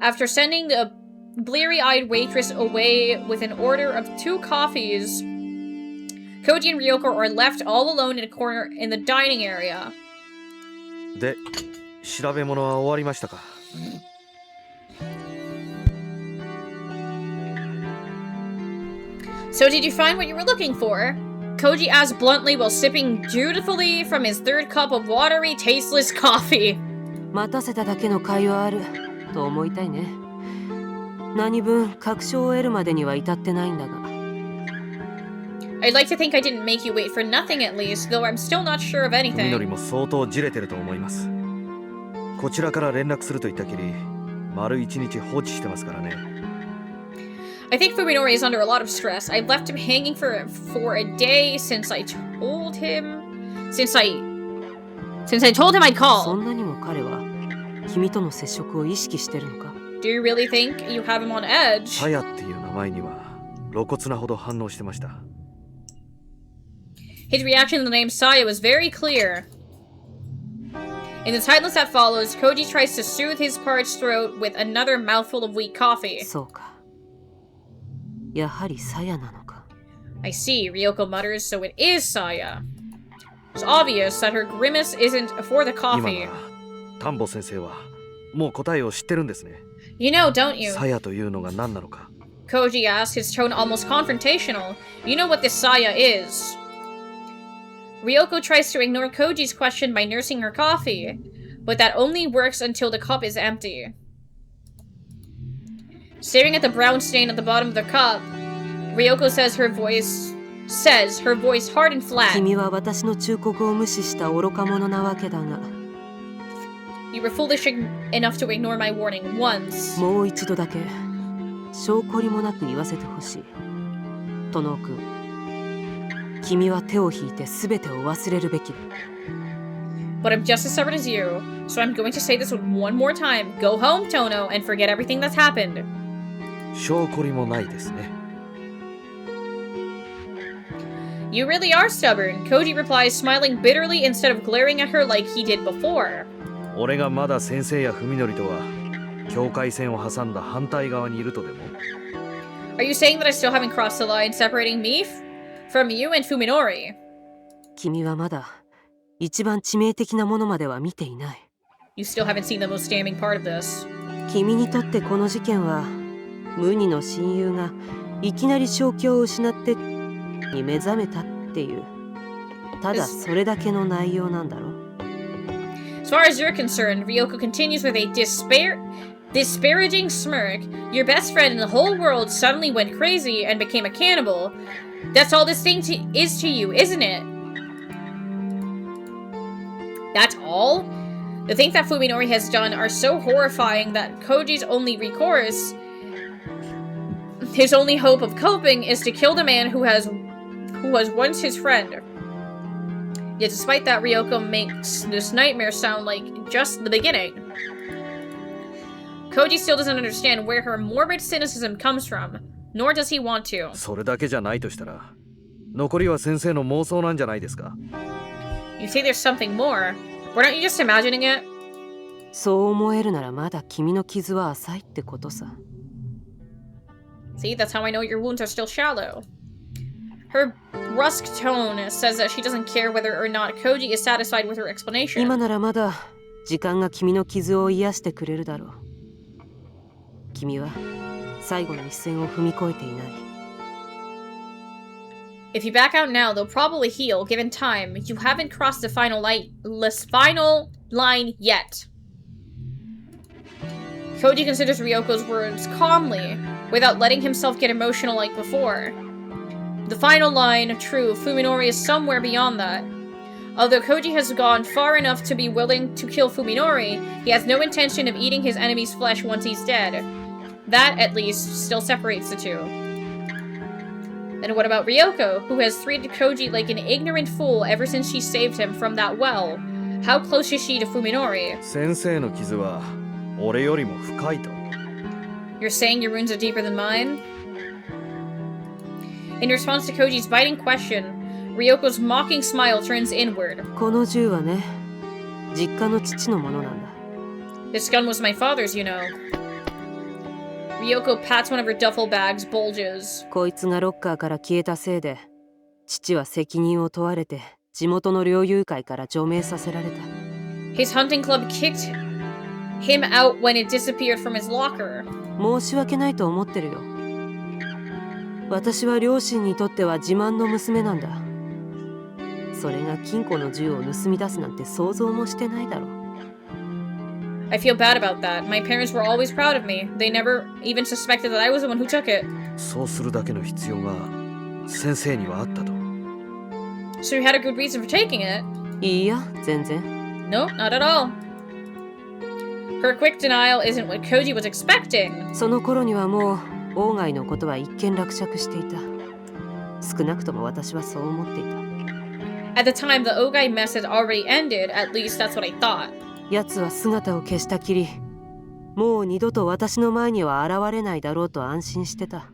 After sending the bleary-eyed waitress away with an order of 2 coffees, Koji and Ryoko are left all alone in a corner in the dining area. で、調べ物は終わりましたか? So did you find what you were looking for? Koji asks bluntly while sipping dutifully from his 3rd cup of watery, tasteless coffee. 待たせただけの甲斐はあると思いたいね。何分確証を得るまでには至ってないんだが。I'd like to think I didn't make you wait for nothing at least, though I'm still not sure of anything. みのりも相当じれてると思います。こちらから連絡すると言ったきり、丸1日放置してますからね。I think Fuminori is under a lot of stress. I left him hanging for a day since I told him I'd call. そんなにも彼は君との接触を意識してるのか? Do you really think you have him on edge? サヤっていう名前には露骨なほど反応してました。His reaction to the name Saya was very clear. In the silence that follows, Koji tries to soothe his parched throat with another mouthful of weak coffee. そうか。やはり鞘なのか。 I see, Ryoko mutters, so it is Saya. It's obvious that her grimace isn't for the 今 coffee. なら田んぼ先生はもう答えを知ってるんですね。 You know, don't you? 鞘というのが何なのか。 Koji asks, his tone almost confrontational. You know what this Saya is. Ryoko tries to ignore Koji's question by nursing her coffee, but that only works until the cup is empty. Staring at the brown stain at the bottom of the cup, Ryoko says her voice hard and flat. 君は私の忠告を無視した愚か者なわけだが、 You were foolish enough to ignore my warning once. もう一度だけ証拠りもなく言わせてほしい。殿君、君は手を引いて全てを忘れるべきだ。 But I'm just as stubborn as you, so I'm going to say this one more time. Go home, Tono, and forget everything that's happened. 証拠りもないですね。 You really are stubborn, Koji replies, smiling bitterly instead of glaring at her like he did before. 俺がまだ先生や文則とは境界線を挟んだ反対側にいるとでも。 Are you saying that I still haven't crossed the line separating me from you and Fuminori? 君はまだ一番致命的なものまでは見ていない。 You still haven't seen the most damning part of this. 君にとってこの事件は無二の親友がいきなり正気を失ってに目覚めたっていう、ただそれだけの内容なんだろう。 As far as you're concerned, Ryoko continues with a disparaging smirk. Your best friend in the whole world suddenly went crazy and became a cannibal. That's all this thing is to you, isn't it? That's all? The things that Fuminori has done are so horrifying that Koji's only recourse, his only hope of coping, is to kill the man who was once his friend. Yet despite that, Ryoko makes this nightmare sound like just the beginning. Koji still doesn't understand where her morbid cynicism comes from, nor does he want to. それだけじゃないとしたら、残りは先生の妄想なんじゃないですか。 You say there's something more, but aren't you just imagining it? そう思えるならまだ君の傷は浅いってことさ。 See, that's how I know your wounds are still shallow. Her brusque tone says that she doesn't care whether or not Koji is satisfied with her 今 explanation. ならまだ時間が君の傷を癒してくれるだろう。君は最後の一線を踏み越えていない。 If you back out now, they'll probably heal, given time. You haven't crossed the final line yet. Koji considers Ryoko's words calmly, without letting himself get emotional like before. The final line, true, Fuminori is somewhere beyond that. Although Koji has gone far enough to be willing to kill Fuminori, he has no intention of eating his enemy's flesh once he's dead. That, at least, still separates the two. Then what about Ryoko, who has treated Koji like an ignorant fool ever since she saved him from that well? How close is she to Fuminori? 先生の傷は俺よりも深いと。 You're saying your wounds are deeper than mine? In response to Koji's biting question, Ryoko's mocking smile turns inward. この銃はね、実家の父のものなんだ。 This gun was my father's, you know. Ryoko pats one of her duffel bags, bulges. こいつがロッカーから消えたせいで、父は責任を問われて地元の猟友会から除名させられた。 His hunting club kicked him out when it disappeared from his locker. 申し訳ないと思ってるよ。私は両親にとっては自慢の娘なんだ。それが金庫の銃を盗み出すなんて想像もしてないだろう。 I feel bad about that. My parents were always proud of me. They never even suspected that I was the one who took it. そうするだけの必要が先生にはあったと。 So you had a good reason for taking it? いいや、全然。 No, not at all. Her quick denial isn't what Koji was expecting. その頃にはもう王外のことは一見落着していた。少なくとも私はそう思っていた。 At the time, the Ogai mess had already ended. At least that's what I thought. 奴は姿を消したきり、もう二度と私の前には現れないだろうと安心してた。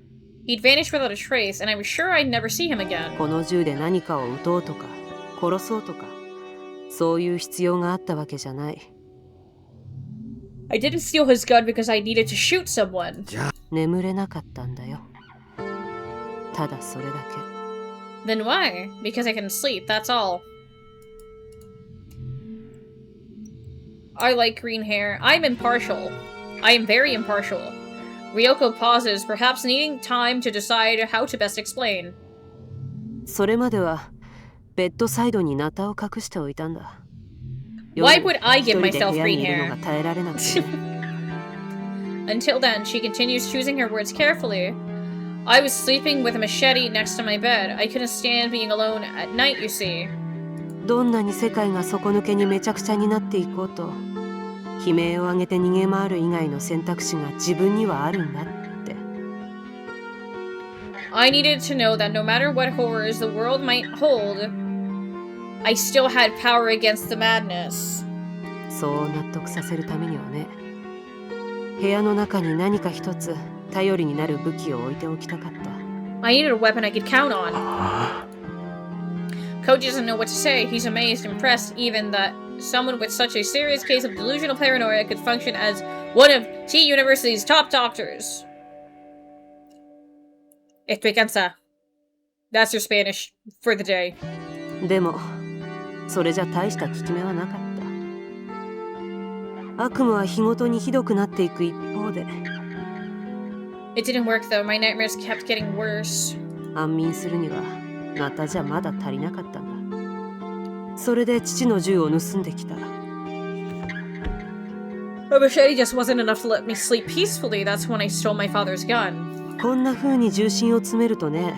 He'd vanished without a trace, and I was sure I'd never see him again. この銃で何かを撃とうとか殺そうとか、そういう必要があったわけじゃない。 I didn't steal his gun because I needed to shoot someone. 眠れなかったんだよ。ただそれだけ。 Then why? Because I can sleep, that's all. I like green hair. I'm impartial. I am very impartial. Ryoko pauses, perhaps needing time to decide how to best explain. それまではベッドサイドにナタを隠しておいたんだ。 Why would I 一 give 人で myself 部屋に green いるの hair? が耐えられなくてね。 Until then, she continues choosing her words carefully. I was sleeping with a machete next to my bed. I couldn't stand being alone at night, you see. どんなに世界が底抜けにめちゃくちゃになっていこうと、悲鳴を上げて逃げ回る以外の選択肢が自分にはあるんだって。 I needed to know that no matter what horrors the world might hold, I still had power against the madness. そう納得させるためにはね、部屋の中に何か一つ頼りになる武器を置いておきたかった。 I needed a weapon I could count on. Koji doesn't know what to say. He's amazed, impressed even that someone with such a serious case of delusional paranoia could function as one of T University's top doctors. Estoy cansada. That's your Spanish for the day. でもそれじゃ大した効き目はなかった。悪夢は日ごとにひどくなっていく一方で、 It didn't work though. My nightmares kept getting worse. 安眠するにはナタじゃまだ足りなかったんだ。それで父の銃を盗んできた。 A machete just wasn't enough to let me sleep peacefully. That's when I stole my father's gun. こんな風に重心を詰めるとね、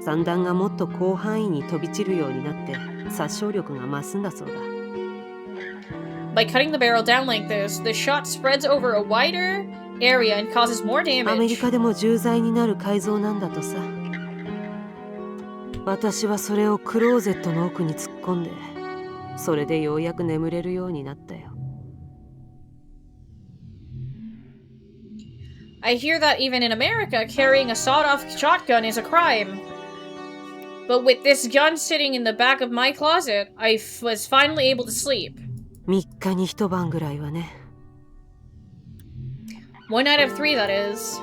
散弾がもっと広範囲に飛び散るようになって殺傷力が増すんだそうだ。 By cutting the barrel down like this, the shot spreads over a wider area and causes more アメリ damage. カでも重罪になる改造なんだとさ。私はそれをクローゼットの奥に突っ込んで、それでようやく眠れるようになったよ。 I hear that even in America, carrying a sawed-off shotgun is a crime. But with this gun sitting in the back of my closet, I was finally able to sleep. 3日に一晩ぐらいはね。 One night of 3, that is.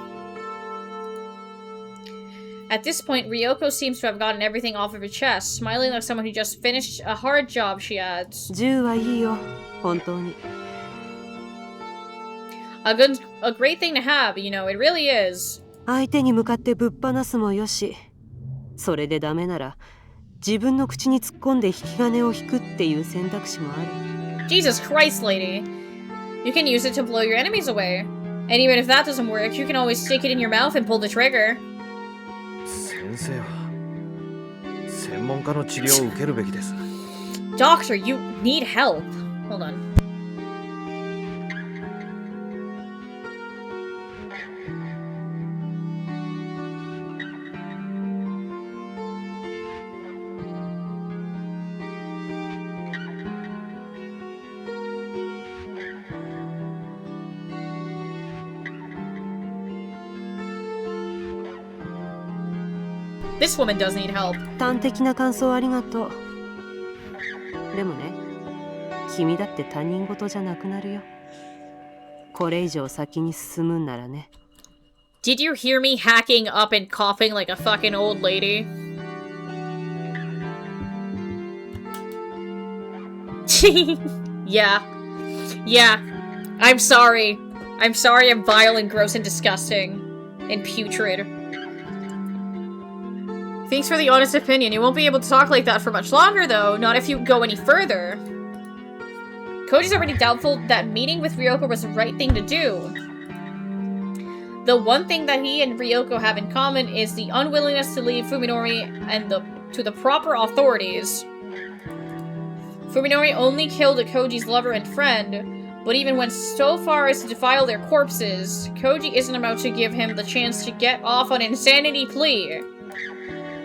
At this point, Ryoko seems to have gotten everything off of her chest, smiling like someone who just finished a hard job, she adds. 銃はいいよ、本当に。 A great thing to have, you know, it really is. 相手に向かってぶっ放すもよし、それでダメなら自分の口に突っ込んで引き金を引くっていう選択肢もある。 Jesus Christ, lady. You can use it to blow your enemies away. And even if that doesn't work, you can always stick it in your mouth and pull the trigger. 先生は専門家の治療を受けるべきです。 Doctor, you need help. Hold on. This woman does need help. 端的な感想ありがとう。でもね、君だって他人事じゃなくなるよ。これ以上先に進むんならね。 Did you hear me hacking up and coughing like a fucking old lady? Yeah. Yeah. I'm sorry. I'm sorry I'm vile and gross and disgusting. And putrid. Thanks for the honest opinion. You won't be able to talk like that for much longer, though. Not if you go any further. Koji's already doubtful that meeting with Ryoko was the right thing to do. The one thing that he and Ryoko have in common is the unwillingness to leave Fuminori and to the proper authorities. Fuminori only killed Koji's lover and friend, but even went so far as to defile their corpses, Koji isn't about to give him the chance to get off on an insanity plea.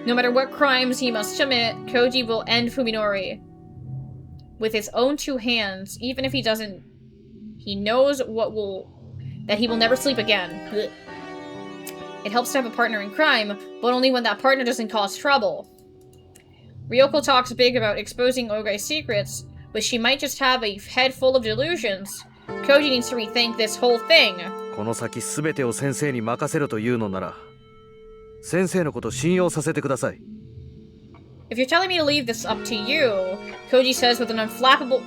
No matter what crimes he must commit, Koji will end Fuminori with his own two hands, even if he doesn't. He knows that he will never sleep again. Ugh. It helps to have a partner in crime, but only when that partner doesn't cause trouble. Ryoko talks big about exposing Ogai's secrets, but she might just have a head full of delusions. Koji needs to rethink this whole thing. この先全てを先生に任せろというのなら、先生のこと信用させてください。 If you're telling me to leave this up to you, Koji says with unflappable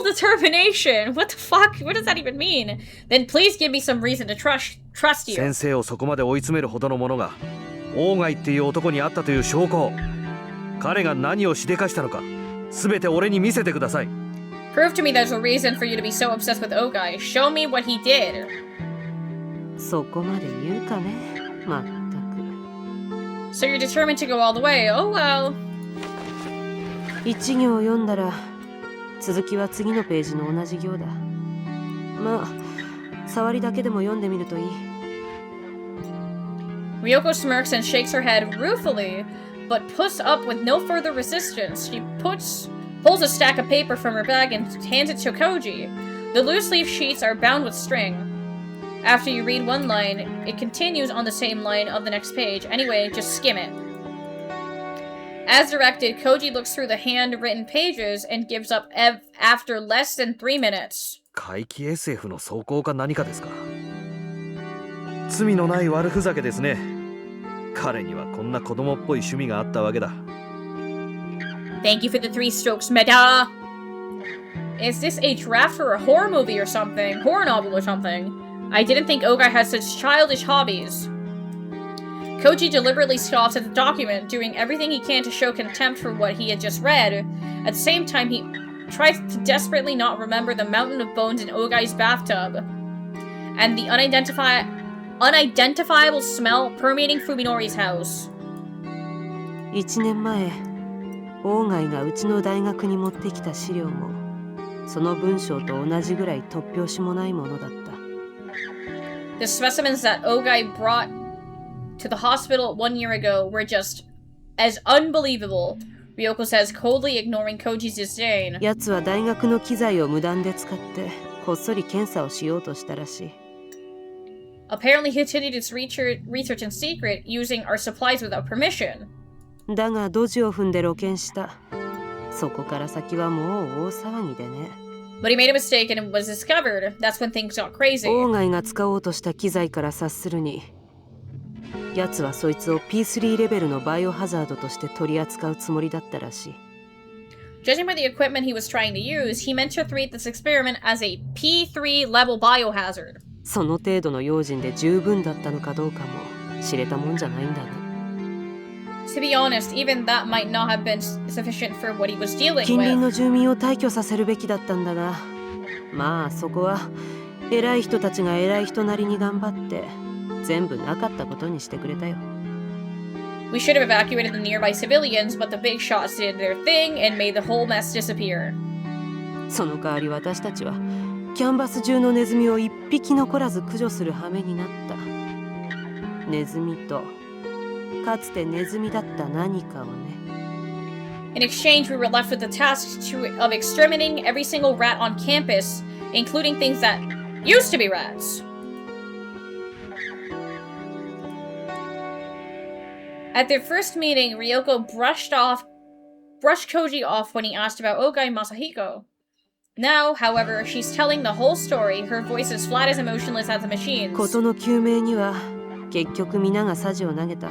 determination. What the fuck? What does that even mean? Then please give me some reason to trust you. 先生をそこまで追い詰めるほどのものがオーガイっていう男にあったという証拠を、彼が何をしでかしたのか全て俺に見せてください。 Prove to me there's a reason for you to be so obsessed with Ogai. Show me what he did. そこまで言うかね、まったく。 So you're determined to go all the way. Oh well. 一行読んだら続きは次のページの同じ行だ。まあ触りだけでも読んでみるといい。 Ryoko smirks and shakes her head ruefully, but puts up with no further resistance. She pulls a stack of paper from her bag and hands it to Koji. The loose-leaf sheets are bound with string. After you read one line, it continues on the same line of the next page. Anyway, just skim it. As directed, Koji looks through the handwritten pages and gives up after less than 3 minutes. 怪奇 SF の草稿か何かですか。罪のない悪ふざけですね。彼にはこんな子供っぽい趣味があったわけだ。 Thank you for the 3 strokes, Meta! Is this a draft for a horror movie or something? Horror novel or something? I didn't think Ogai had such childish hobbies. Koji deliberately scoffs at the document, doing everything he can to show contempt for what he had just read. At the same time, he tries to desperately not remember the mountain of bones in Ogai's bathtub, and the unidentifiable smell permeating Fuminori's house. 1年前、オーガイがうちの大学に持ってきた資料も、その文章と同じぐらい突拍子もないものだった。 The specimens that Ogai brought to the hospital 1 year ago were just as unbelievable, Ryoko says, coldly ignoring Koji's disdain. やつは大学の機材を無断で使ってこっそり検査をしようとしたらしい。 Apparently he continued its research in secret, using our supplies without permission. だがドジを踏んで露見した。そこから先はもう大騒ぎでね。 But he made a mistake and it was discovered. That's when things got crazy. オーガイが使おうとした機材から察するに、やつはそいつを P3 レベルのバイオハザードとして取り扱うつもりだったらしい。 Judging by the equipment he was trying to use, he meant to treat this experiment as a P3 level biohazard. その程度の用心で十分だったのかどうかも知れたもんじゃないんだな。 To be honest, even that might not have been sufficient for what he was dealing 近隣 with. の住民を退去させるべきだったんだが、まあそこは偉い人たちが偉い人なりに頑張って全部なかったことにしてくれたよ。 We should have evacuated the nearby civilians, but the big shots did their thing and made the whole mess disappear. その代わり私たちはキャンバス中のネズミを一匹残らず駆除する羽目になった。ネズミとかつてネズミだった何かをね。 In exchange, we were left with the task of exterminating every single rat on campus, including things that used to be rats. At their first meeting, Ryoko brushed Koji off when he asked about Ogai Masahiko. Now, however, she's telling the whole story, her voice as flat as emotionless as the machine's. 事の究明には結局皆が匙を投げた。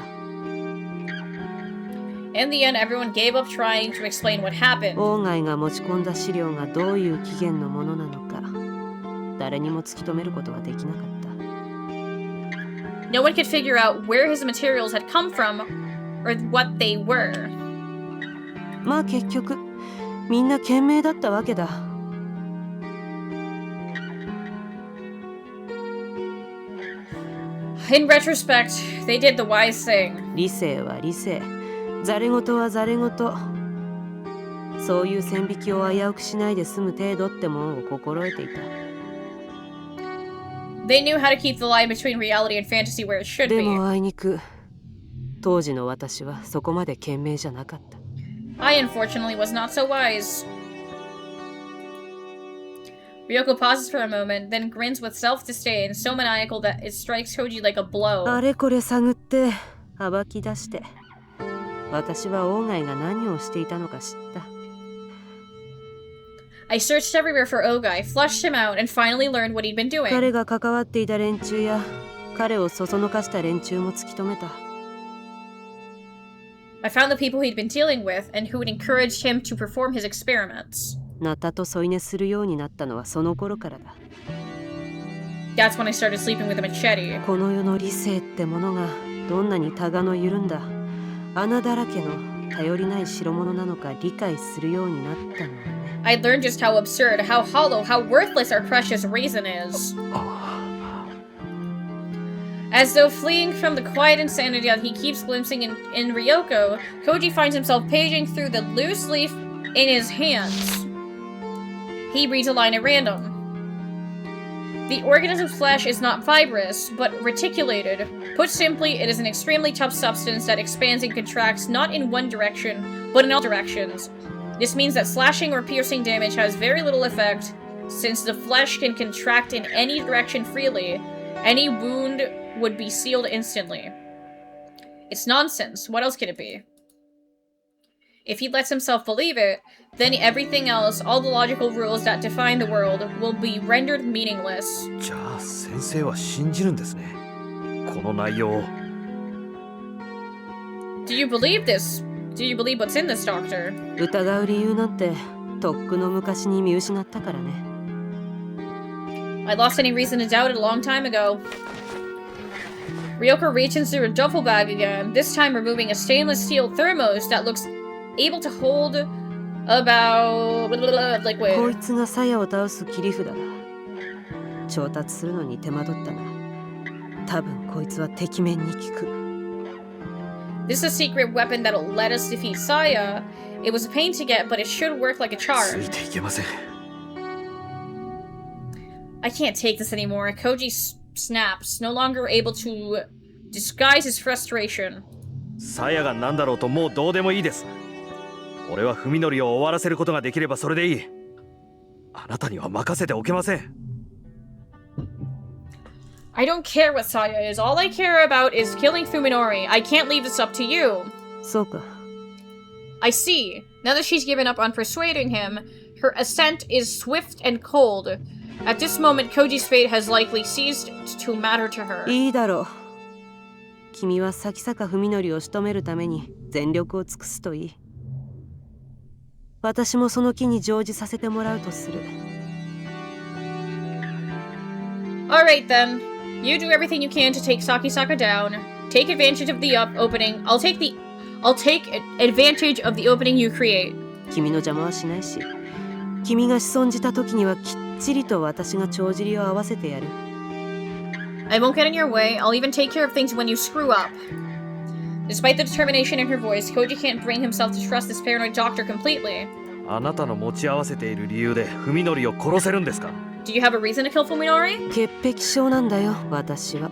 In the end, everyone gave up trying to explain what happened. オーガイが持ち込んだ資料がどういう起源のものなのか、誰にも突き止めることはできなかった。 No one could figure out where his materials had come from or what they were. まあ結局みんな懸命だったわけだ。 In retrospect, they did the wise thing. 理性は理性、ざれ言はざれ言。そういう線引きを危うくしないで済む程度ってもんを心得ていた。 They knew how to keep the line between reality and fantasy where it should で be. もあいにく当時の私はそこまで懸命じゃなかった。 I unfortunately was not so wise. Ryoko pauses for a moment, then grins with self-disdain, so maniacal that it strikes Koji like a あ blow. れこれ探って暴き出して、私はオーガイが何をしていたのか知った。 I searched everywhere for Ogai, flushed him out, and finally learned what he'd been doing. 彼が関わっていた連中や彼をそそのかした連中も突き止めた。I found the people he'd been dealing with and who had encouraged him to perform his experiments. ナタと添い寝するようになったのはその頃からだ。That's when I started sleeping with a machete. この世の理性ってものがどんなにタガの緩んだ穴だらけの頼りない代物なのか理解するようになったのはね。I learned just how absurd, how hollow, how worthless our precious reason is. As though fleeing from the quiet insanity that he keeps glimpsing in Ryoko, Koji finds himself paging through the loose leaf in his hands. He reads a line at random. The organism's flesh is not fibrous, but reticulated. Put simply, it is an extremely tough substance that expands and contracts not in one direction, but in all directions. This means that slashing or piercing damage has very little effect, since the flesh can contract in any direction freely. Any wound would be sealed instantly. It's nonsense. What else can it be? If he lets himself believe it, then everything else, all the logical rules that define the world, will be rendered meaningless. じゃあ先生は信じるんですね。この内容を。Do you believe this? Do you believe what's in this, Doctor? 疑う理由なんてとっくの昔に見失ったからね。I lost any reason to doubt it a long time ago. Ryoko reaches through a duffel bag again, this time removing a stainless steel thermos that looks able to hold about liquid. こいつが鞘を倒す切り札だ。調達するのに手間取ったが、多分こいつは敵面に効く。This is a secret weapon that'll let us defeat Saya. It was a pain to get, but it should work like a つ charm. いていけません。I can't take this anymore. Koji snaps, no longer able to disguise his frustration. サヤが何だろうともうどうでもいいです。俺は文則を終わらせることができればそれでいい。あなたには任せておけません。I don't care what Saya is. All I care about is killing Fuminori. I can't leave this up to you. そうか。I see. Now that she's given up on persuading him, her assent is swift and cold. At this moment, Koji's fate has likely ceased to matter to her. いいだろう。君は先坂文則を仕留めるために全力を尽くすといい。私もその気に乗じさせてもらうとする。Alright then. You do everything you can to take Sakisaka down. Take advantage of the opening. I'll take advantage of the opening you create. 君の邪魔はしないし、君が仕損じた時にはきっちりと私が帳尻を合わせてやる。I won't get in your way. I'll even take care of things when you screw up. Despite the determination in her voice, Koji can't bring himself to trust this paranoid doctor completely. あなたの持ち合わせている理由で文則を殺せるんですか？ Do you have a reason to kill Fuminori? 潔癖症なんだよ、私は。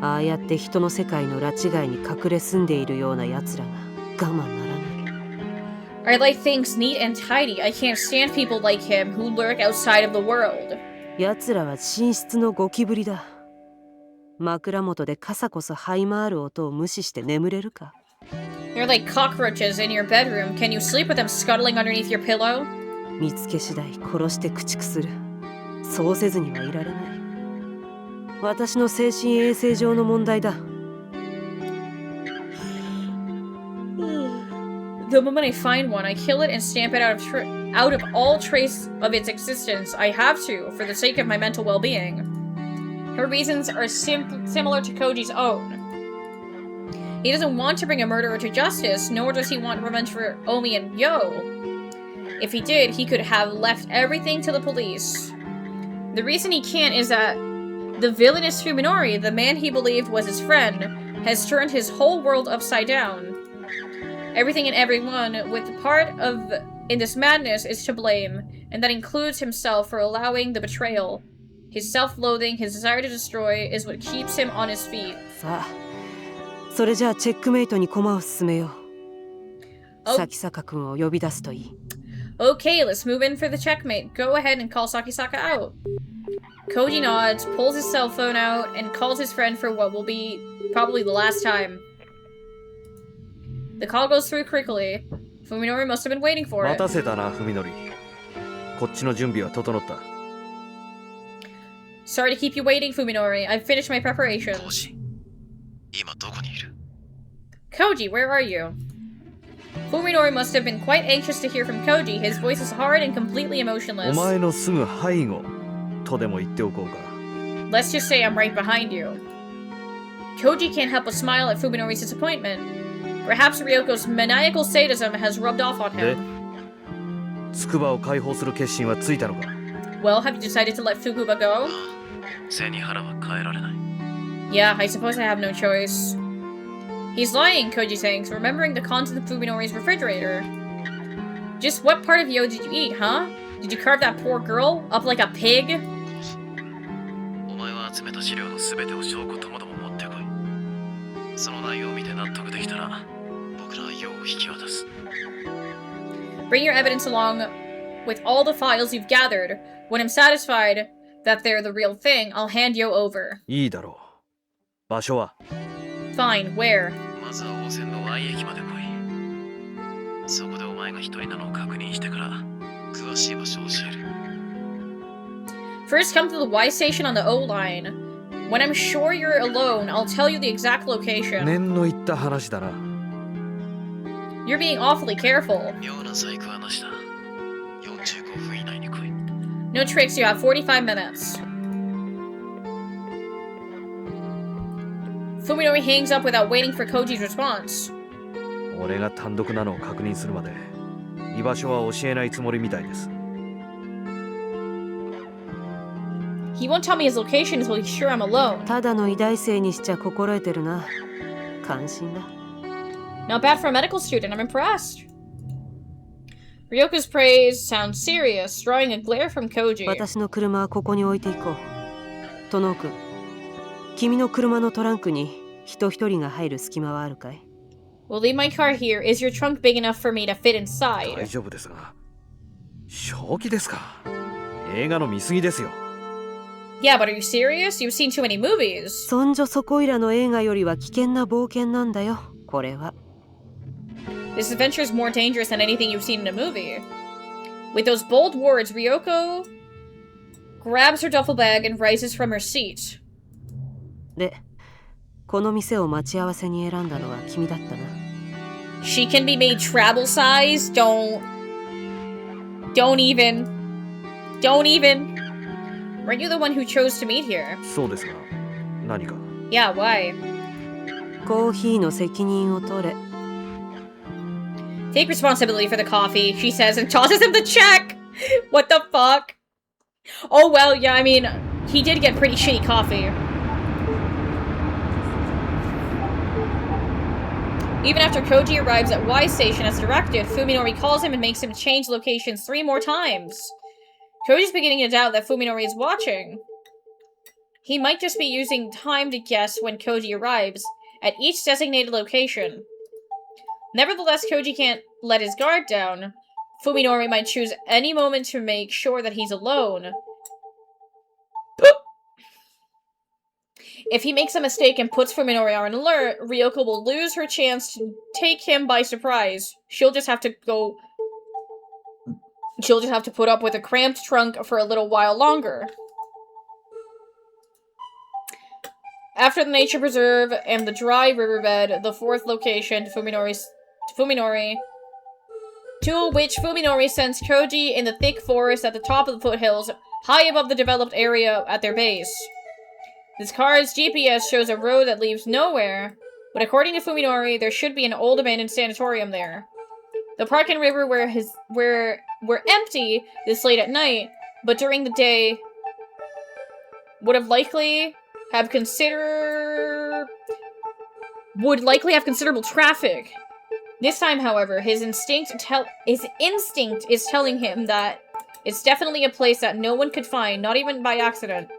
ああやって人の世界の拉致外に隠れ住んでいるような奴らが我慢ならない。I like things neat and tidy. I can't stand people like him who lurk outside of the world. 奴らは寝室のゴキブリだ。枕元でカサコソ這い回る音を無視して眠れるか？ They're like cockroaches in your bedroom. Can you sleep with them scuttling underneath your pillow? 見つけ次第殺して駆逐する。そうせずにはいられない。私の精神衛生上の問題だ。The moment I find one, I kill it and stamp it out of all trace of its existence. I have to, for the sake of my mental well-being. Her reasons are similar to Koji's own. He doesn't want to bring a murderer to justice, nor does he want revenge for Omi and Yo. If he did, he could have left everything to the police. The reason he can't is that the villainous Fuminori, the man he believed was his friend, has turned his whole world upside down. Everything and everyone with part in this madness is to blame, and that includes himself for allowing the betrayal. His self-loathing, his desire to destroy, is what keeps him on his feet. さあ、それじゃあチェックメイトに駒を進めよう。先坂君を呼び出すといい。Okay, let's move in for the checkmate. Go ahead and call Sakisaka out. Koji nods, pulls his cell phone out, and calls his friend for what will be probably the last time. The call goes through quickly. Fuminori must have been waiting for it. 待たせたな、文則。こっちの準備は整った。Sorry to keep you waiting, Fuminori. I've finished my preparations. コージ、今どこにいる？ Koji, where are you? Fuminori must have been quite anxious to hear from Koji. His voice is hard and completely お emotionless. 前のすぐ背後とでも言っておこうか。 Let's just say I'm right behind you. Koji can't help but smile at Fuminori's disappointment. Perhaps Ryoko's maniacal sadism has rubbed off on で、 him. 筑波を解放する決心はついたのか？ Well, have you decided to let Fukuba go? 背に腹は変えられない。 Yeah, I suppose I have no choice. He's lying, Koji thinks, remembering the contents of Fuminori's refrigerator. Just what part of Yo did you eat, huh? Did you carve that poor girl up like a pig? お前は集めた資料のすべてを証拠ともども持ってこい。その内容を見て納得できたら、僕らはヨを引き渡す。 Bring your evidence along with all the files you've gathered. When I'm satisfied that they're the real thing, I'll hand Yo over. いいだろう。場所は？ Fine, where? まずは温泉の Y 駅まで来い。そこでお前が一人なのを確認してから、詳しい場所を教える。 First, come to the Y station on the O line. When I'm sure you're alone, I'll tell you the exact location. 念の言った話だな。 You're being awfully careful. 妙な細工はなしだ。45分以内に来い。 No tricks, you have 45 minutes. Fuminori hangs up without waiting for Koji's response. 俺が単独なのを確認するまで居場所は教えないつもりみたいです。 He won't tell me his location until he's sure I'm alone. ただの医大生にしちゃ心得てるな。感心だ。 Not bad for a medical student, I'm impressed. Ryoko's praise sounds serious, drawing a glare from Koji. 私の車はここに置いていこう。殿くん、君の車のトランクに人一人が入る隙間はあるかい？ We'll leave my car here. Is your trunk big enough for me to fit 大 inside? 丈夫ですが。正気ですか？映画の見過ぎですよ。 Yeah, but are you serious? You've seen too many movies. そんじょそこいらの映画よりは危険な冒険なんだよ、これは。 This adventure is more dangerous than anything you've seen in a movie. With those bold words, Ryoko grabs her duffel bag and rises from her seat. で、この店を待ち合わせに選んだのは君だったな。 She can be made travel size? Don't even. Weren't you the one who chose to meet here? そうですが、何か？ Yeah, why? コーヒーの責任を取れ。 Take responsibility for the coffee, she says, and tosses him the check! What the fuck? Oh, well, yeah, I mean, he did get pretty shitty coffee. Even after Koji arrives at Y Station as directed, Fuminori calls him and makes him change locations 3 more times. Koji's beginning to doubt that Fuminori is watching. He might just be using time to guess when Koji arrives at each designated location. Nevertheless, Koji can't let his guard down. Fuminori might choose any moment to make sure that he's alone. If he makes a mistake and puts Fuminori on alert, Ryoko will lose her chance to take him by surprise. She'll just have to put up with a cramped trunk for a little while longer. After the nature preserve and the dry riverbed, the 4th location, to which Fuminori sends Koji in the thick forest at the top of the foothills, high above the developed area at their base. This car's GPS shows a road that leads nowhere, but according to Fuminori, there should be an old abandoned sanatorium there. The park and river were empty this late at night, but during the day would likely have considerable traffic. This time, however, his instinct is telling him that it's definitely a place that no one could find, not even by accident.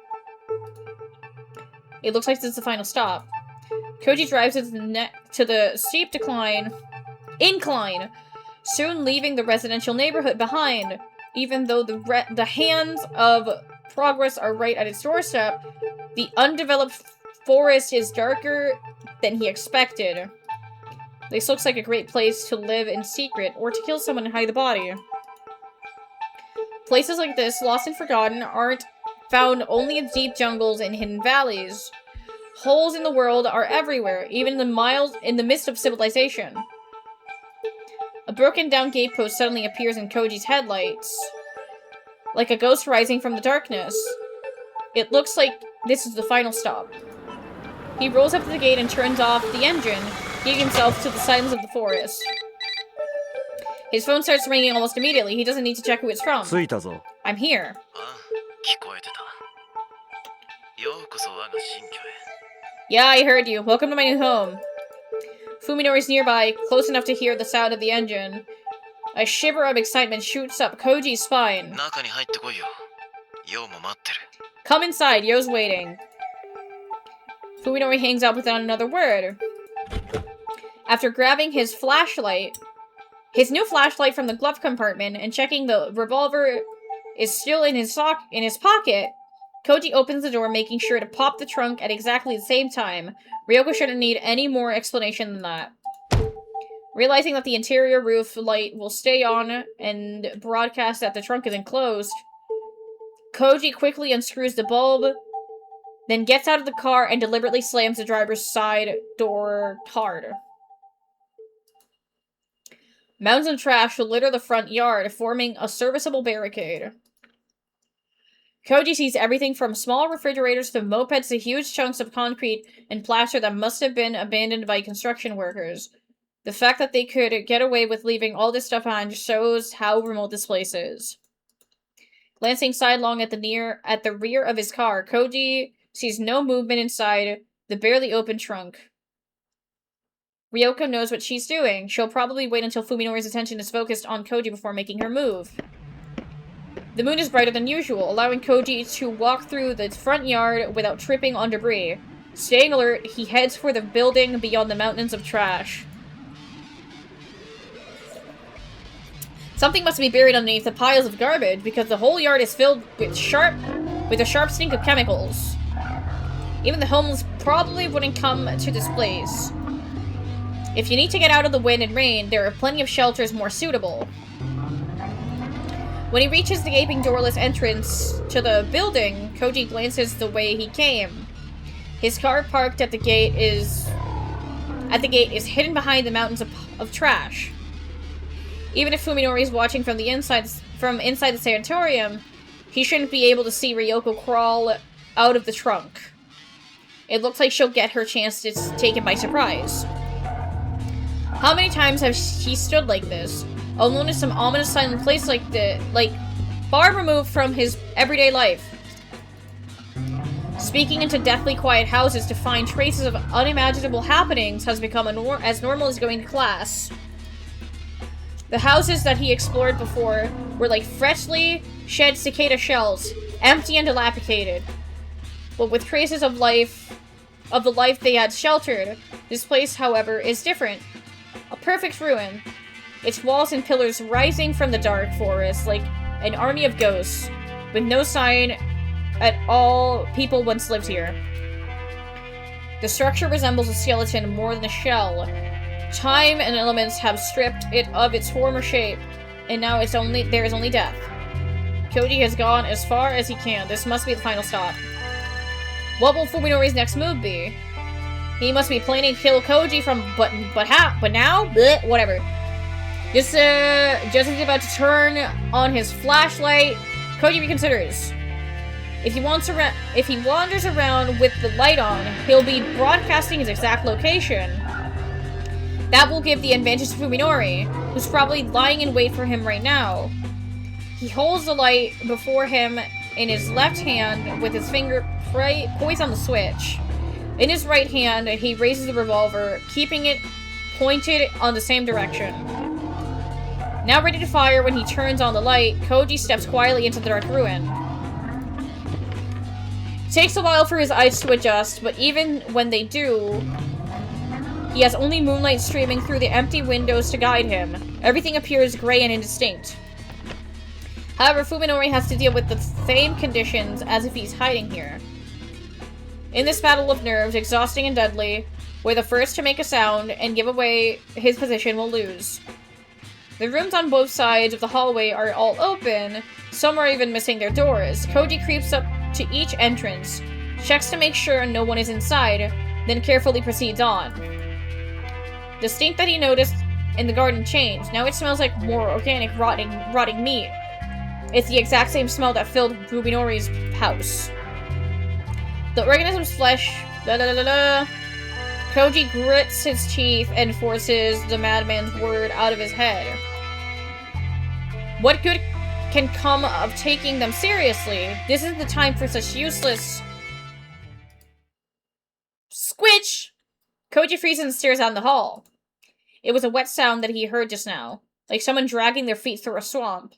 It looks like this is the final stop. Koji drives to the steep incline, soon leaving the residential neighborhood behind. Even though the hands of progress are right at its doorstep, the undeveloped forest is darker than he expected. This looks like a great place to live in secret, or to kill someone and hide the body. Places like this, lost and forgotten, aren't found only in deep jungles and hidden valleys. Holes in the world are everywhere, even in the midst of civilization. A broken down gatepost suddenly appears in Koji's headlights, like a ghost rising from the darkness. It looks like this is the final stop. He rolls up to the gate and turns off the engine, giving himself to the silence of the forest. His phone starts ringing almost immediately. He doesn't need to check who it's from. 着いたぞ。 I'm here. 聞こえてた。ようこそ我が新居へ。 Yeah, I heard you. Welcome to my new home. Fuminori's nearby, close enough to hear the sound of the engine. A shiver of excitement shoots up Koji's spine. 中に入ってこいよ。ようも待ってる。 Come inside, Yo's waiting. Fuminori hangs up without another word. After grabbing his new flashlight from the glove compartment, and checking the revolver is still in his pocket, Koji opens the door, making sure to pop the trunk at exactly the same time. Ryoko shouldn't need any more explanation than that. Realizing that the interior roof light will stay on and broadcast that the trunk is enclosed, Koji quickly unscrews the bulb, then gets out of the car and deliberately slams the driver's side door hard. Mounds of trash litter the front yard, forming a serviceable barricade. Koji sees everything from small refrigerators to mopeds to huge chunks of concrete and plaster that must have been abandoned by construction workers. The fact that they could get away with leaving all this stuff behind shows how remote this place is. Glancing sidelong at the rear of his car, Koji sees no movement inside the barely open trunk. Ryoko knows what she's doing. She'll probably wait until Fuminori's attention is focused on Koji before making her move. The moon is brighter than usual, allowing Koji to walk through the front yard without tripping on debris. Staying alert, he heads for the building beyond the mountains of trash. Something must be buried underneath the piles of garbage, because the whole yard is filled with a sharp stink of chemicals. Even the homeless probably wouldn't come to this place. If you need to get out of the wind and rain, there are plenty of shelters more suitable. When he reaches the gaping doorless entrance to the building, Koji glances the way he came. His car parked at the gate is hidden behind the mountains of trash. Even if Fuminori is watching from inside the sanatorium, he shouldn't be able to see Ryoko crawl out of the trunk. It looks like she'll get her chance to take him by surprise. How many times has he stood like this, alone in some ominous silent place like far removed from his everyday life? Speaking into deathly quiet houses to find traces of unimaginable happenings has become as normal as going to class. The houses that he explored before were like freshly shed cicada shells, empty and dilapidated. But with traces of the life they had sheltered, this place, however, is different. A perfect ruin. Its walls and pillars rising from the dark forest like an army of ghosts, with no sign at all people once lived here. The structure resembles a skeleton more than a shell. Time and elements have stripped it of its former shape, and now there is only death. Koji has gone as far as he can. This must be the final stop. What will Fuminori's next move be? He must be planning to kill Koji but now? Bleh, whatever. Just as he's about to turn on his flashlight, Koji reconsiders. If he wanders around with the light on, he'll be broadcasting his exact location. That will give the advantage to Fuminori, who's probably lying in wait for him right now. He holds the light before him in his left hand with his finger poised on the switch. In his right hand, he raises the revolver, keeping it pointed on the same direction. Now ready to fire when he turns on the light, Koji steps quietly into the dark ruin. It takes a while for his eyes to adjust, but even when they do, he has only moonlight streaming through the empty windows to guide him. Everything appears gray and indistinct. However, Fuminori has to deal with the same conditions as if he's hiding here. In this battle of nerves, exhausting and deadly, where the first to make a sound and give away his position will lose. The rooms on both sides of the hallway are all open, some are even missing their doors. Koji creeps up to each entrance, checks to make sure no one is inside, then carefully proceeds on. The stink that he noticed in the garden changed. Now it smells like more organic rotting meat. It's the exact same smell that filled Rubinori's house. The organism's flesh... Koji grits his teeth and forces the madman's word out of his head. What good can come of taking them seriously? This isn't the time for such useless... Squitch! Koji freezes and stares down the hall. It was a wet sound that he heard just now, like someone dragging their feet through a swamp.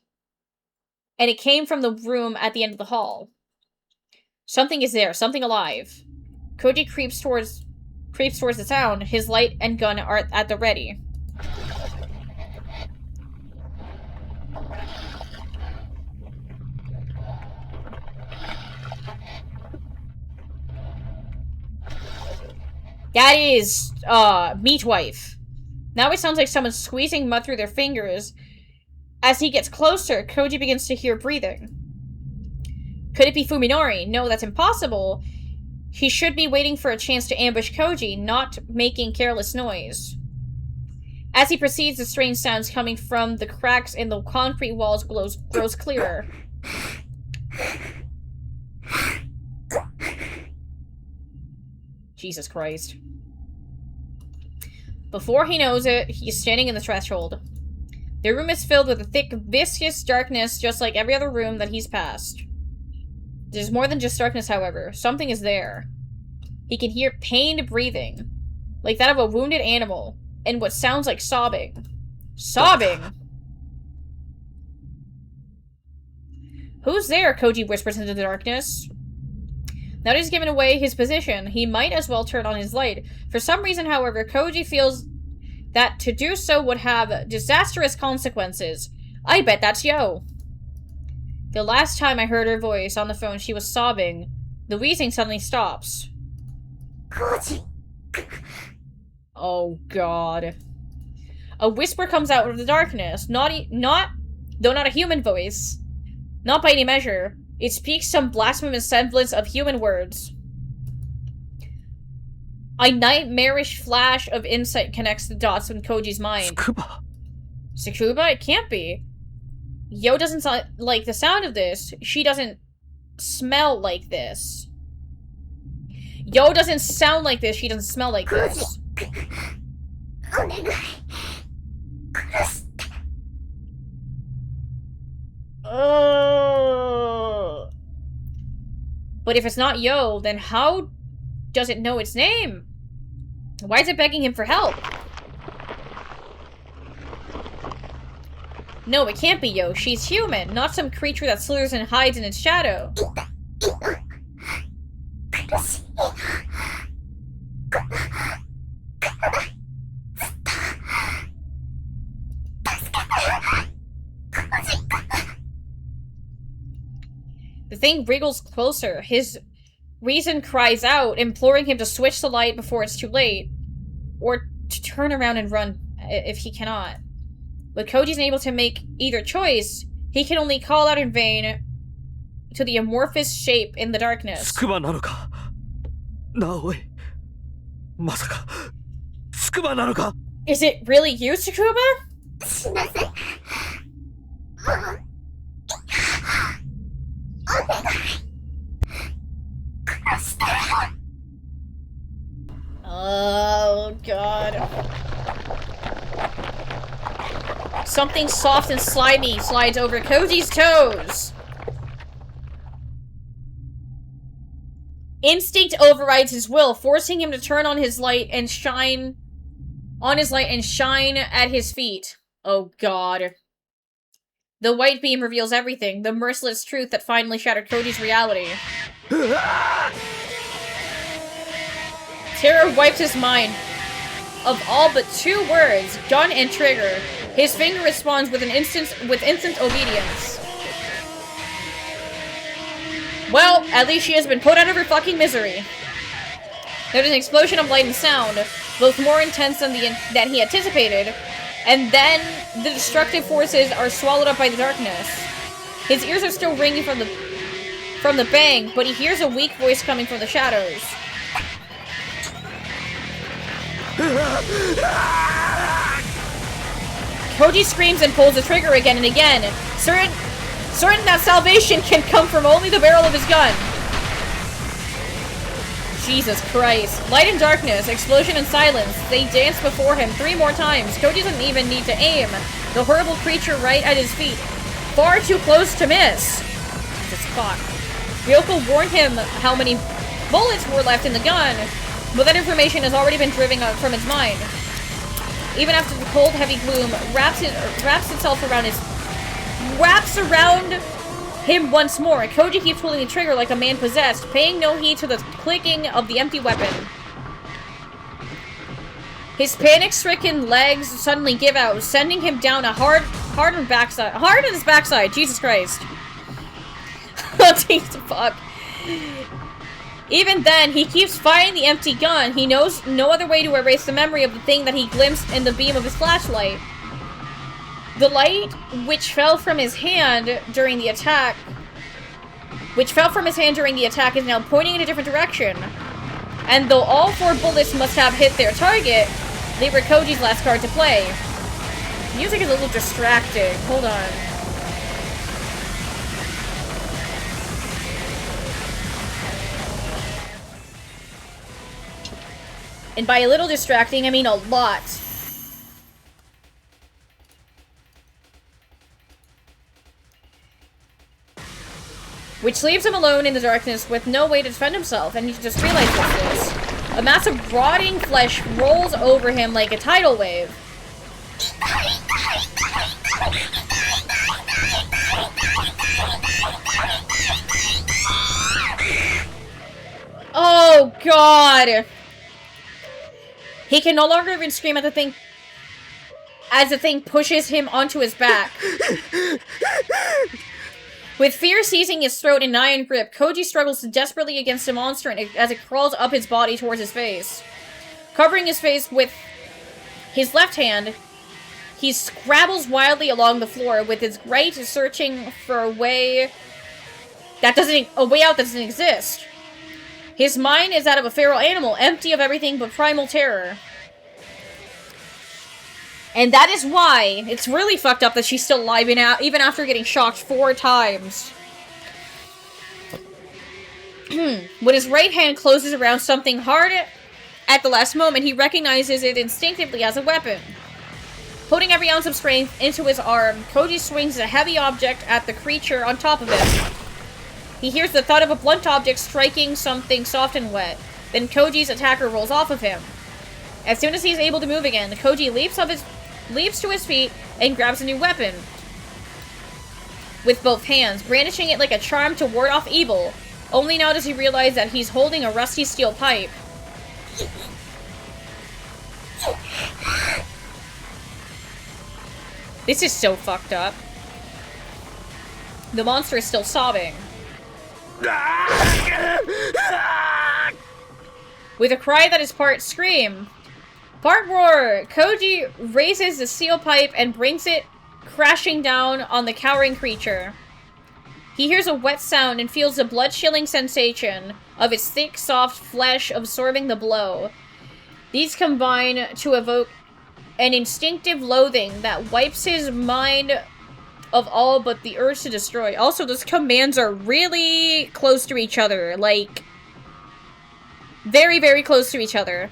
And it came from the room at the end of the hall. Something is there, something alive. Koji creeps towards the sound. His light and gun are at the ready. That is, Meatwife. Now it sounds like someone squeezing mud through their fingers. As he gets closer, Koji begins to hear breathing. Could it be Fuminori? No, that's impossible. He should be waiting for a chance to ambush Koji, not making careless noise. As he proceeds, the strange sounds coming from the cracks in the concrete walls grows clearer. Jesus Christ. Before he knows it, he's standing in the threshold. The room is filled with a thick, viscous darkness, just like every other room that he's passed. There's more than just darkness, however. Something is there. He can hear pained breathing, like that of a wounded animal, and what sounds like sobbing. Sobbing! Who's there? Koji whispers into the darkness. Now that he's given away his position, he might as well turn on his light. For some reason, however, Koji feels that to do so would have disastrous consequences. I bet that's Yo. The last time I heard her voice on the phone, she was sobbing. The wheezing suddenly stops. Koji. Oh god. A whisper comes out of the darkness. Though not a human voice. Not by any measure. It speaks some blasphemous semblance of human words. A nightmarish flash of insight connects the dots in Koji's mind. Tsukuba? It can't be. Yo doesn't like the sound of this. She doesn't smell like this. Yo doesn't sound like this. She doesn't smell like this. But if it's not Yo, then how does it know its name? Why is it begging him for help? No, it can't be Yo. She's human, not some creature that slithers and hides in its shadow. The thing wriggles closer. His reason cries out, imploring him to switch the light before it's too late. Or to turn around and run if he cannot. But Koji's unable to make either choice. He can only call out in vain to the amorphous shape in the darkness. Is it really you, Tsukuba? Oh, God. Something soft and slimy slides over Koji's toes. Instinct overrides his will, forcing him to turn on his light and shine at his feet. Oh, God. The white beam reveals everything, the merciless truth that finally shattered Koji's reality. Terror wipes his mind of all but 2 words, gun and trigger. His finger responds with instant obedience. Well, at least she has been put out of her fucking misery. There's an explosion of light and sound, both more intense than he anticipated, and then the destructive forces are swallowed up by the darkness. His ears are still ringing from from the bang, but he hears a weak voice coming from the shadows. Koji screams and pulls the trigger again and again, certain that salvation can come from only the barrel of his gun. Jesus Christ. Light and darkness, explosion and silence. They dance before him 3 more times. Koji doesn't even need to aim. The horrible creature right at his feet. Far too close to miss. Jesus fuck. Ryoko warned him how many bullets were left in the gun, but that information has already been driven from his mind. Even after the cold, heavy gloom wraps around him once more, Koji keeps pulling the trigger like a man possessed, paying no heed to the clicking of the empty weapon. His panic-stricken legs suddenly give out, sending him down a hard on his backside. Jesus Christ. Oh, Jesus fuck. Even then, he keeps firing the empty gun. He knows no other way to erase the memory of the thing that he glimpsed in the beam of his flashlight. The light, which fell from his hand during the attack, is now pointing in a different direction. And though all 4 bullets must have hit their target, they were Koji's last card to play. Music is a little distracting. Hold on. And by a little distracting, I mean a lot. Which leaves him alone in the darkness with no way to defend himself, and he just realizes this. A mass of rotting flesh rolls over him like a tidal wave. Oh god! He can no longer even scream at the thing as the thing pushes him onto his back. With fear seizing his throat in an iron grip, Koji struggles desperately against the monster as it crawls up his body towards his face. Covering his face with his left hand, he scrabbles wildly along the floor with his right searching for a way out that doesn't exist. His mind is that of a feral animal, empty of everything but primal terror. And that is why it's really fucked up that she's still alive even after getting shocked 4 times. When his right hand closes around something hard at the last moment, he recognizes it instinctively as a weapon. Putting every ounce of strength into his arm, Koji swings a heavy object at the creature on top of him. He hears the thud of a blunt object striking something soft and wet. Then Koji's attacker rolls off of him. As soon as he's able to move again, Koji leaps to his feet and grabs a new weapon with both hands, brandishing it like a charm to ward off evil. Only now does he realize that he's holding a rusty steel pipe. This is so fucked up. The monster is still sobbing. With a cry that is part scream, part roar, Koji raises the steel pipe and brings it crashing down on the cowering creature. He hears a wet sound and feels the blood-chilling sensation of its thick, soft flesh absorbing the blow. These combine to evoke an instinctive loathing that wipes his mind of all but the urge to destroy. Also, those commands are really close to each other. Like, very, very close to each other.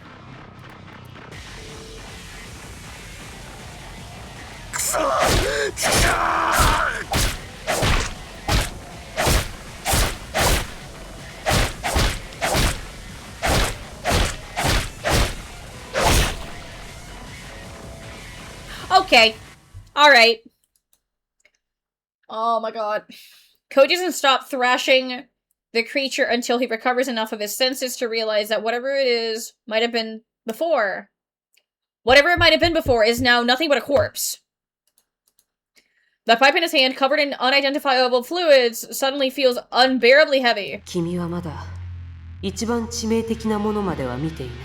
Okay. Alright. Oh my god. Koji doesn't stop thrashing the creature until he recovers enough of his senses to realize that whatever it is might have been before. Whatever it might have been before is now nothing but a corpse. The pipe in his hand, covered in unidentifiable fluids, suddenly feels unbearably heavy. 君はまだ一番致命的なものまでは見ていない。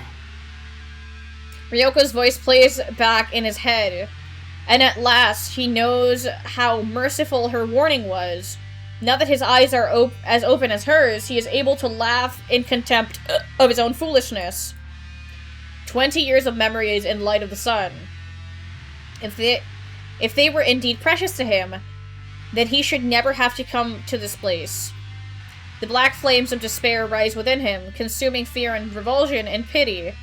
Ryoko's voice plays back in his head, and at last he knows how merciful her warning was. Now that his eyes are as open as hers, he is able to laugh in contempt of his own foolishness. 20 years of memories in light of the sun. If they were indeed precious to him, then he should never have to come to this place. The black flames of despair rise within him, consuming fear and revulsion and pity.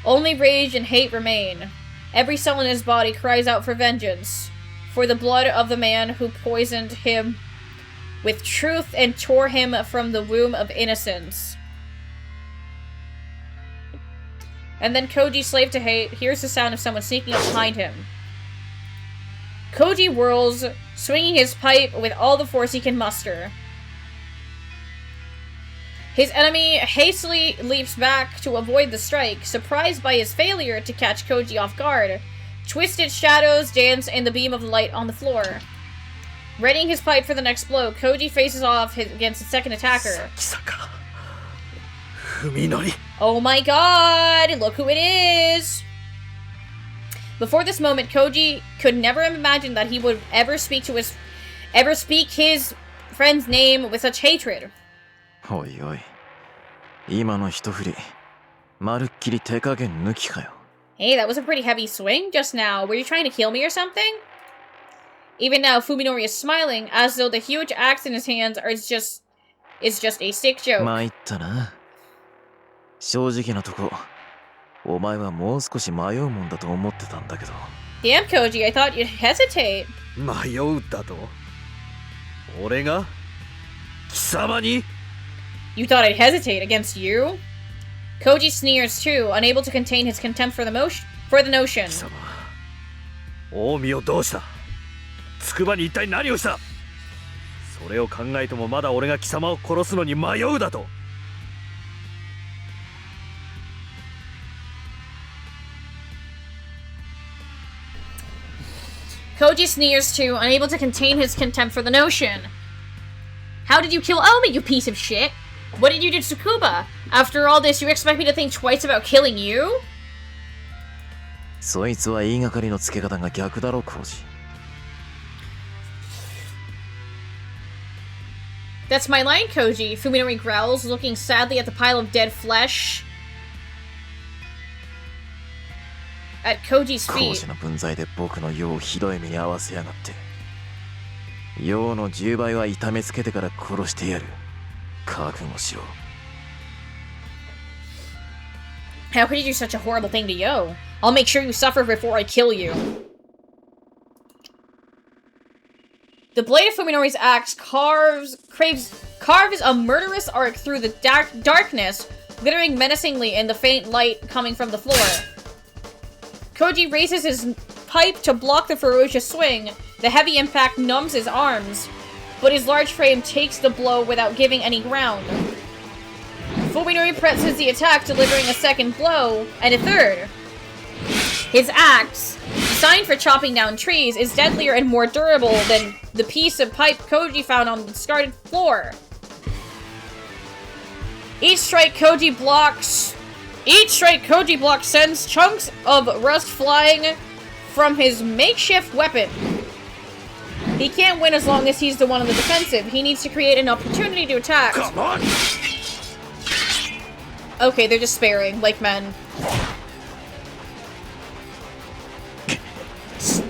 Only rage and hate remain. Every cell in his body cries out for vengeance, for the blood of the man who poisoned him with truth and tore him from the womb of innocence. And then Koji, slave to hate, hears the sound of someone sneaking up behind him. Koji whirls, swinging his pipe with all the force he can muster. His enemy hastily leaps back to avoid the strike, surprised by his failure to catch Koji off guard. Twisted shadows dance in the beam of light on the floor. Readying his pipe for the next blow, Koji faces off against the second attacker. Oh my god! Look who it is! Before this moment, Koji could never have imagined that he would ever speak his friend's name with such hatred. おいおい、今の一振り、まるっきり手加減抜きかよ。Hey, that was a pretty heavy swing just now. Were you trying to kill me or something? Even now, Fuminori is smiling, as though the huge axe in his hands is just a sick joke. 参ったな。正直なとこ、お前はもう少し迷うもんだと思ってたんだけど。Damn, Koji, I thought you'd hesitate. 迷うだと？俺が？貴様に？ You thought I'd hesitate against you? Koji sneers too, unable to contain his contempt for the notion. 貴様、近江をどうした？筑波に一体何をした？それを考えてもまだ俺が貴様を殺すのに迷うだと。Koji sneers too, unable to contain his contempt for the notion. How did you kill Omi, you piece of shit? What did you do to Tsukuba? After all this, you expect me to think twice about killing you? そいつは言いがかりのつけ方が逆だろ、コウジ。That's my line, Koji. Fuminori growls, looking sadly at the pile of dead flesh at Koji's コウ feet. ジの分際で僕の世をひどい目に遭わせやがって。世の10倍は痛めつけてから殺してやる。覚悟しろ。How could you do such a horrible thing to Yo? I'll make sure you suffer before I kill you. The blade of Fuminori's axe carves a murderous arc through the darkness, glittering menacingly in the faint light coming from the floor. Koji raises his pipe to block the ferocious swing. The heavy impact numbs his arms, but his large frame takes the blow without giving any ground. Fuminori presses the attack, delivering a second blow, and a third. His axe, designed for chopping down trees, is deadlier and more durable than the piece of pipe Koji found on the discarded floor. Each strike Koji blocks sends chunks of rust flying from his makeshift weapon. He can't win as long as he's the one on the defensive. He needs to create an opportunity to attack. Come on! Okay, they're just sparing, like men.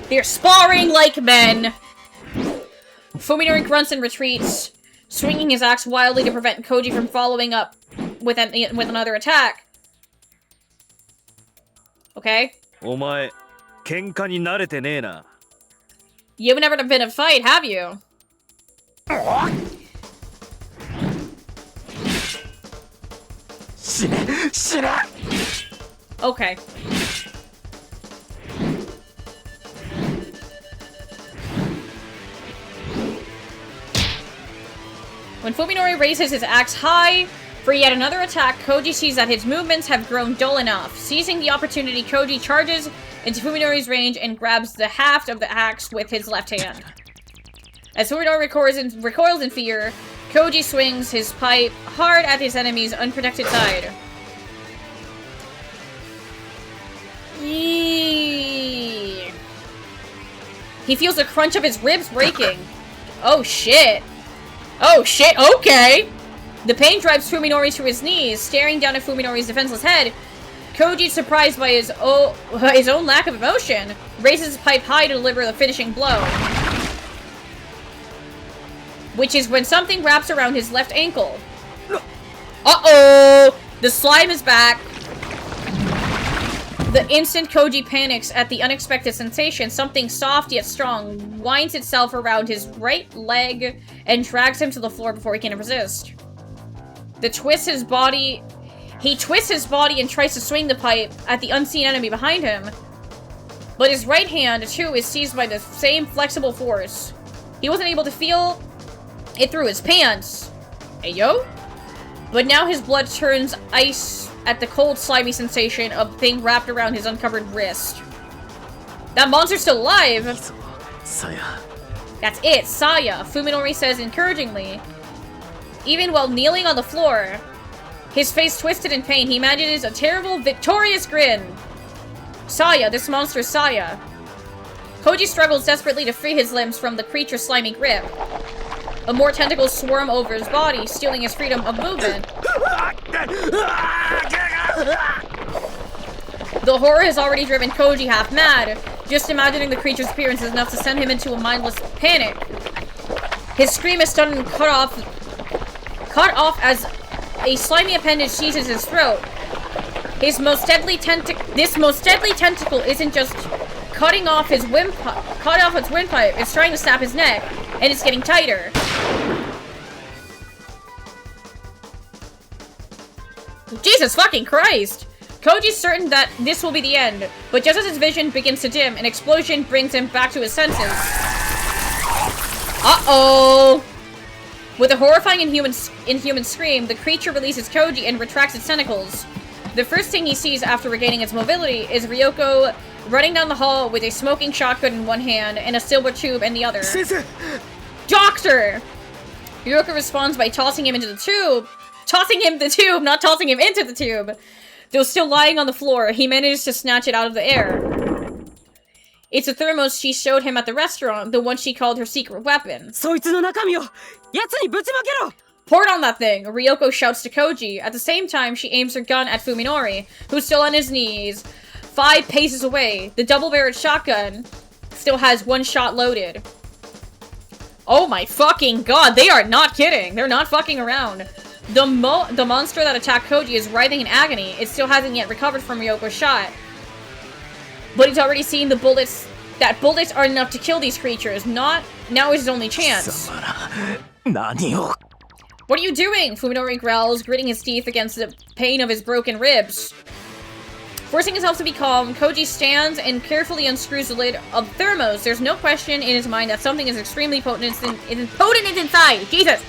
They're sparring like men! Fuminori grunts and retreats, swinging his axe wildly to prevent Koji from following up with another attack. Okay? お前、喧嘩に慣れてねえな。 You've never been in a fight, have you? Okay. When Fuminori raises his axe high for yet another attack, Koji sees that his movements have grown dull enough. Seizing the opportunity, Koji charges into Fuminori's range and grabs the haft of the axe with his left hand. As Fuminori recoils in fear, Koji swings his pipe hard at his enemy's unprotected side. Eeeeee. He feels the crunch of his ribs breaking. Oh shit. Oh shit, okay! The pain drives Fuminori to his knees, staring down at Fuminori's defenseless head. Koji, surprised by his own lack of emotion, raises his pipe high to deliver the finishing blow. Which is when something wraps around his left ankle. Uh-oh! The slime is back. The instant Koji panics at the unexpected sensation, something soft yet strong winds itself around his right leg and drags him to the floor before he can resist. He twists his body and tries to swing the pipe at the unseen enemy behind him. But his right hand, too, is seized by the same flexible force. He wasn't able to feel it through his pants. Hey, yo? But now his blood turns ice at the cold, slimy sensation of the thing wrapped around his uncovered wrist. That monster's still alive! Saya. That's it, Saya, Fuminori says encouragingly. Even while kneeling on the floor, his face twisted in pain, he manages a terrible, victorious grin. Saya, this monster is Saya. Koji struggles desperately to free his limbs from the creature's slimy grip. A more tentacles swarm over his body, stealing his freedom of movement. The horror has already driven Koji half mad. Just imagining the creature's appearance is enough to send him into a mindless panic. His scream is suddenly cut off as a slimy appendage seizes his throat. This most deadly tentacle isn't just cutting off his windpipe, it's trying to snap his neck, and it's getting tighter. Jesus fucking Christ! Koji's certain that this will be the end, but just as his vision begins to dim, an explosion brings him back to his senses. Uh-oh! With a horrifying inhuman scream, the creature releases Koji and retracts its tentacles. The first thing he sees after regaining its mobility is Ryoko running down the hall with a smoking shotgun in one hand and a silver tube in the other. Doctor! Ryoko responds by tossing him into the tube. Tossing him the tube, not tossing him into the tube. Though still lying on the floor, he manages to snatch it out of the air. It's a thermos she showed him at the restaurant, the one she called her secret weapon. Pour it on that thing, Ryoko shouts to Koji. At the same time, she aims her gun at Fuminori, who's still on his knees, 5 paces away. The double-barreled shotgun still has 1 shot loaded. Oh my fucking god, they are not kidding. They're not fucking around. The monster that attacked Koji is writhing in agony. It still hasn't yet recovered from Ryoko's shot. But he's already seen bullets are enough to kill these creatures. Now is his only chance. What are you doing? Fuminori growls, gritting his teeth against the pain of his broken ribs. Forcing himself to be calm, Koji stands and carefully unscrews the lid of the thermos. There's no question in his mind that something is extremely potent inside. Jesus!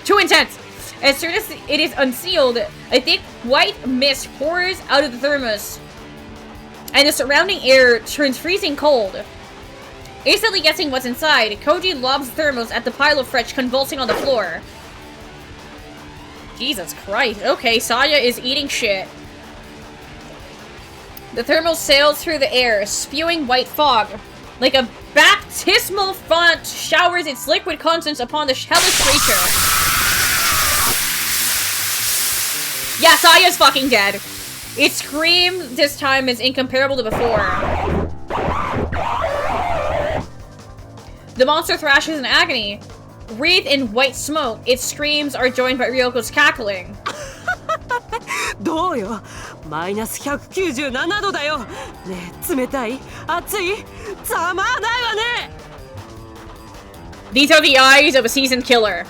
Too intense! As soon as it is unsealed, a thick white mist pours out of the thermos, and the surrounding air turns freezing cold. Instantly guessing what's inside, Koji lobs the thermos at the pile of flesh convulsing on the floor. Jesus Christ. Okay, Saya is eating shit. The thermos sails through the air, spewing white fog. Like a baptismal font showers its liquid contents upon the hellish creature. Yeah, Saya's fucking dead. Its scream this time is incomparable to before. The monster thrashes in agony. Wreathed in white smoke, its screams are joined by Ryoko's cackling. どうよマイナス197度だよねえ冷たい熱いざまだよね These are the eyes of a seasoned killer.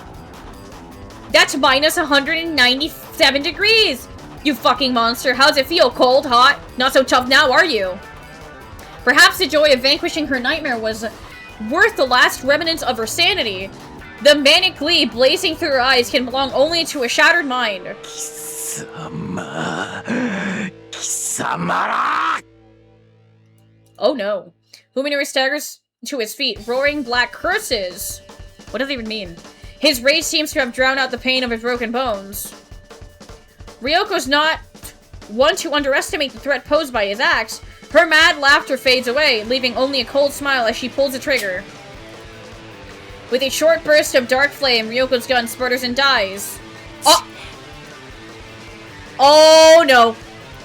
That's minus 197 degrees! You fucking monster, how's it feel? Cold? Hot? Not so tough now, are you? Perhaps the joy of vanquishing her nightmare was worth the last remnants of her sanity. The manic glee blazing through her eyes can belong only to a shattered mind. Oh no. Fuminori staggers to his feet, roaring black curses. What does it even mean? His rage seems to have drowned out the pain of his broken bones. Ryoko's not one to underestimate the threat posed by his axe. Her mad laughter fades away, leaving only a cold smile as she pulls the trigger. With a short burst of dark flame, Ryoko's gun sputters and dies. Oh! Oh no!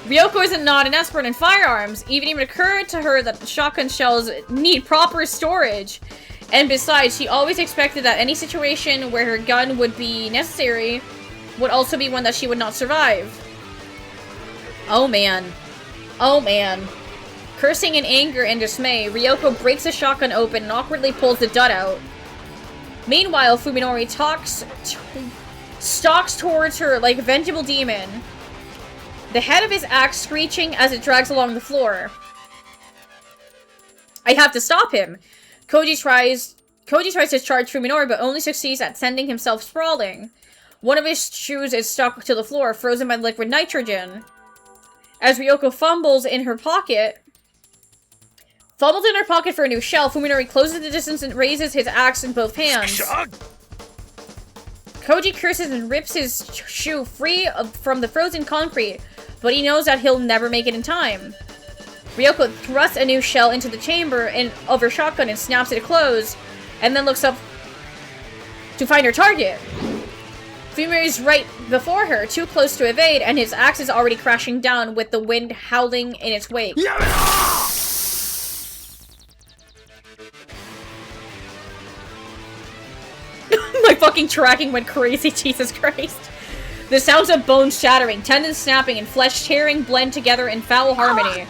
Ryoko isn't not an expert in firearms. Even occurred to her that the shotgun shells need proper storage. And besides, she always expected that any situation where her gun would be necessary would also be one that she would not survive. Oh man. Oh man. Cursing in anger and dismay, Ryoko breaks the shotgun open and awkwardly pulls the dud out. Meanwhile, Fuminori stalks towards her like a vengeful demon, the head of his axe screeching as it drags along the floor. I have to stop him. Koji tries to charge Fuminori, but only succeeds at sending himself sprawling. One of his shoes is stuck to the floor, frozen by liquid nitrogen. As Ryoko fumbles in her pocket for a new shell, Fuminori closes the distance and raises his axe in both hands. Koji curses and rips his shoe free from the frozen concrete, but he knows that he'll never make it in time. Ryoko thrusts a new shell into the chamber of her shotgun and snaps it closed, and then looks up to find her target. Fuminori's right before her, too close to evade, and his axe is already crashing down with the wind howling in its wake. My fucking tracking went crazy, Jesus Christ. The sounds of bones shattering, tendons snapping, and flesh tearing blend together in foul harmony.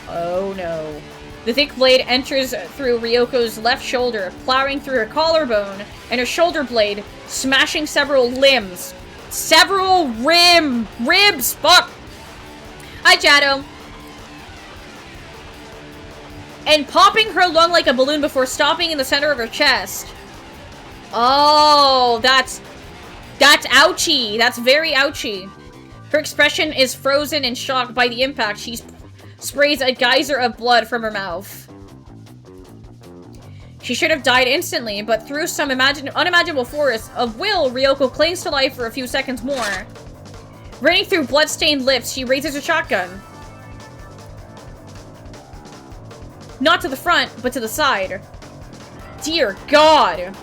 Oh no. The thick blade enters through Ryoko's left shoulder, plowing through her collarbone and her shoulder blade, smashing several limbs. Several ribs! Fuck! Hi, Jado. And popping her lung like a balloon before stopping in the center of her chest. Oh, that's ouchy. That's very ouchy. Her expression is frozen in shock by the impact. She sprays a geyser of blood from her mouth. She should have died instantly, but through some unimaginable force of will, Ryoko clings to life for a few seconds more. Running through blood-stained lips, she raises her shotgun. Not to the front, but to the side. Dear God.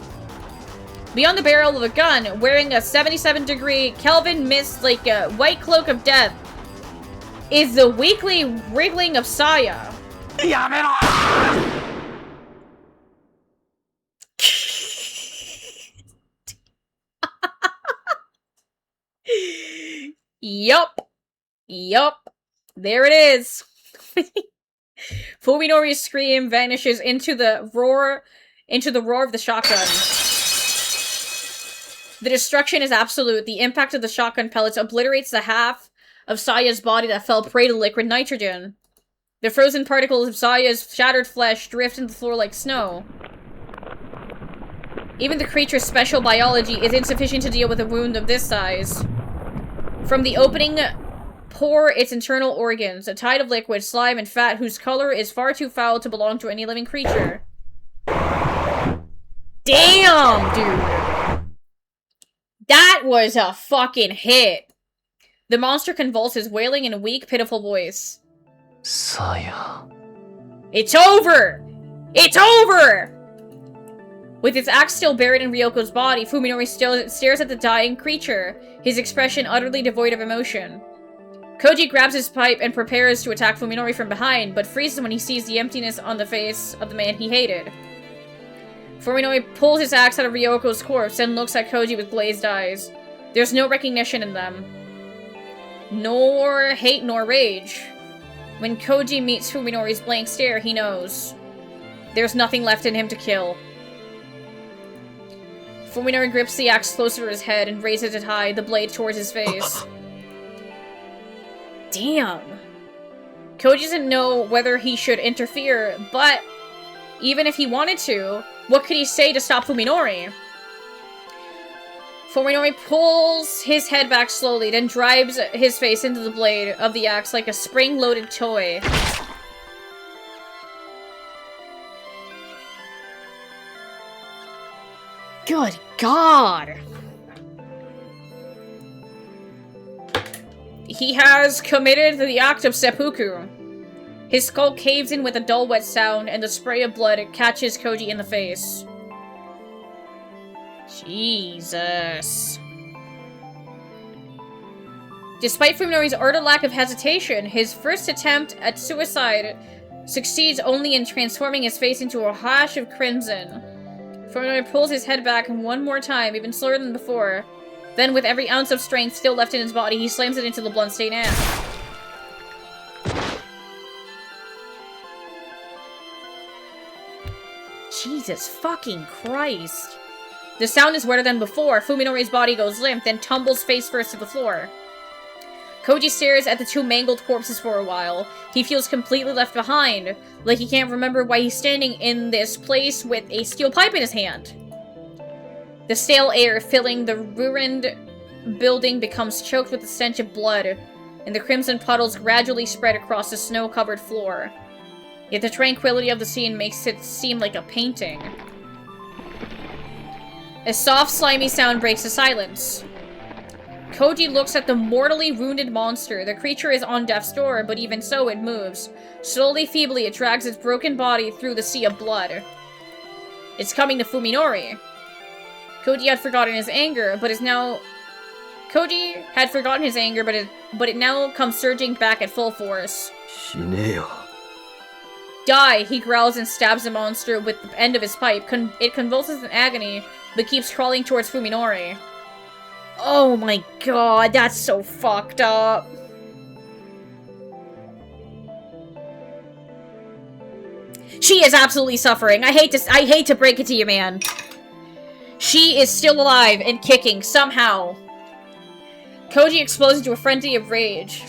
Beyond the barrel of a gun, wearing a 77-degree Kelvin mist like a white cloak of death, is the weakly wriggling of Saya. Yup. There it is. Fuminori's scream vanishes into the roar of the shotgun. The destruction is absolute. The impact of the shotgun pellets obliterates the half of Saya's body that fell prey to liquid nitrogen. The frozen particles of Saya's shattered flesh drift into the floor like snow. Even the creature's special biology is insufficient to deal with a wound of this size. From the opening pour its internal organs, a tide of liquid, slime, and fat whose color is far too foul to belong to any living creature. Damn, dude! That was a fucking hit! The monster convulses, wailing in a weak, pitiful voice. Saya. It's over! It's over! With its axe still buried in Ryoko's body, Fuminori still stares at the dying creature, his expression utterly devoid of emotion. Koji grabs his pipe and prepares to attack Fuminori from behind, but freezes when he sees the emptiness on the face of the man he hated. Fuminori pulls his axe out of Ryoko's corpse and looks at Koji with glazed eyes. There's no recognition in them. Nor hate nor rage. When Koji meets Fuminori's blank stare, he knows. There's nothing left in him to kill. Fuminori grips the axe closer to his head and raises it high, the blade towards his face. Damn. Koji doesn't know whether he should interfere, but even if he wanted to, what could he say to stop Fuminori? Fuminori pulls his head back slowly, then drives his face into the blade of the axe like a spring-loaded toy. Good God! He has committed the act of seppuku. His skull caves in with a dull wet sound, and the spray of blood catches Koji in the face. Jesus. Despite Fuminori's utter lack of hesitation, his first attempt at suicide succeeds only in transforming his face into a hash of crimson. Fuminori pulls his head back one more time, even slower than before. Then, with every ounce of strength still left in his body, he slams it into the bloodstained ash. Jesus fucking Christ. The sound is wetter than before. Fuminori's body goes limp, then tumbles face first to the floor. Koji stares at the two mangled corpses for a while. He feels completely left behind, like he can't remember why he's standing in this place with a steel pipe in his hand. The stale air filling the ruined building becomes choked with the stench of blood, and the crimson puddles gradually spread across the snow-covered floor. Yet the tranquility of the scene makes it seem like a painting. A soft, slimy sound breaks the silence. Koji looks at the mortally wounded monster. The creature is on death's door, but even so, it moves. Slowly, feebly, it drags its broken body through the sea of blood. It's coming to Fuminori. Koji had forgotten his anger, but it now comes surging back at full force. Die! He growls and stabs the monster with the end of his pipe. It convulses in agony, but keeps crawling towards Fuminori. Oh my god, that's so fucked up. She is absolutely suffering. I hate to break it to you, man. She is still alive and kicking, somehow. Koji explodes into a frenzy of rage.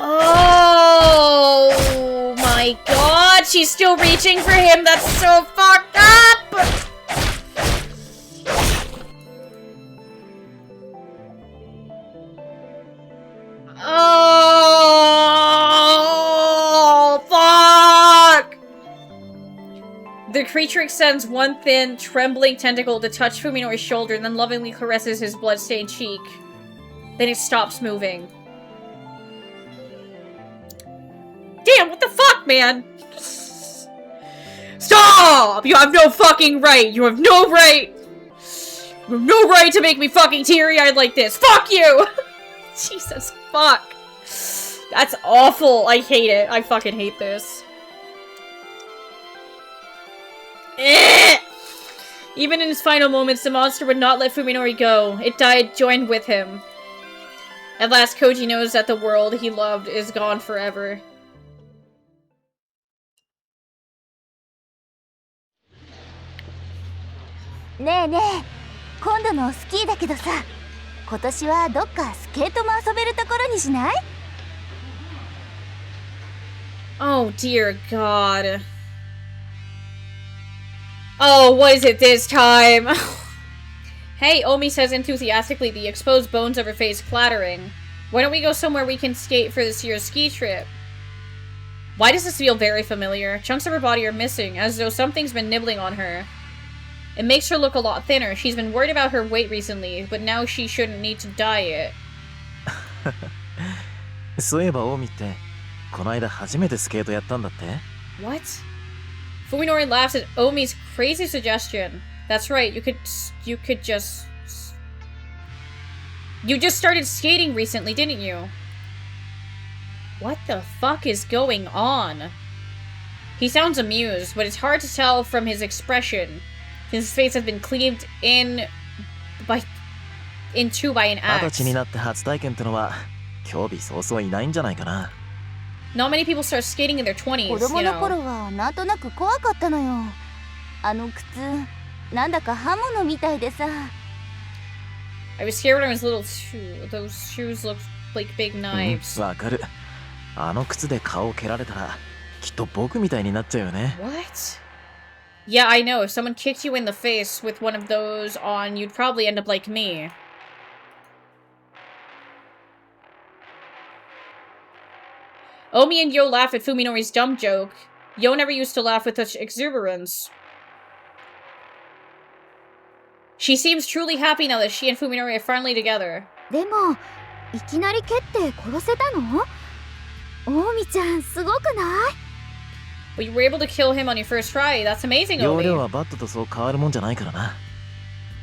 Oh my god, she's still reaching for him. That's so fucked up. Oh, fuck! The creature extends one thin, trembling tentacle to touch Fuminori's shoulder and then lovingly caresses his blood-stained cheek. Then it stops moving. Damn, what the fuck, man? Stop! You have no fucking right! You have no right! You have no right to make me fucking teary-eyed like this! Fuck you! Jesus fuck. That's awful. I hate it. I fucking hate this. Even in his final moments, the monster would not let Fuminori go. It died joined with him. At last, Koji knows that the world he loved is gone forever.ねえねえ、今度のスキーだけどさ、今年はどっかスケートも遊べるところにしない？ Oh dear god. Oh, what is it this time? Hey, Omi says enthusiastically, the exposed bones of her face clattering. Why don't we go somewhere we can skate for this year's ski trip? Why does this feel very familiar? Chunks of her body are missing, as though something's been nibbling on her. It makes her look a lot thinner. She's been worried about her weight recently, but now she shouldn't need to diet. そういえばオミってこの間初めてスケートやったんだって？ What? Fuminori laughs at Omi's crazy suggestion. That's right, you just started skating recently, didn't you? What the fuck is going on? He sounds amused, but it's hard to tell from his expression. His face has been cleaved into by an 20 axe. 歳になって初体験ってのは興味そうそういないんじゃないかな。 Not many people start skating in their 20s, 子 you 供の know. 頃はなんとなく怖かったのよ。あの靴、なんだか刃物みたいでさ。I was scared when I was little too. Those shoes looked like big knives. わかる。あの靴で顔を蹴られたらきっと僕みたいになっちゃうよね。 What? Yeah, I know. If someone kicked you in the face with one of those on, you'd probably end up like me. Omi and Yo laugh at Fuminori's dumb joke. Yo never used to laugh with such exuberance. She seems truly happy now that she and Fuminori are finally together. でもいきなり蹴って殺せたの？オウミちゃんすごくない？ But you were able to kill him on your first try. That's amazing, 容 Omi. 量はバットとそう変わるもんじゃないからな。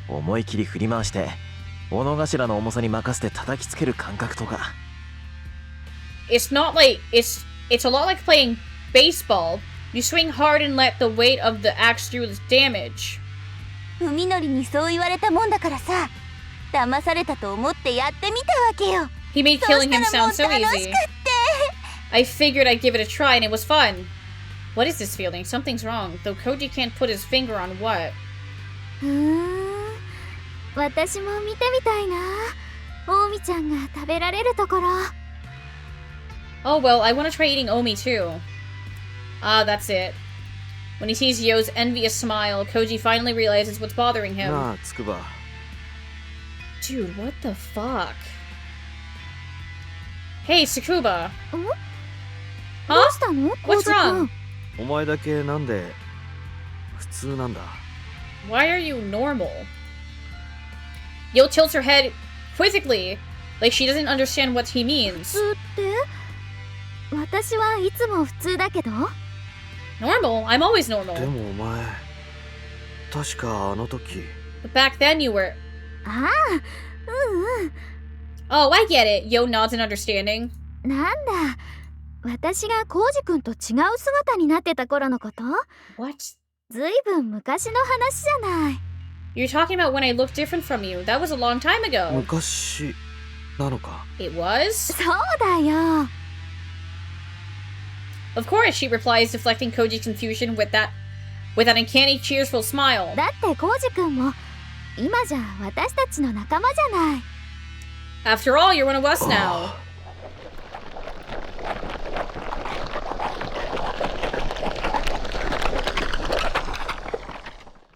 思い切り振り回して斧頭の重さに任せて叩きつける感覚とか。It's not like it's a lot like playing baseball. You swing hard and let the weight of the axe do the damage. 海のりにそう言われたもんだからさ、騙されたと思ってやってみたわけよ。 He made そ killing した him らも sound う so 楽し easy. くって。 I figured I'd give it a try and it was fun. What is this feeling? Something's wrong, though Koji can't put his finger on what. 私も見てみたいな。オウミちゃんが食べられるところ。 Oh well, I want to try eating Omi too. Ah, that's it. When he sees Yo's envious smile, Koji finally realizes what's bothering him. なあ、つくば。 Dude, what the fuck? Hey, Tsukuba. ど Huh? うしたの？ What's コウジ君 wrong? お前だけなんで普通なんだ。 Why are you normal? Yo tilts her head quizzically, like she doesn't understand what he 普 means. 通って私はいつも普通だけど。 Normal? I'm always で normal. もお前確かあの時 But back then you were... ああ、Oh, I get it. Yo nods in understanding. なんだ。私がコウジ君と違う姿になってた頃のこと？ What? ずいぶん昔の話じゃない。 You're talking about when I looked different from you. That was a long time ago. 昔なのか。 It was? そうだよ。 Of course, she replies, deflecting Koji's confusion with that uncanny, cheerful smile. だってコウジ君も今じゃ私たちの仲間じゃない。 After all, you're one of us now.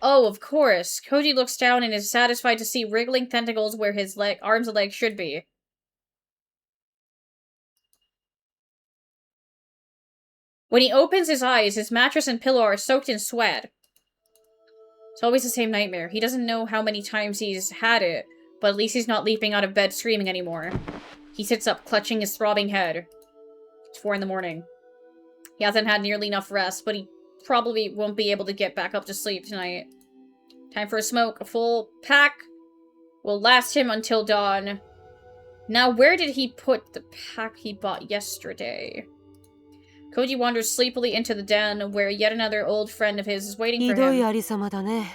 Oh, of course. Koji looks down and is satisfied to see wriggling tentacles where his arms and legs should be. When he opens his eyes, his mattress and pillow are soaked in sweat. It's always the same nightmare. He doesn't know how many times he's had it, but at least he's not leaping out of bed screaming anymore. He sits up, clutching his throbbing head. It's 4 in the morning. He hasn't had nearly enough rest, but he probably won't be able to get back up to sleep tonight. Time for a smoke. A full pack will last him until dawn. Now, where did he put the pack he bought yesterday? Koji wanders sleepily into the den, where yet another old friend of his is waiting ひ for どい him. ありさまだね。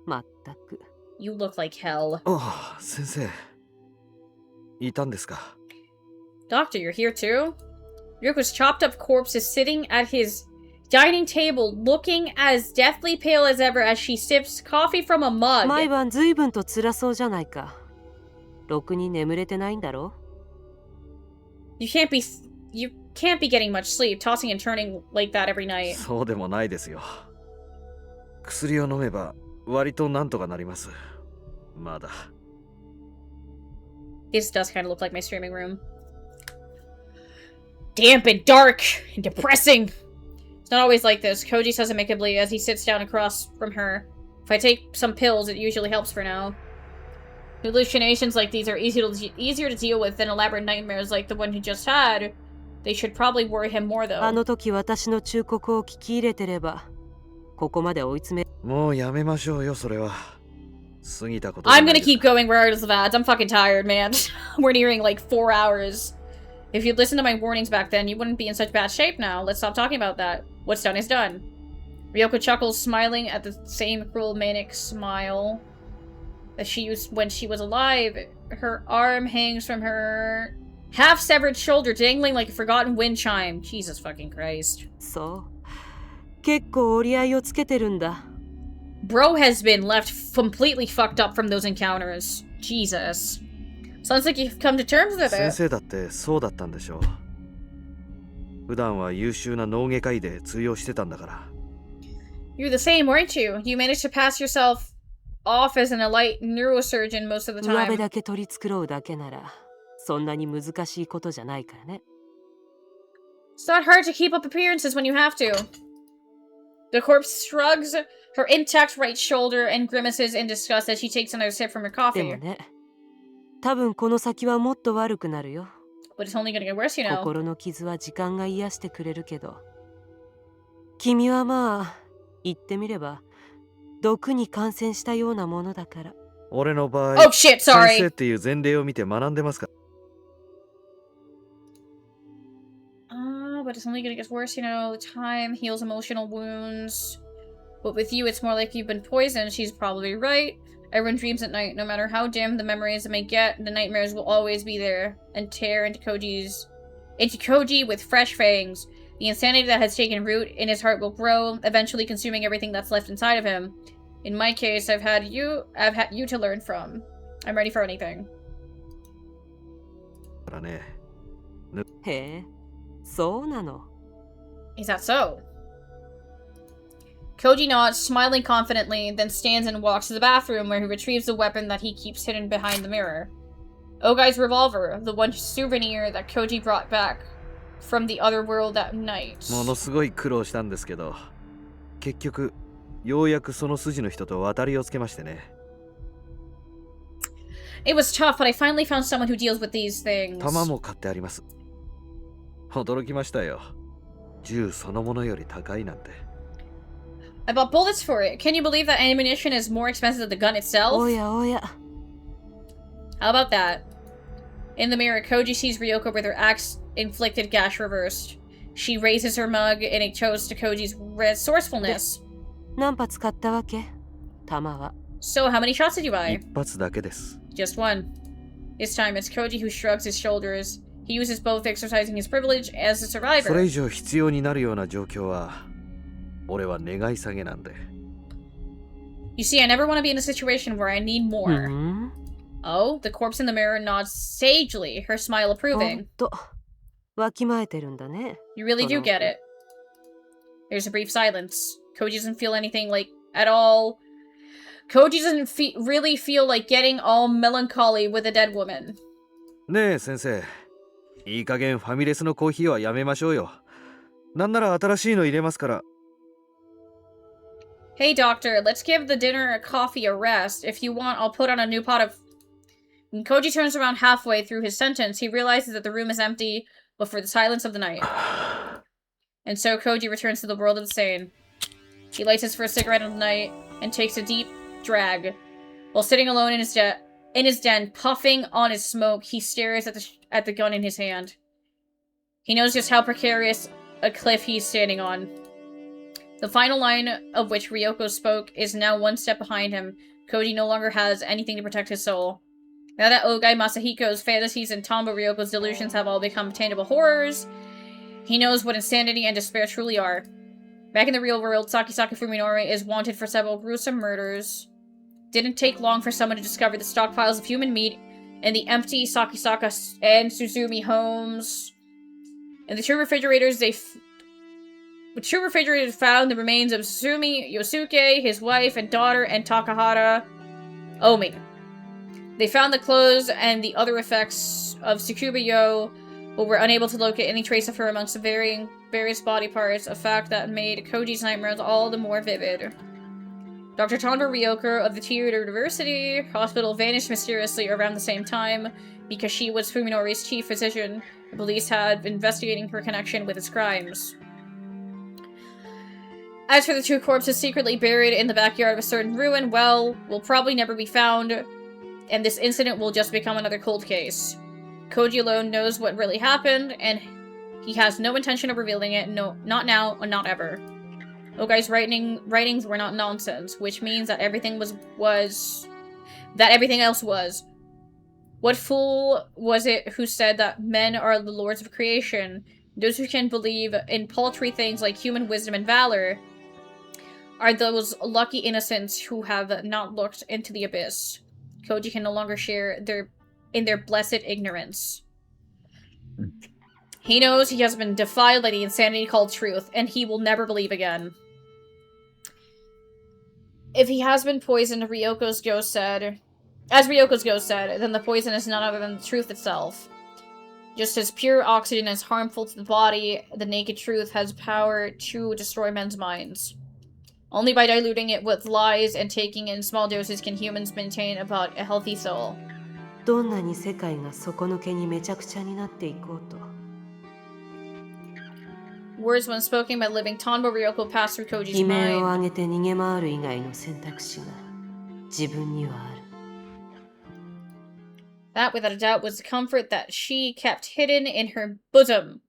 まったく。 You look like hell. ああ、先生。いたんですか。 Doctor, you're here too? Ryoko's chopped up corpse is sitting at his dining table, looking as deathly pale as ever as she sips coffee from a mug. 毎晩ずいぶんと辛そうじゃないか。ろくに眠れてないんだろ？ You can't be getting much sleep, tossing and turning like that every night. そうでもないですよ。薬を飲めば割となんとかなります。まだ。This does kind of look like my streaming room. Damp and dark and depressing. It's not always like this, Koji says amicably as he sits down across from her. If I take some pills, it usually helps for now. Hallucinations like these are easier to deal with than elaborate nightmares like the one he just had. They should probably worry him more, though. あの時私の忠告を聞き入れてれば、ここまで追い詰め。もうやめましょうよ、それは。過ぎたこと。I'm gonna keep going regardless of ads. I'm fucking tired, man. We're nearing like 4 hours. If you'd listened to my warnings back then, you wouldn't be in such bad shape now. Let's stop talking about that. What's done is done. Ryoko chuckles, smiling at the same cruel, manic smile that she used when she was alive. Her arm hangs from her half-severed shoulder, dangling like a forgotten wind chime. Jesus fucking Christ. そう。結構折り合いをつけてるんだ。Bro has been left completely fucked up from those encounters. Jesus. Sounds like you've come to terms with 先 it. 生だってそうだったんでしょう。普段は優秀な脳外科医で通用してたんだから。You're the same, weren't you? You managed to pass yourself off as an elite neurosurgeon most of the 上辺 time. だけ取り繕うだけなら、そんなに難しいことじゃないからね。It's not hard to keep up appearances when you have to. The corpse shrugs her intact right shoulder and grimaces in disgust as she takes another sip from her で coffee. もね、多分この先はもっと悪くなるよ。 But it's only gonna get worse, you know. 心の傷は時間が癒してくれるけど、君はまあ言ってみれば毒に感染したようなものだから。俺の場合、 Oh shit, 先生 sorry. っていう前例を見て学んでますか？ But it's only gonna get worse, you know. Time heals emotional wounds. But with you, it's more like you've been poisoned. She's probably right. Everyone dreams at night. No matter how dim the memories may get, the nightmares will always be there and tear into Koji with fresh fangs. The insanity that has taken root in his heart will grow, eventually consuming everything that's left inside of him. In my case, I've had you to learn from. I'm ready for anything. からね。へえ、そうなの。 Is that so? Koji nods, smiling confidently, then stands and walks to the bathroom where he retrieves the weapon that he keeps hidden behind the mirror. Ogai's revolver, the one souvenir that Koji brought back from the other world that night. ものすごい苦労したんですけど、結局ようやくその筋の人と渡りをつけましてね。It was tough, but I finally found someone who deals with these things. 弾も買ってあります。驚きましたよ。銃そのものより高いなんて。I bought bullets for it. Can you believe that ammunition is more expensive than the gun itself? おやおや。 How about that? In the mirror, Koji sees Ryoko with her axe-inflicted gash reversed. She raises her mug in a toast to Koji's resourcefulness. 何発買ったわけ？弾は。 So, how many shots did you buy? 一発だけです。 Just one. This time, it's Koji who shrugs his shoulders. He uses both exercising his privilege as a それ survivor. 以上必要になるような状況は、俺は願い下げなんで。You see, I never want to be in a situation where I need う more. ん？ Oh, the corpse in the mirror nods sagely, her smile ほん approving. と、わきまえてるんだね。 You really do get it. There's a brief silence. Koji doesn't feel anything like at all. Koji doesn't really feel like getting all melancholy with a dead woman. ねえ先生、いい加減ファミレスのコーヒーはやめましょうよ。なんなら新しいの入れますから。 Hey doctor, let's give the dinner a coffee a rest. If you want, I'll put on a new pot of... When Koji turns around halfway through his sentence, he realizes that the room is empty, but for the silence of the night. And so Koji returns to the world of the sane. He lights his first cigarette of the night and takes a deep drag. While sitting alone in his den, puffing on his smoke, he stares at the gun in his hand. He knows just how precarious a cliff he's standing on. The final line of which Ryoko spoke is now one step behind him. Koji no longer has anything to protect his soul. Now that Ogai Masahiko's fantasies and Tomba Ryoko's delusions have all become tangible horrors, he knows what insanity and despair truly are. Back in the real world, Sakisaka Fuminori is wanted for several gruesome murders. Didn't take long for someone to discover the stockpiles of human meat in the empty Sakisaka and Suzumi homes. In the two refrigerators, found the remains of Suzumi, Yosuke, his wife and daughter, and Takahata Omi. They found the clothes and the other effects of Tsukuba Yo, but were unable to locate any trace of her amongst the various body parts, a fact that made Koji's nightmares all the more vivid. Dr. Tonba Ryoko of the Tiered University Hospital vanished mysteriously around the same time because she was Fuminori's chief physician. The police had been investigating her connection with his crimes. As for the two corpses secretly buried in the backyard of a certain ruin, well, will probably never be found, and this incident will just become another cold case. Koji alone knows what really happened, and he has no intention of revealing it, no, not now, or not ever. Ogai's writings were not nonsense, which means that everything everything else was. What fool was it who said that men are the lords of creation? Those who can believe in paltry things like human wisdom and valor are those lucky innocents who have not looked into the abyss. Koji can no longer share in their blessed ignorance. He knows he has been defiled by the insanity called truth, and he will never believe again. If he has been poisoned, as Ryoko's ghost said, then the poison is none other than the truth itself. Just as pure oxygen is harmful to the body, the naked truth has power to destroy men's minds. Only by diluting it with lies and taking in small doses can humans maintain about a healthy soul. どんなに世界が底抜けにめちゃくちゃになっていこうと。 Words when spoken by living Tonbo Ryoko pass through Koji's 悲鳴を mind. 上げて逃げ回る以外の選択肢が自分にはある。 That, without a doubt, was the comfort that she kept hidden in her bosom.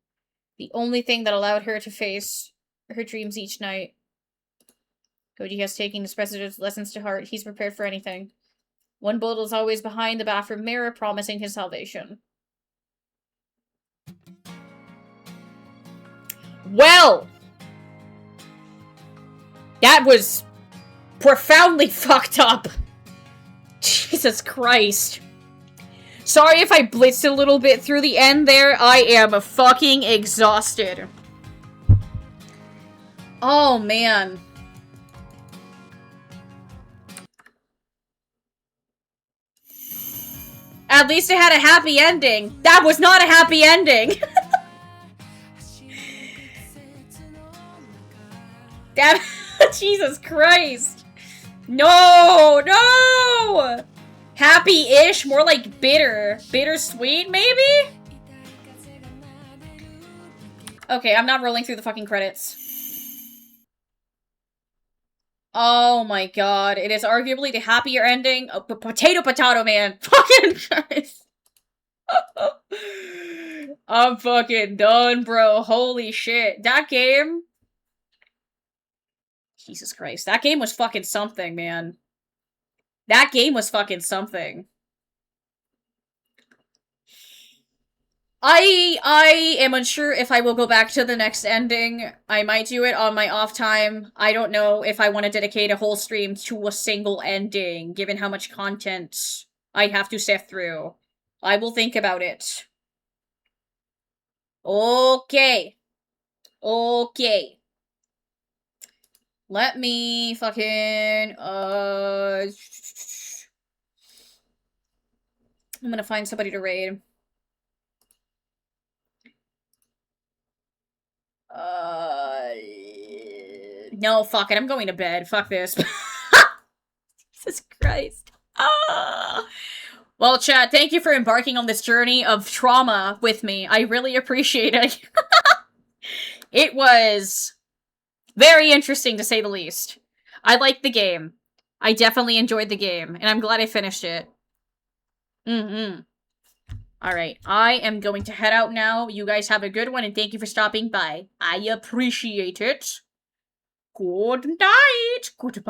The only thing that allowed her to face her dreams each night. Koji has taken his president's lessons to heart. He's prepared for anything. One bullet is always behind the bathroom mirror, promising his salvation. Well! That was profoundly fucked up. Jesus Christ. Sorry if I blitzed a little bit through the end there. I am fucking exhausted. Oh, man. At least it had a happy ending. That was not a happy ending. Damn. Jesus Christ. No, no! Happy-ish? More like bitter. Bittersweet, maybe? Okay, I'm not rolling through the fucking credits. Oh my god. It is arguably the happier ending. Oh, potato, man. Fucking Christ. I'm fucking done, bro. Holy shit. That game... Jesus Christ. That game was fucking something, man. That game was fucking something. I am unsure if I will go back to the next ending. I might do it on my off time. I don't know if I want to dedicate a whole stream to a single ending, given how much content I'd have to sift through. I will think about it. Okay. Okay. Let me fucking, I'm gonna find somebody to raid. No, fuck it, I'm going to bed. Fuck this. Jesus Christ. Ah! Well, chat, thank you for embarking on this journey of trauma with me. I really appreciate it. It was very interesting, to say the least. I liked the game. I definitely enjoyed the game, and I'm glad I finished it. Alright, I am going to head out now. You guys have a good one, and thank you for stopping by. I appreciate it. Good night. Goodbye.